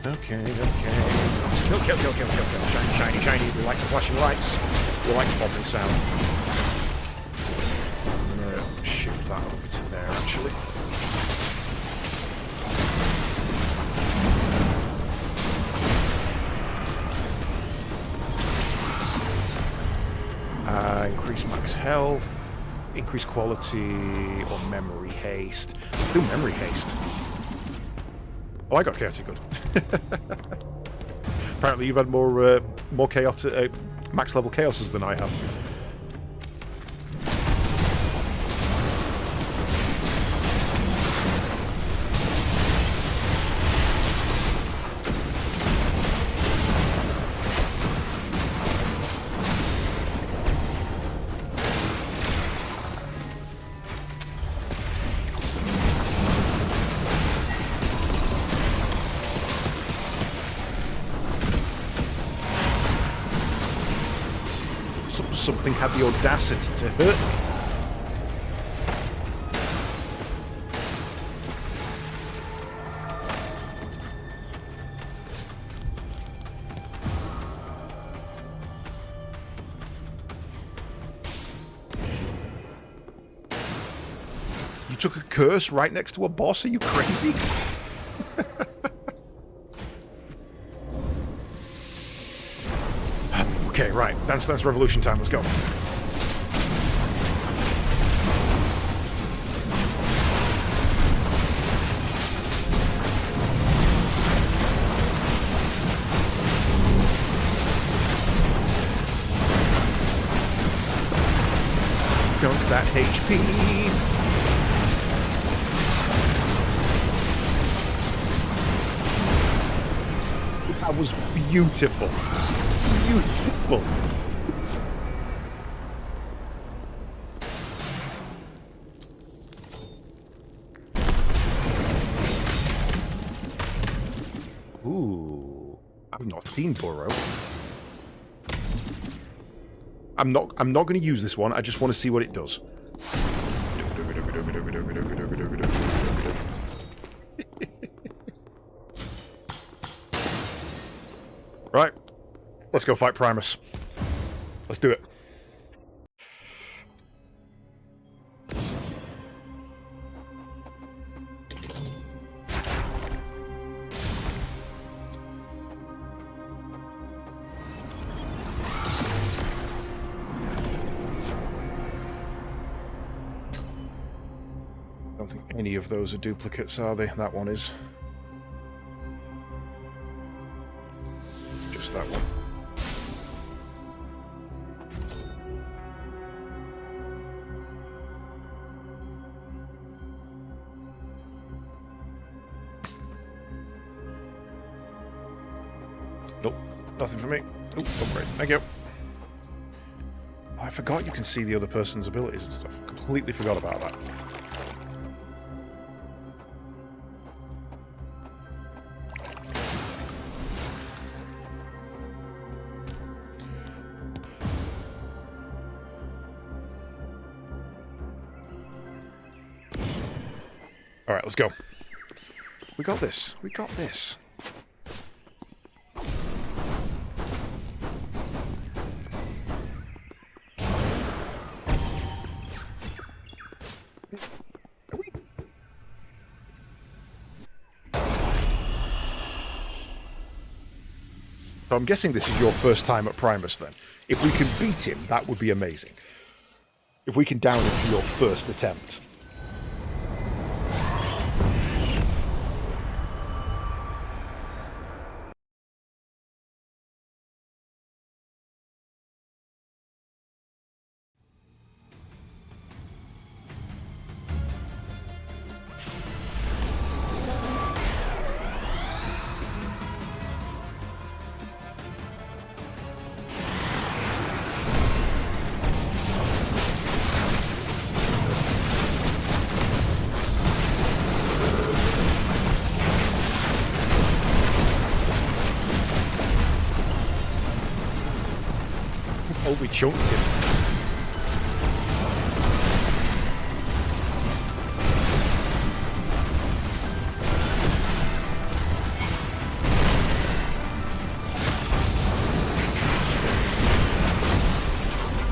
Speaker 1: Okay. Kill. Shiny. We like the flashing lights. We like the popping sound. I'm gonna shift that over to there, actually. actually. Increase max health, increase quality, or memory haste. Do memory haste. Oh, I got chaotic good. Apparently, you've had more chaotic, max level chaoses than I have. Something had the audacity to hurt me. You took a curse right next to a boss? Are you crazy? Okay, right. Dance Dance Revolution time. Let's go. Dunk that HP. That was beautiful. Beautiful. Ooh, I've not seen Burrow. I'm not going to use this one. I just want to see what it does. Right. Let's go fight Primus. Let's do it. I don't think any of those are duplicates, are they? That one is. Just that one. Nope, nothing for me. Oh, great. Thank you. Oh, I forgot you can see the other person's abilities and stuff. Completely forgot about that. Alright, let's go. We got this. We got this. So I'm guessing this is your first time at Primus then. If we can beat him, that would be amazing. If we can down him for your first attempt. Oh, we choked him.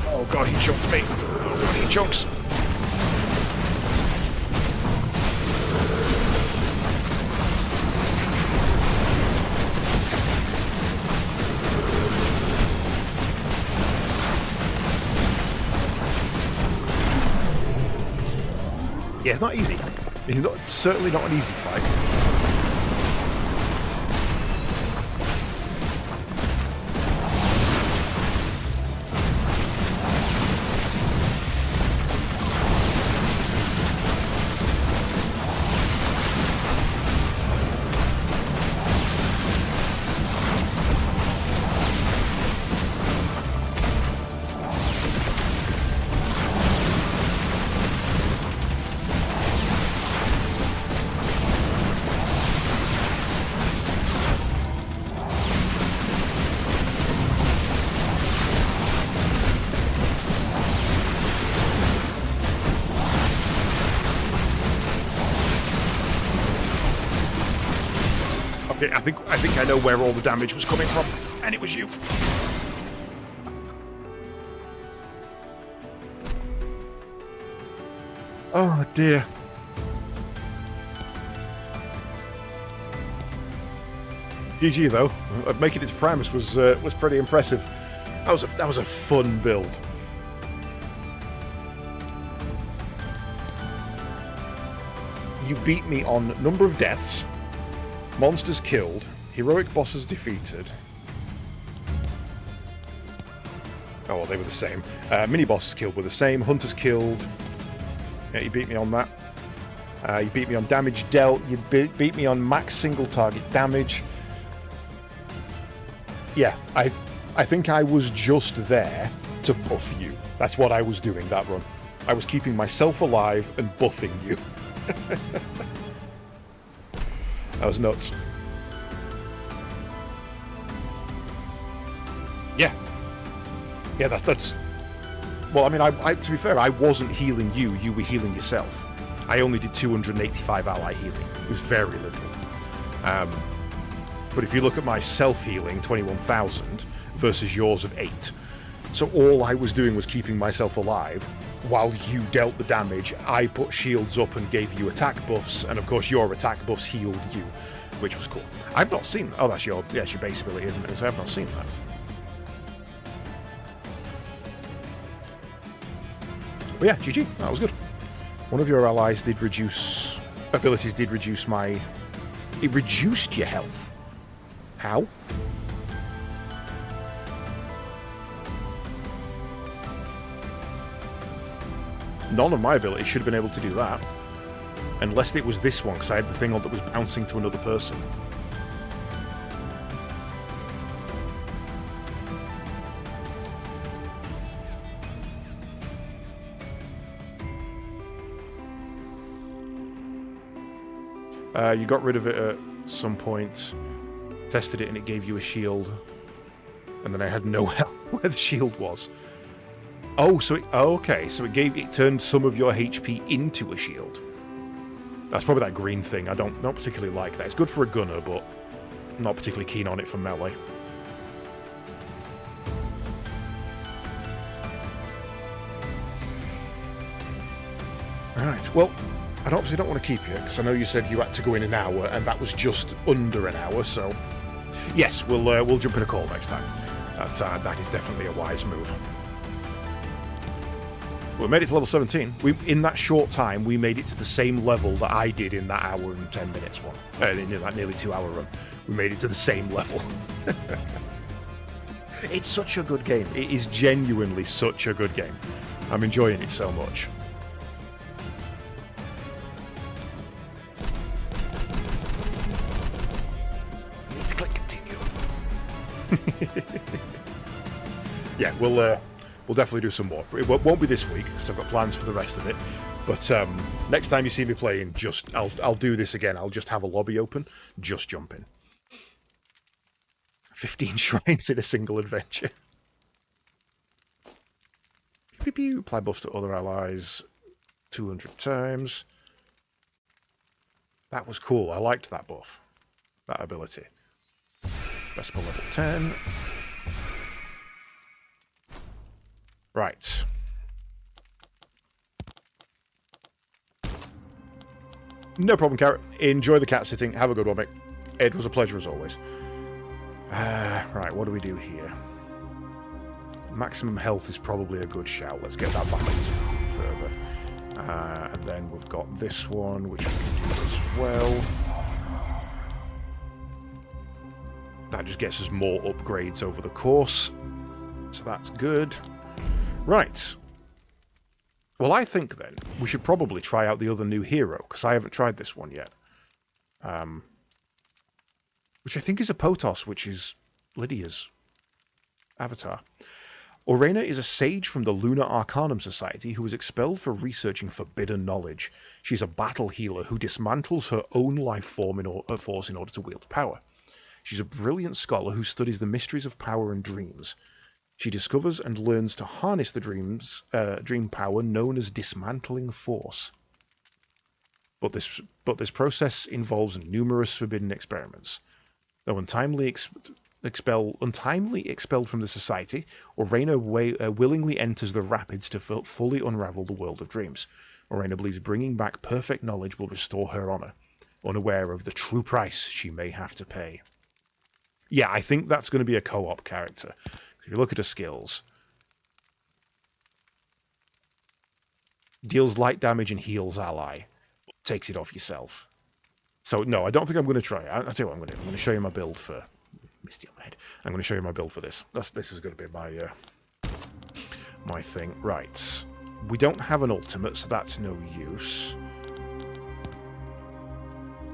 Speaker 1: Oh god, he choked me. Oh god, he chokes. Yeah, it's not easy. It's not, certainly not an easy fight. Okay, I think I know where all the damage was coming from, and it was you. Oh dear. GG though, making it to Primus was pretty impressive. That was a fun build. You beat me on number of deaths, monsters killed, heroic bosses defeated. Oh, well, they were the same. Mini bosses killed were the same. Hunters killed. Yeah, you beat me on that. You beat me on damage dealt. You beat me on max single target damage. Yeah, I think I was just there to buff you. That's what I was doing that run. I was keeping myself alive and buffing you. That was nuts. Yeah. Yeah, that's... Well, I mean, I to be fair, I wasn't healing you. You were healing yourself. I only did 285 ally healing. It was very little. But if you look at my self-healing, 21,000, versus yours of 8. So all I was doing was keeping myself alive while you dealt the damage. I put shields up and gave you attack buffs, and of course your attack buffs healed you, which was cool. I've not seen... Oh, that's your base ability, isn't it? So I've not seen that. But yeah, GG. That was good. One of your allies did reduce... Abilities did reduce my... It reduced your health. How? None of my abilities should have been able to do that. Unless it was this one, because I had the thing on that was bouncing to another person. You got rid of it at some point, tested it, and it gave you a shield. And then I had no help where the shield was. Oh, so okay, so it turned some of your HP into a shield. That's probably that green thing. I don't particularly like that. It's good for a gunner, but I'm not particularly keen on it for melee. Alright, well, I obviously don't want to keep you, because I know you said you had to go in an hour, and that was just under an hour, so... Yes, we'll jump in a call next time. That is definitely a wise move. We made it to level 17. In that short time, we made it to the same level that I did in that hour and 10 minutes one. In that nearly 2-hour run. We made it to the same level. It's such a good game. It is genuinely such a good game. I'm enjoying it so much. Need to click continue. Yeah, we'll definitely do some more. It won't be this week, because I've got plans for the rest of it. But next time you see me playing, I'll do this again. I'll just have a lobby open. Just jump in. 15 shrines in a single adventure. Pew, pew. Apply buffs to other allies 200 times. That was cool. I liked that buff. That ability. Vesper level 10. Right. No problem, Carrot. Enjoy the cat sitting. Have a good one, mate. It was a pleasure as always. Right, what do we do here? Maximum health is probably a good shout. Let's get that back further. And then we've got this one, which we can do as well. That just gets us more upgrades over the course. So that's good. Right. Well, I think then we should probably try out the other new hero, because I haven't tried this one yet. Which I think is a Potos, which is Lydia's avatar. Orena is a sage from the Lunar Arcanum Society who was expelled for researching forbidden knowledge. She's a battle healer who dismantles her own life force in order to wield power. She's a brilliant scholar who studies the mysteries of power and dreams. She discovers and learns to harness the dream power known as dismantling force. But this process involves numerous forbidden experiments. Though untimely expelled from the society, Orena willingly enters the rapids to fully unravel the world of dreams. Orena believes bringing back perfect knowledge will restore her honor, unaware of the true price she may have to pay. Yeah, I think that's going to be a co-op character. If you look at her skills, deals light damage and heals ally, takes it off yourself. So no, I don't think I'm going to try it. I'll tell you what I'm going to do. I'm going to show you my build for Misty on my head. I'm going to show you my build for this. This is going to be my thing. Right. We don't have an ultimate, so that's no use.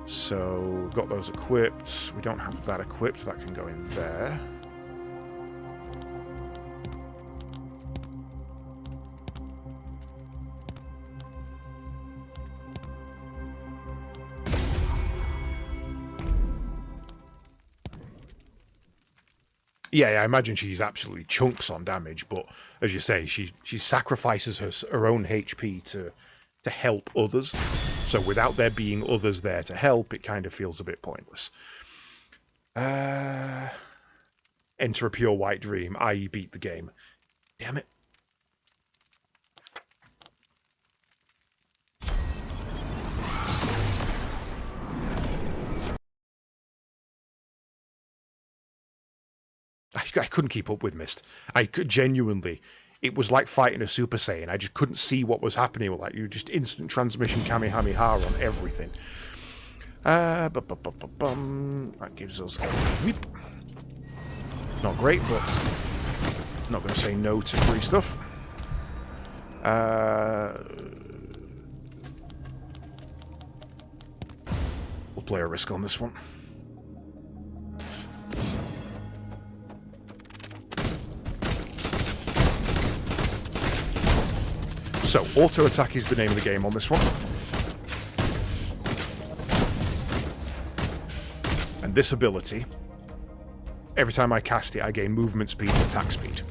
Speaker 1: So, got those equipped. We don't have that equipped. That can go in there. Yeah, I imagine she's absolutely chunks on damage, but as you say, she sacrifices her own HP to help others. So without there being others there to help, it kind of feels a bit pointless. Enter a pure white dream, i.e. beat the game. Damn it. I couldn't keep up with Mist. I could genuinely... It was like fighting a Super Saiyan. I just couldn't see what was happening. Like, you just instant transmission Kamehameha on everything. That gives us a whip. Not great, but not going to say no to free stuff. We'll play a risk on this one. So, auto attack is the name of the game on this one. And this ability, every time I cast it, I gain movement speed and attack speed.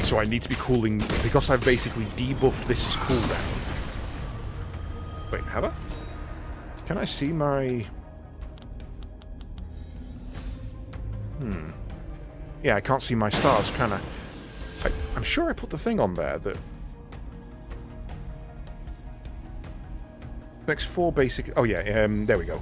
Speaker 1: So I need to be cooling, because I've basically debuffed this cooldown. Wait, have I? Can I see my... Yeah, I can't see my stars, can I? I'm sure I put the thing on there that... Next 4 basic... Oh yeah, there we go.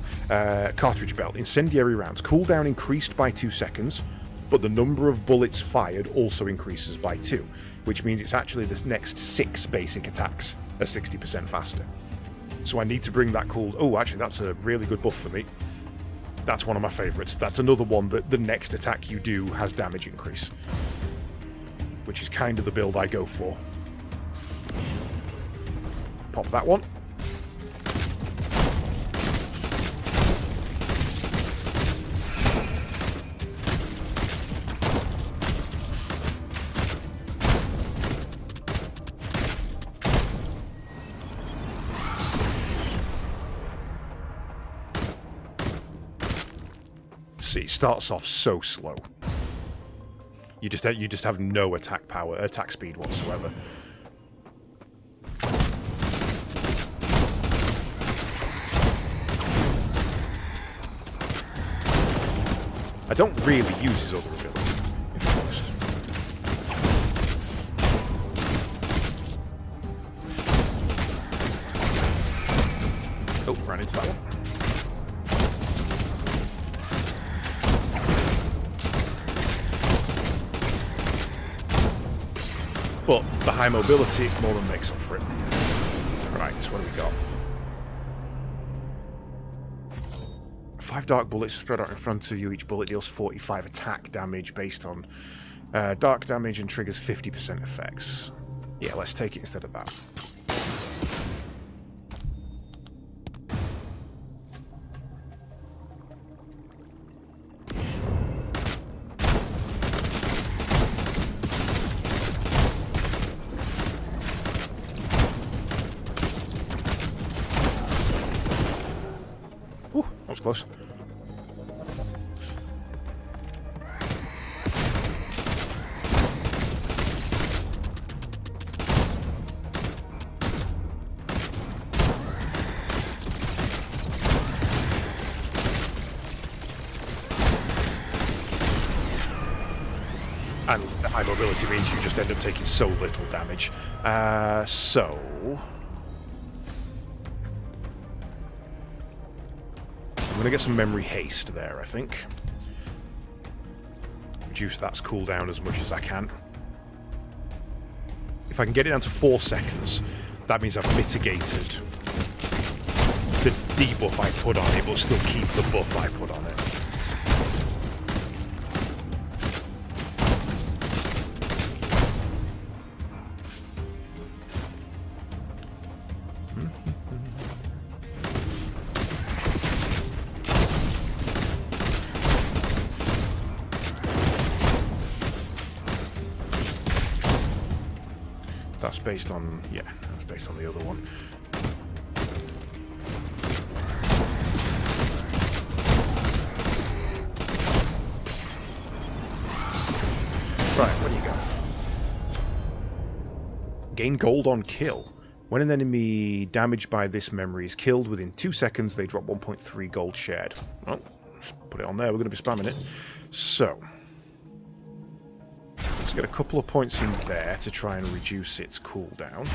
Speaker 1: Cartridge belt. Incendiary rounds. Cooldown increased by 2 seconds, but the number of bullets fired also increases by 2, which means it's actually the next 6 basic attacks are 60% faster. So I need to bring that cool... Oh, actually, that's a really good buff for me. That's one of my favourites. That's another one that the next attack you do has damage increase, which is kind of the build I go for. Pop that one. See, it starts off so slow. You just have no attack speed whatsoever. I don't really use his other ability, if I'm honest. Oh, ran into that one. But the high mobility more than makes up for it. Right, so what do we got? 5 dark bullets spread out in front of you. Each bullet deals 45 attack damage based on dark damage and triggers 50% effects. Yeah, let's take it instead of that. Ooh, that was close. And the high mobility means you just end up taking so little damage. So... I'm going to get some memory haste there, I think. Reduce that cooldown as much as I can. If I can get it down to 4 seconds, that means I've mitigated the debuff I put on it, but still keep the buff I put on it. That's based on, yeah, that's based on the other one. Right, what do you got? Gain gold on kill. When an enemy damaged by this memory is killed within 2 seconds, they drop 1.3 gold shared. Well, just put it on there, we're going to be spamming it. So... let's get a couple of points in there to try and reduce its cooldown.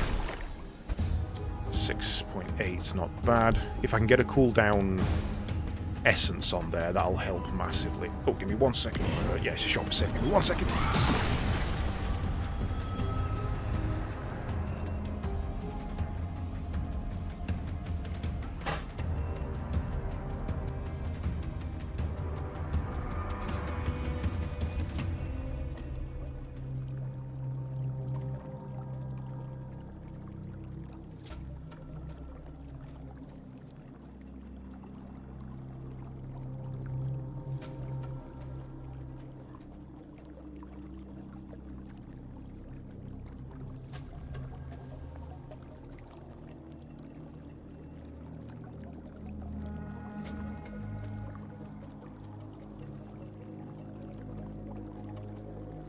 Speaker 1: 6.8 is not bad. If I can get a cooldown essence on there, that'll help massively. Oh, give me 1 second. Yeah, it's a short set. Give me 1 second.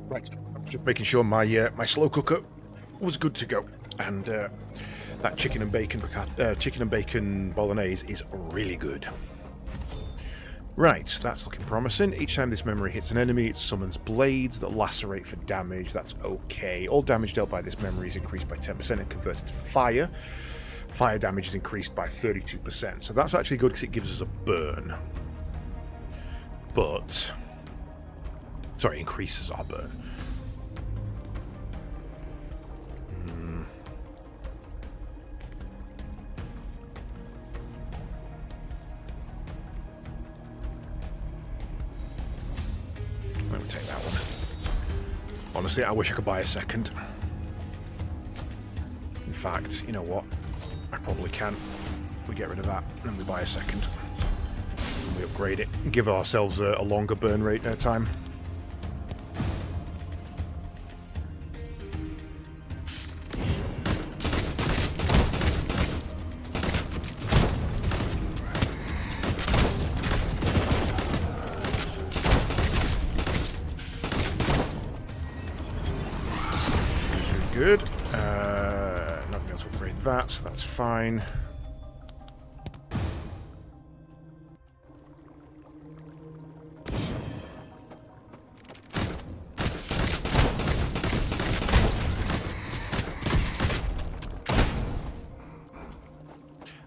Speaker 1: Right, just making sure my my slow cooker was good to go, and that chicken and bacon bolognese is really good. Right, that's looking promising. Each time this memory hits an enemy, it summons blades that lacerate for damage. That's okay. All damage dealt by this memory is increased by 10% and converted to fire. Fire damage is increased by 32%. So that's actually good because it gives us a burn. But... sorry, increases our burn. Let me take that one. Honestly, I wish I could buy a second. In fact, you know what? I probably can. We get rid of that, and we buy a second. And we upgrade it. Give ourselves a longer burn rate time. Good. Not going to upgrade that, so that's fine.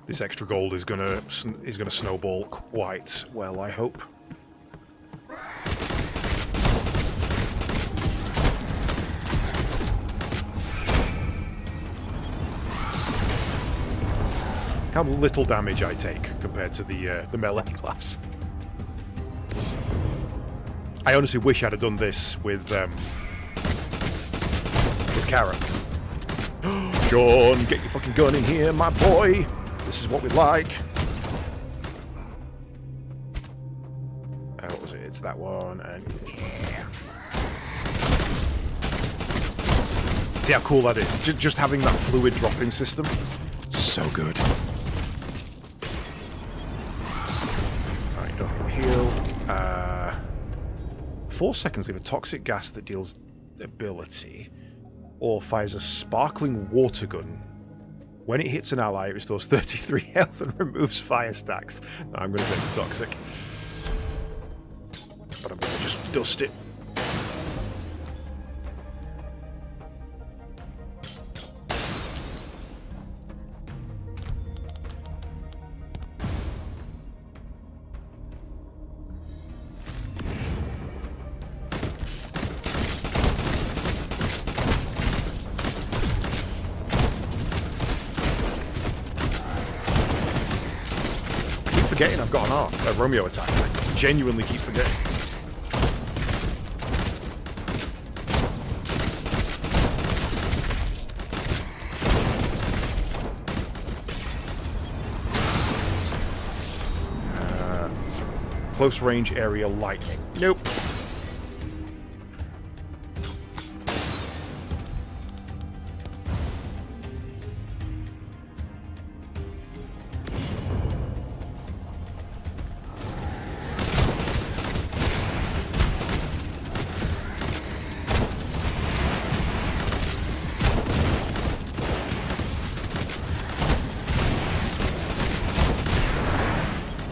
Speaker 1: This extra gold is gonna snowball quite well, I hope. how little damage I take compared to the melee class. I honestly wish I'd have done this with Kara. Sean, get your fucking gun in here, my boy. This is what we like. What was it? It's that one, and yeah. See how cool that is? Just having that fluid drop-in system. So good. Alright, don't heal. 4 seconds leave a toxic gas that deals ability, or fires a sparkling water gun. When it hits an ally, it restores 33 health and removes fire stacks. No, I'm going to take the toxic. But I'm going to just dust it. Forgetting I've got a Romeo attack. I genuinely keep forgetting. Close range area lightning. Nope.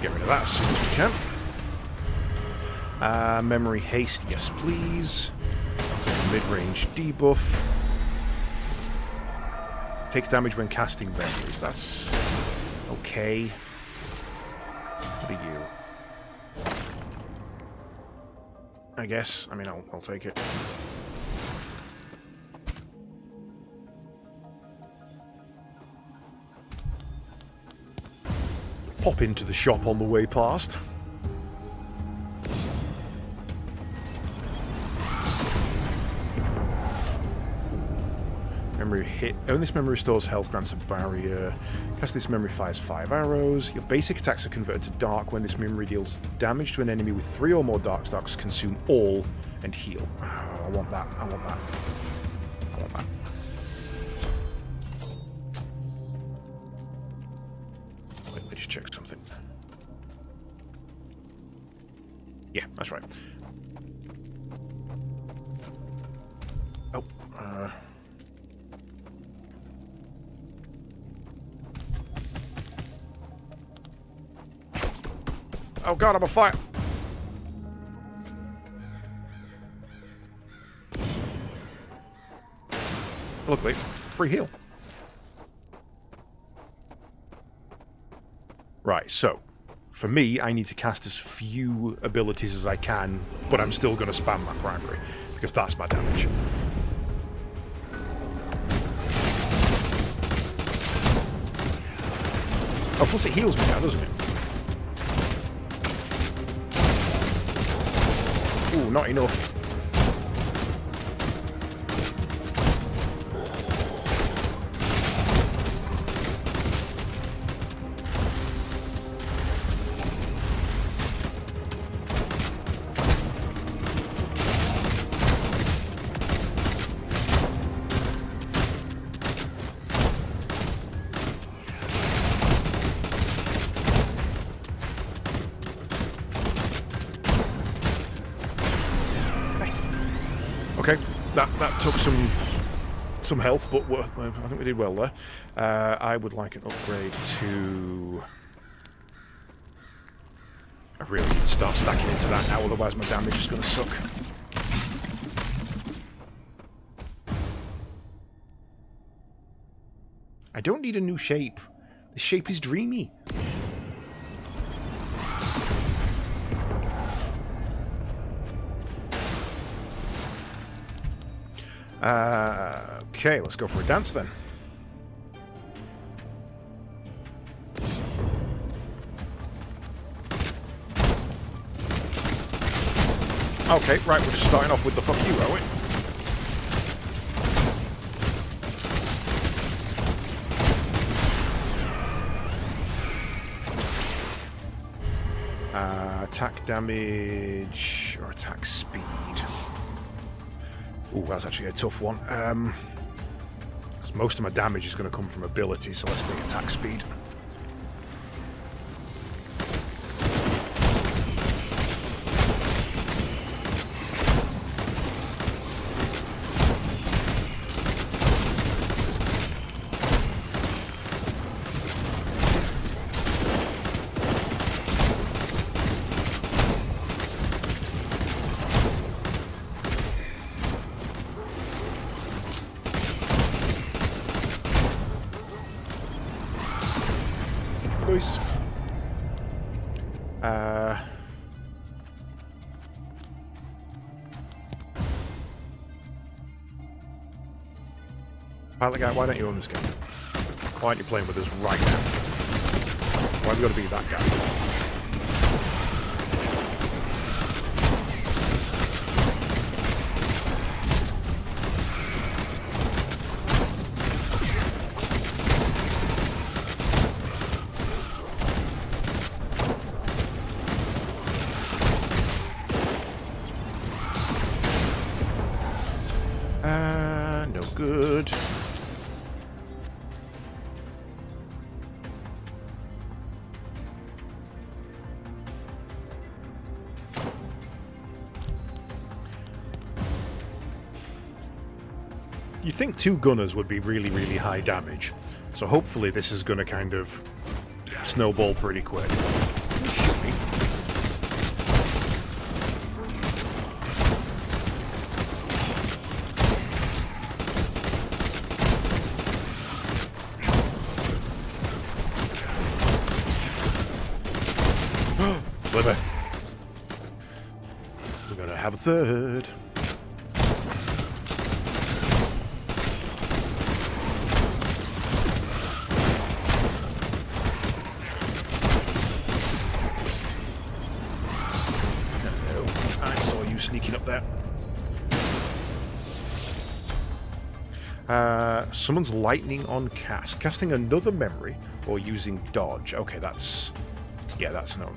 Speaker 1: Get rid of that as soon as we can. Memory haste, yes please. I'll take a mid-range debuff. Takes damage when casting memories. That's okay. What are you? I guess. I mean, I'll take it. Pop into the shop on the way past. Memory hit. When this memory restores health, grants a barrier. Cast this memory fires 5 arrows. Your basic attacks are converted to dark when this memory deals damage to an enemy with 3 or more dark stacks. Consume all and heal. Oh, I want that. I want that. I want that. Let me just check something. Yeah, that's right. Oh, oh god, I'm on fire! Luckily, free heal. Right, so, for me, I need to cast as few abilities as I can, but I'm still going to spam my primary, because that's my damage. Oh, plus it heals me now, doesn't it? Ooh, not enough. Okay, that took some health, but I think we did well there. I would like an upgrade to... I really need to start stacking into that now, otherwise my damage is going to suck. I don't need a new shape. This shape is dreamy. Okay, let's go for a dance then. Okay, right, we're just starting off with the fuck you, are we? Attack damage or attack speed. Ooh, that's actually a tough one. Because most of my damage is going to come from ability, so let's take attack speed. Nice. Pilot guy, why don't you own this game? Why aren't you playing with us right now? Why have you got to be that guy? No good. You'd think 2 gunners would be really, really high damage. So hopefully this is going to kind of snowball pretty quick. Should be. Sliver. We're going to have a third. Sneaking up there. Summons lightning on cast. Casting another memory or using dodge. Okay, that's... Yeah, that's no...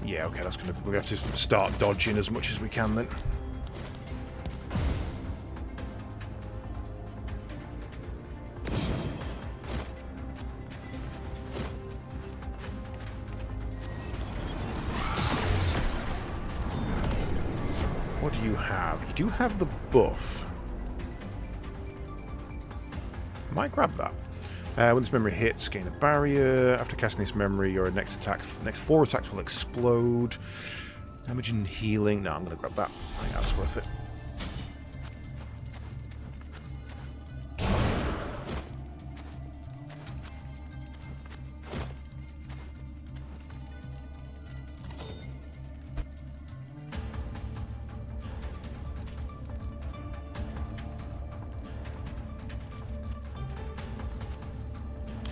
Speaker 1: Yeah, okay, that's gonna... We have to start dodging as much as we can then. What do you have? You do have the buff. Might grab that. When this memory hits, gain a barrier. After casting this memory, your next 4 attacks will explode. Damage and healing. No, I'm going to grab that. I think that's worth it.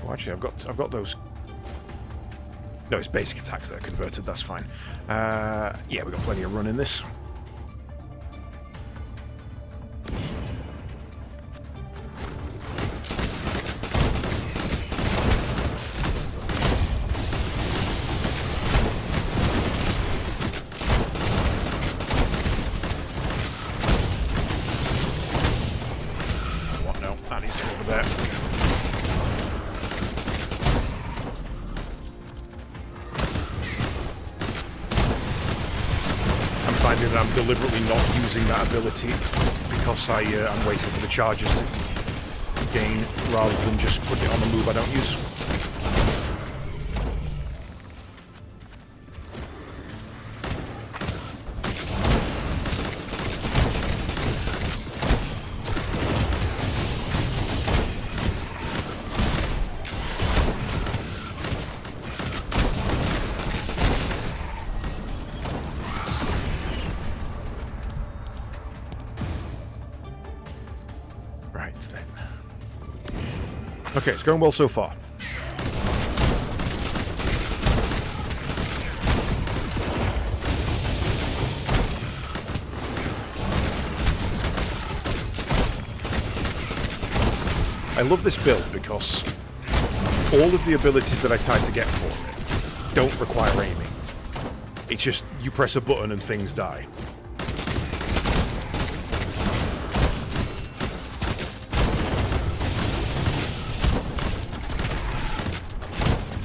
Speaker 1: Oh, actually, I've got those. No, it's basic attacks that are converted. That's fine. Yeah, we've got plenty of run in this. What? No, that needs to go over there. Finding that I'm deliberately not using that ability because I'm waiting for the charges to gain rather than just put it on a move I don't use. Right then. Okay, it's going well so far. I love this build because all of the abilities that I tried to get for it don't require aiming. It's just you press a button and things die.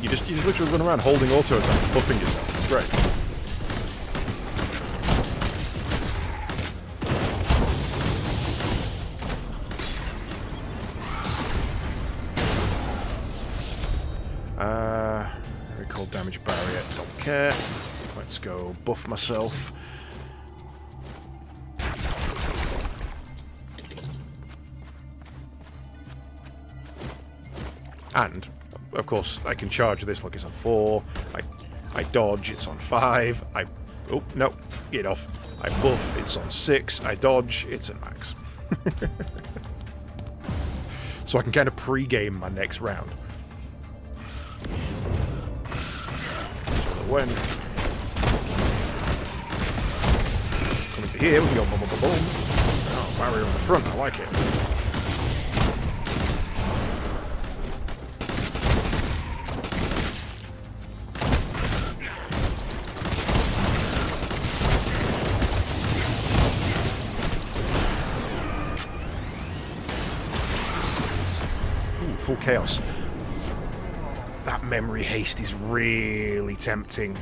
Speaker 1: You just literally run around holding auto attack and buffing yourself. It's great. Recall damage barrier. Don't care. Let's go buff myself. And, of course, I can charge this. Look, it's on 4. I dodge, it's on 5. Oh, no. Get off. I buff, it's on 6. I dodge, it's at max. So I can kind of pre-game my next round. When coming to here, we can go boom, boom, boom, boom. Oh, barrier on the front, I like it. Ooh, full chaos. That memory haste is really tempting.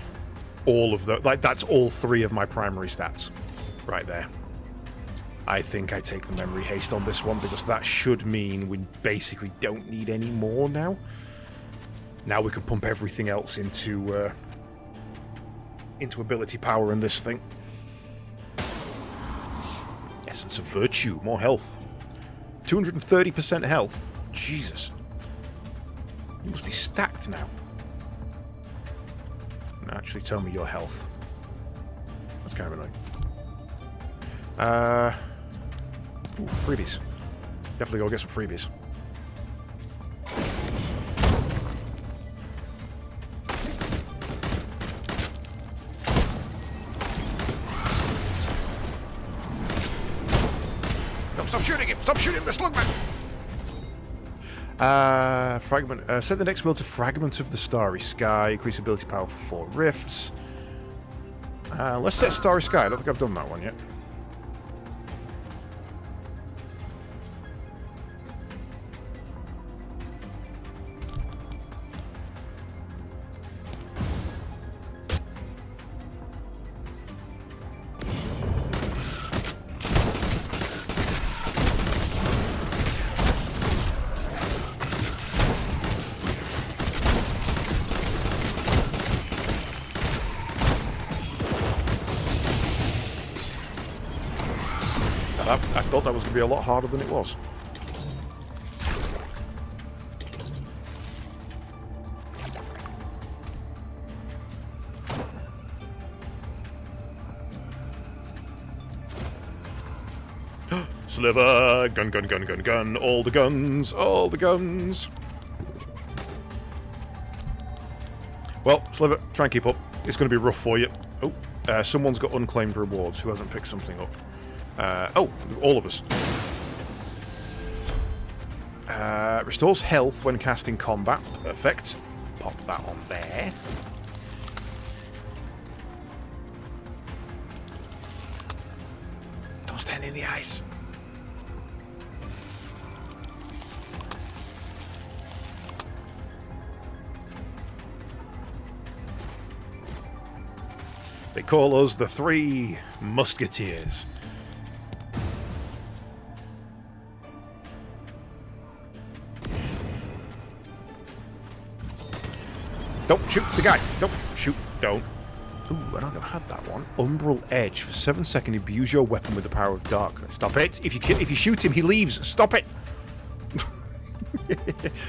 Speaker 1: All of the that's all 3 of my primary stats right there. I think I take the memory haste on this one because that should mean we basically don't need any more now. Now we can pump everything else into ability power in this thing. Essence of Virtue, more health. 230% health. Jesus. You must be stacked now. No, actually, tell me your health. That's kind of annoying. Ooh, freebies. Definitely go get some freebies. No, stop shooting him! Stop shooting the slugman! Fragment. Set the next world to Fragment of the Starry Sky. Increase ability power for 4 rifts. Let's set Starry Sky. I don't think I've done that one yet. I thought that was going to be a lot harder than it was. Sliver! Gun, gun, gun, gun, gun. All the guns! All the guns! Well, Sliver, try and keep up. It's going to be rough for you. Oh, someone's got unclaimed rewards. Who hasn't picked something up? Oh, all of us. Restores health when casting combat. Perfect. Pop that on there. Don't stand in the ice. They call us the 3 Musketeers. Don't shoot the guy. Don't shoot. Don't. Ooh, I don't know if I had that one. Umbral Edge. For 7 seconds, abuse your weapon with the power of darkness. Stop it. If you shoot him, he leaves. Stop it.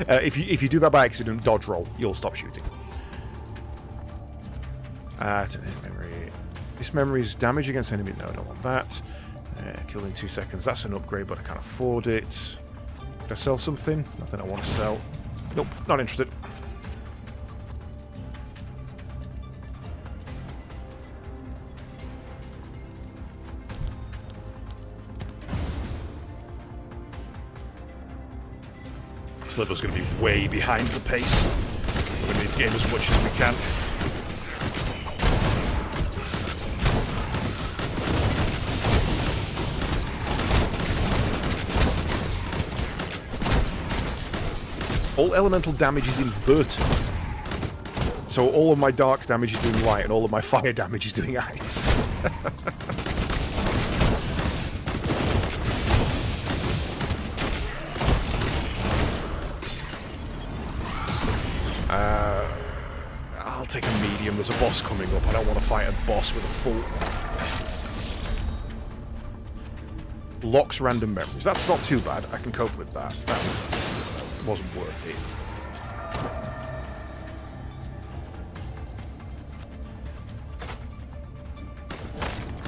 Speaker 1: If you do that by accident, dodge roll. You'll stop shooting. Memory. This memory is damage against enemy. No, I don't want that. Kill in 2 seconds. That's an upgrade, but I can't afford it. Could I sell something? Nothing I want to sell. Nope, not interested. Sliver's going to be way behind the pace. We're going to need to gain as much as we can. All elemental damage is inverted. So all of my dark damage is doing light, and all of my fire damage is doing ice. I'll take a medium. There's a boss coming up. I don't want to fight a boss with a full... Locks random memories. That's not too bad. I can cope with that. That wasn't worth it.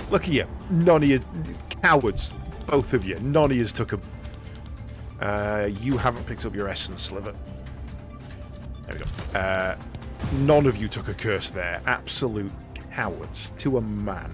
Speaker 1: Look at you. None of you... Cowards. Both of you. None of you took a... you haven't picked up your essence, Sliver. There we go. None of you took a curse there. Absolute cowards. To a man.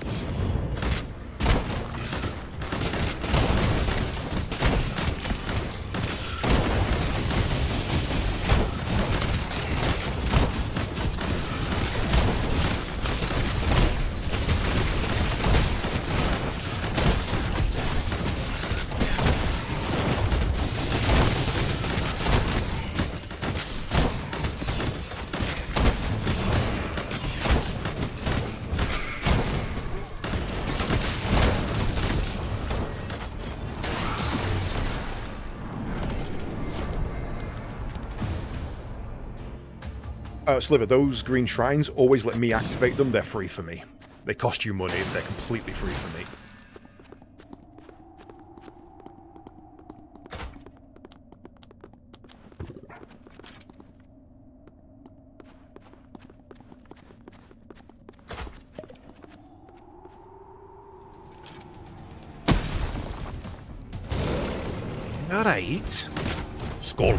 Speaker 1: Sliver, those green shrines, always let me activate them. They're free for me. They cost you money. They're completely free for me. Alright. Skull.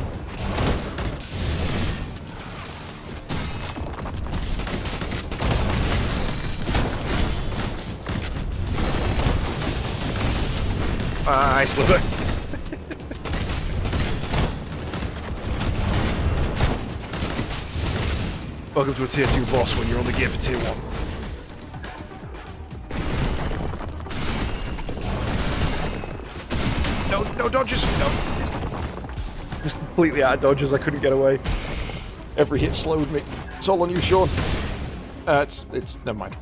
Speaker 1: Hi, Sliver. Welcome to a tier 2 boss when you're on the gear for tier 1. No, no dodges, no. Just completely out of dodges, I couldn't get away. Every hit slowed me. It's all on you, Sean. It's never mind.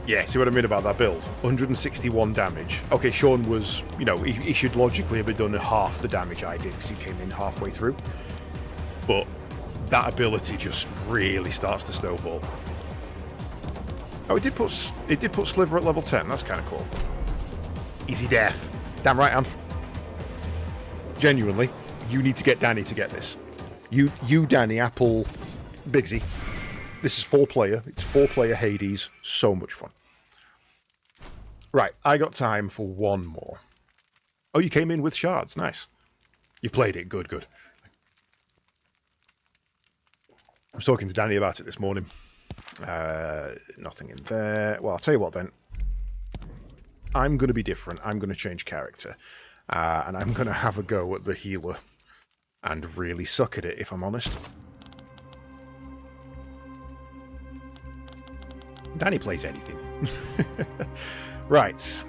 Speaker 1: Yeah, see what I mean about that build? 161 damage. Okay, Sean was, you know, he should logically have done half the damage I did because he came in halfway through. But that ability just really starts to snowball. Oh, it did put Sliver at level 10. That's kind of cool. Easy death. Damn right, Am. Genuinely, you need to get Danny to get this. You, Danny, Apple, Bigsy. This is 4-player. It's 4-player Hades. So much fun. Right, I got time for one more. Oh, you came in with shards. Nice. You've played it. Good, good. I was talking to Danny about it this morning. Nothing in there. Well, I'll tell you what then. I'm going to be different. I'm going to change character. And I'm going to have a go at the healer. And really suck at it, if I'm honest. Danny plays anything. Right.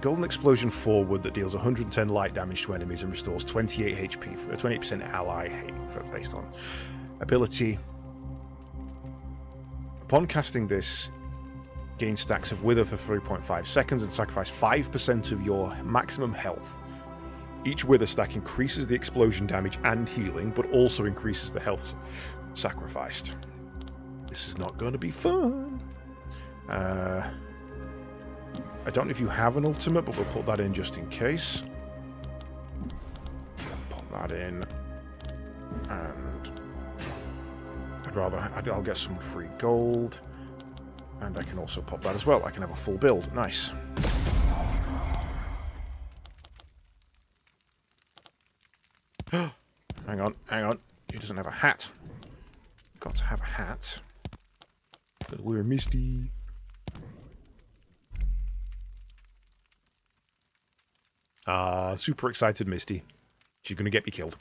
Speaker 1: Golden Explosion forward that deals 110 light damage to enemies and restores 28 HP for 28% ally based on ability. Upon casting this, gain stacks of Wither for 3.5 seconds and sacrifice 5% of your maximum health. Each Wither stack increases the explosion damage and healing, but also increases the health sacrificed. This is not going to be fun. I don't know if you have an ultimate, but we'll put that in just in case. Pop that in. And I'll get some free gold. And I can also pop that as well. I can have a full build. Nice. Hang on. He doesn't have a hat. Got to have a hat. Gotta wear Misty. Super excited, Misty. She's going to get me killed.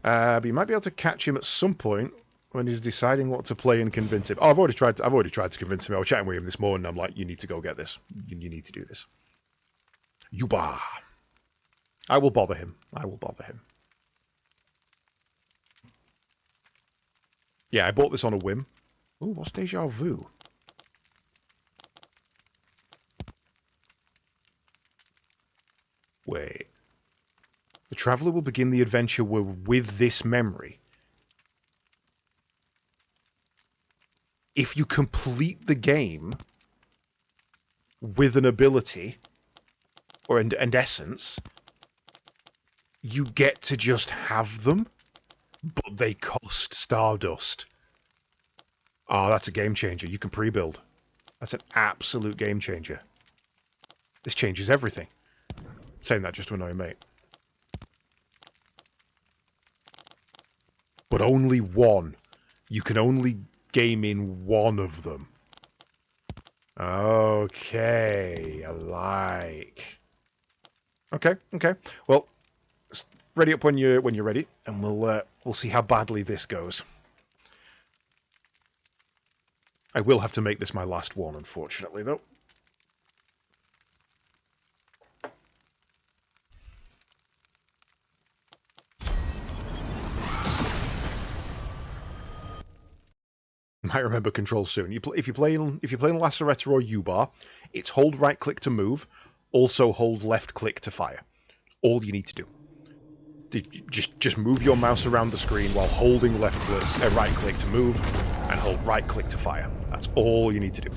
Speaker 1: But you might be able to catch him at some point when he's deciding what to play and convince him. Oh, I've already tried to convince him. I was chatting with him this morning. I'm like, you need to go get this. You need to do this. Yuba. I will bother him. I will bother him. Yeah, I bought this on a whim. Ooh, what's Deja Vu? Wait. The traveler will begin the adventure with this memory. If you complete the game with an ability or an essence, you get to just have them, but they cost Stardust. Oh, that's a game changer. You can pre-build. That's an absolute game changer. This changes everything. Saying that just to annoy a mate. But only one. You can only game in one of them. Okay, I like. Okay. Well, ready up when you're ready, and we'll see how badly this goes. I will have to make this my last one, unfortunately, though. I remember controls soon. If you play in Laceretta or U-Bar, it's hold right click to move, also hold left click to fire. All you need to do. Just move your mouse around the screen while holding left click, right click to move, and hold right click to fire. That's all you need to do.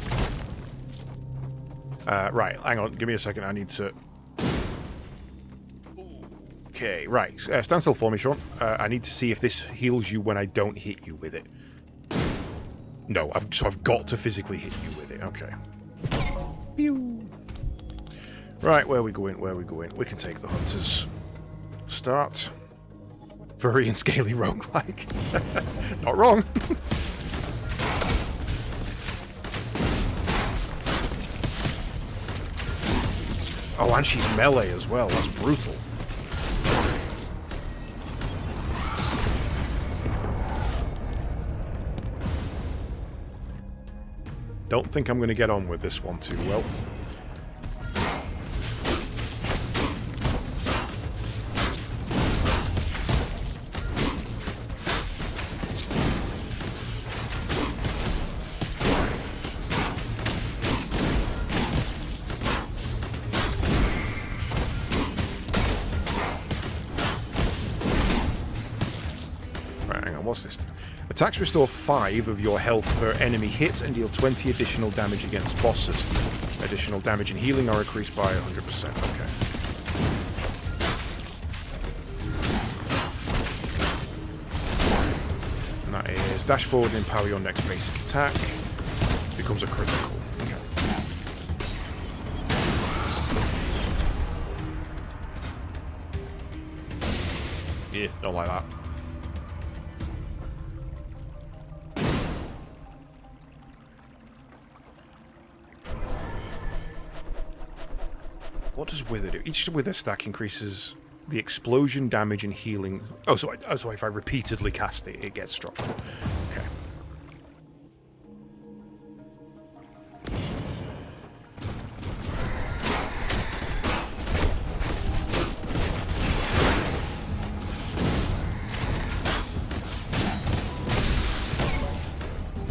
Speaker 1: Right, hang on, give me a second. I need to. Okay, right. Stand still for me, Sean. I need to see if this heals you when I don't hit you with it. No, I've got to physically hit you with it. Okay. Pew. Right, where are we going? We can take the hunters. Start. Furry and scaly roguelike. Not wrong. Oh, and she's melee as well. That's brutal. Don't think I'm going to get on with this one too well. Right, hang on, what's this? Attacks restore 5 of your health per enemy hit and deal 20 additional damage against bosses. Additional damage and healing are increased by 100%. Okay. And that is dash forward and empower your next basic attack. Becomes a critical. Okay. Yeah, don't like that. What does Wither do? Each Wither stack increases the explosion damage and healing. Oh, so if I repeatedly cast it, it gets stronger. Okay.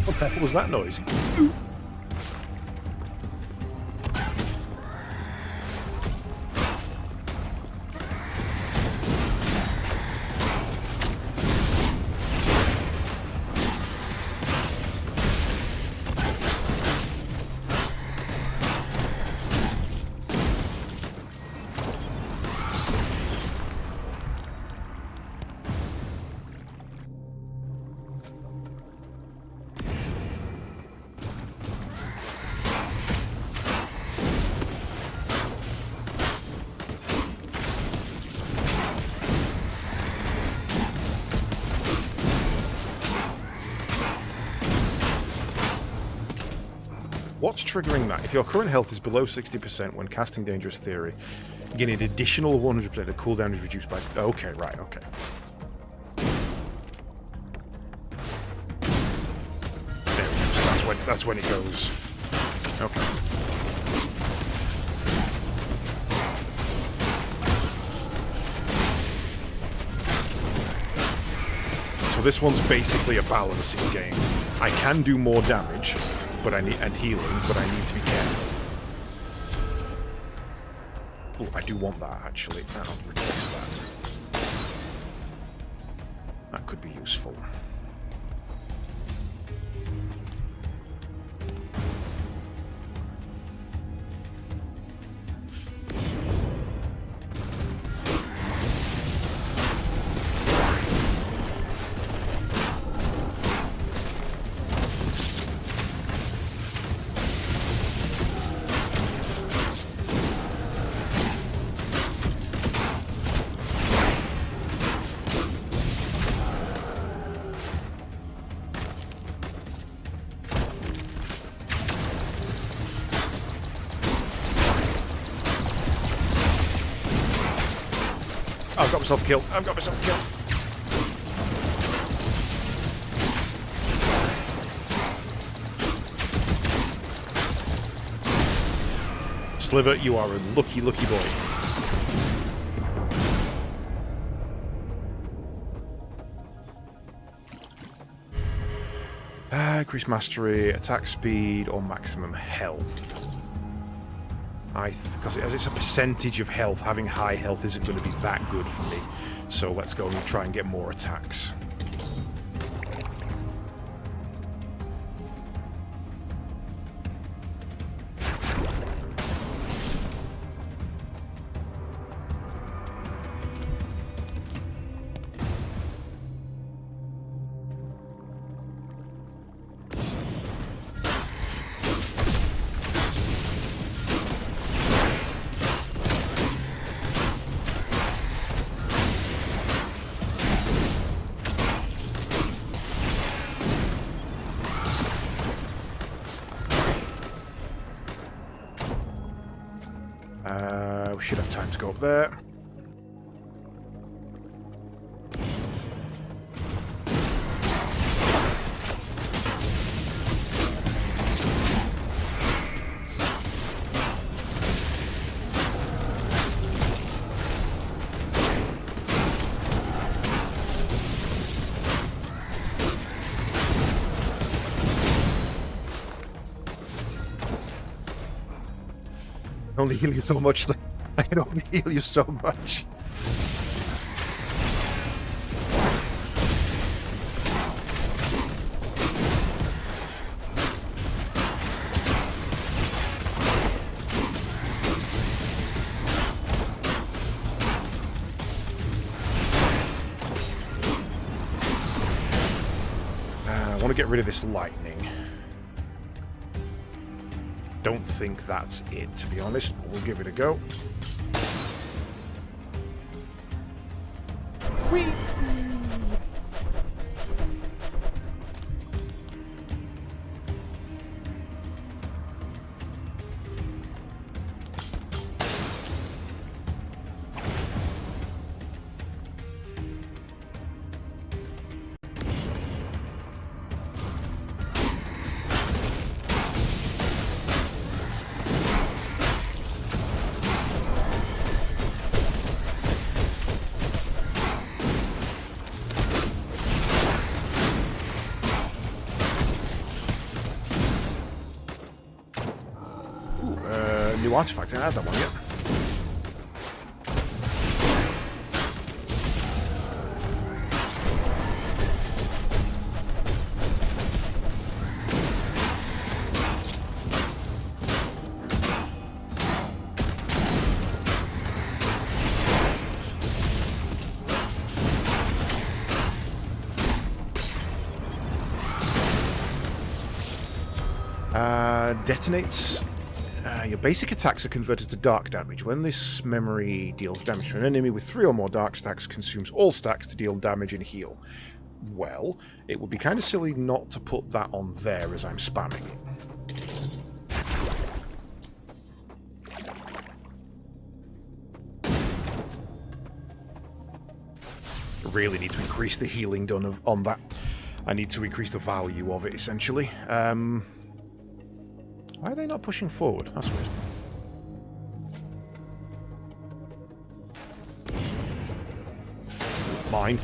Speaker 1: What the hell was that noise? What's triggering that? If your current health is below 60% when casting Dangerous Theory, Getting an additional 100%. The cooldown is reduced by... Okay, right, okay. There we go. So that's when it goes. Okay. So this one's basically a balancing game. I can do more damage, and healing, but I need to be careful. Oh, I do want that, actually. I'll replace that. That could be useful. I've got myself killed. I've got myself killed. Sliver, you are a lucky, lucky boy. Increase mastery, attack speed, or maximum health. Because as it's a percentage of health, having high health isn't going to be that good for me. So let's go and try and get more attacks. We should have time to go up there. Only heal you so much. I can only heal you so much. I want to get rid of this lightning. Don't think that's it, to be honest, but we'll give it a go. Whee! New artifact, I haven't had that one yet. Detonates. Your basic attacks are converted to dark damage. When this memory deals damage to an enemy with 3 or more dark stacks, consumes all stacks to deal damage and heal. Well, it would be kind of silly not to put that on there as I'm spamming it. really need to increase the healing done on that. I need to increase the value of it, essentially. Why are they not pushing forward? That's weird. Mine.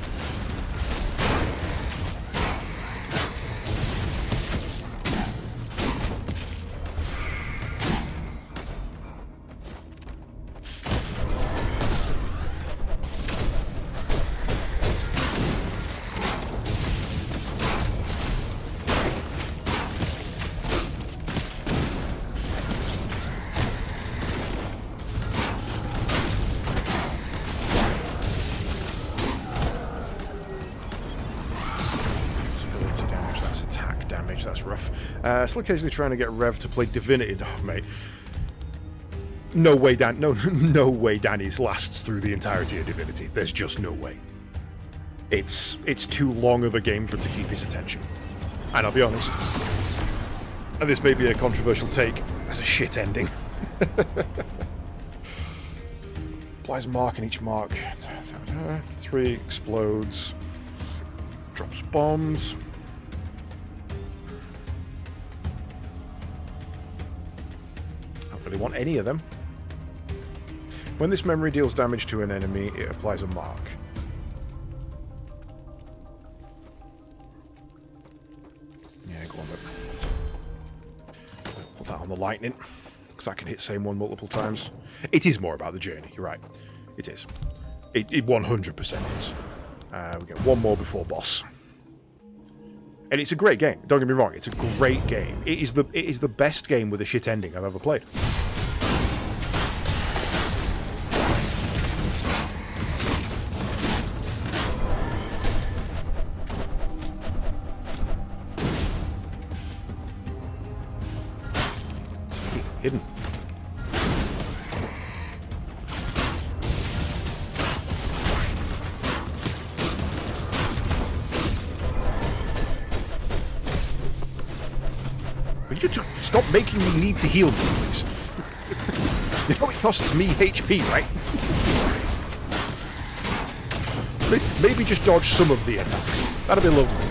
Speaker 1: That's rough. Still occasionally trying to get Rev to play Divinity. Oh, mate. No way, Dan. No way Danny's lasts through the entirety of Divinity. There's just no way. It's too long of a game for him to keep his attention. And I'll be honest, and this may be a controversial take, that's a shit ending. Applies a mark in each mark. 3 explodes. Drops bombs. Really want any of them. When this memory deals damage to an enemy, it applies a mark. Yeah, go on, look. Put that on the lightning, because I can hit same one multiple times. It is more about the journey, you're right. It is. It 100% is. We get one more before boss. And it's a great game. Don't get me wrong. It's a great game. It is the best game with a shit ending I've ever played. Hidden. Will you just stop making me need to heal me, please? You know it costs me HP, right? Maybe just dodge some of the attacks. That'd be lovely.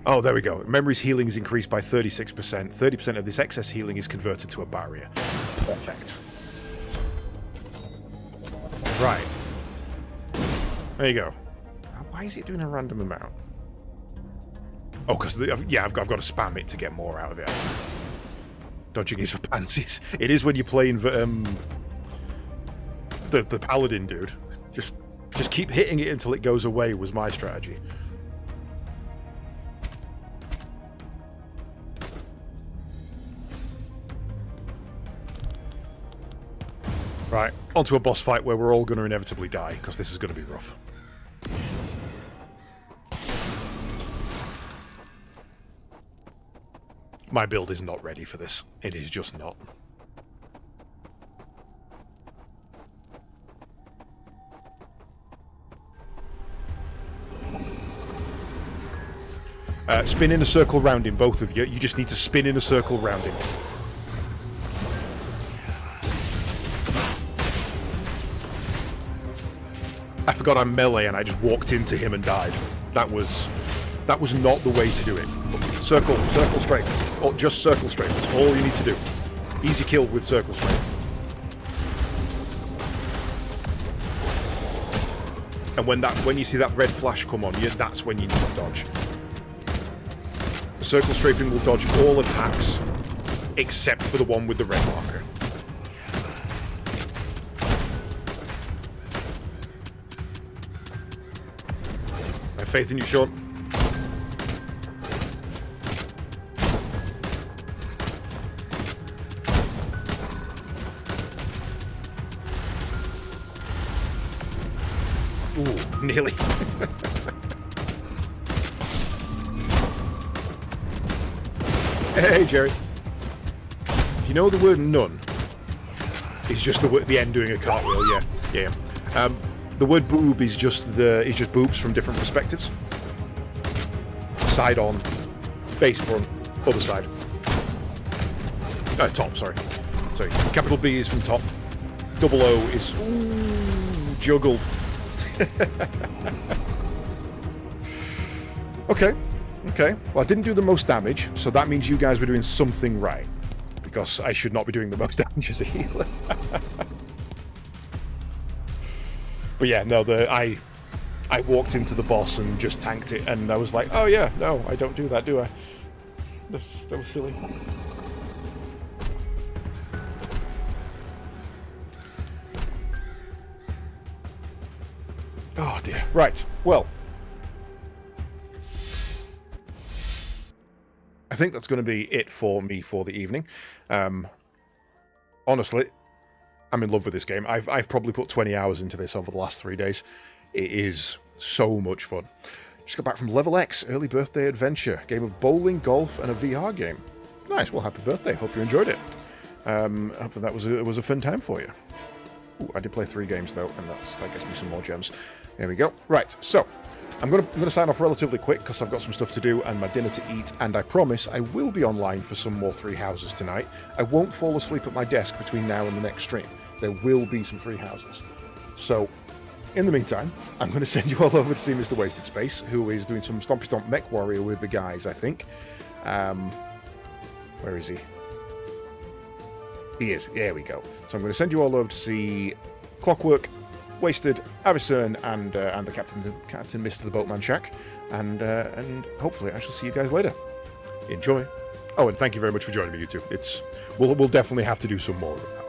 Speaker 1: Oh, there we go. Memory's healing is increased by 36%. 30% of this excess healing is converted to a barrier. Perfect. Right. There you go. Why is it doing a random amount? Oh, because yeah, I've got to spam it to get more out of it. Dodging is for pansies. It is when you're playing the paladin dude. Just keep hitting it until it goes away was my strategy. Right, onto a boss fight where we're all going to inevitably die, because this is going to be rough. My build is not ready for this. It is just not. Spin in a circle round him, both of you. You just need to spin in a circle round him. I forgot I'm melee and I just walked into him and died. That was not the way to do it. Circle straight. Or just circle straight. That's all you need to do. Easy kill with circle straight. And when you see that red flash come on you, that's when you need to dodge. The circle strafing will dodge all attacks except for the one with the red marker. I have faith in you, Sean. Ooh, nearly. Hey, Jerry. You know the word none is just the end doing a cartwheel, yeah. The word boob is just boobs from different perspectives. side on, base front, other side. Top, sorry. Sorry, capital B is from top. Double O is juggled. Okay. Well, I didn't do the most damage, so that means you guys were doing something right. Because I should not be doing the most damage as a healer. But yeah, no, I walked into the boss and just tanked it, and I was like, oh yeah, no, I don't do that, do I? That was silly. Oh dear. Right, well. I think that's going to be it for me for the evening. Honestly, I'm in love with this game. I've probably put 20 hours into this over the last 3 days. It is so much fun. Just got back from Level X, early birthday adventure. Game of bowling, golf, and a VR game. Nice, well, happy birthday. Hope you enjoyed it. Hopefully that was a fun time for you. Ooh, I did play 3 games, though, and that gets me some more gems. There we go. Right, so I'm gonna sign off relatively quick because I've got some stuff to do and my dinner to eat, and I promise I will be online for some more Three Houses tonight. I won't fall asleep at my desk between now and the next stream. There will be some Three Houses. So, in the meantime, I'm going to send you all over to see Mr. Wasted Space, who is doing some Stompy Stomp Mech Warrior with the guys, I think. Where is he? He is. There we go. So I'm going to send you all over to see Clockwork, Wasted, Avicern, and the Captain Mr. the Boatman Shack, and hopefully I shall see you guys later. Enjoy. Oh, and thank you very much for joining me, YouTube. We'll definitely have to do some more of that.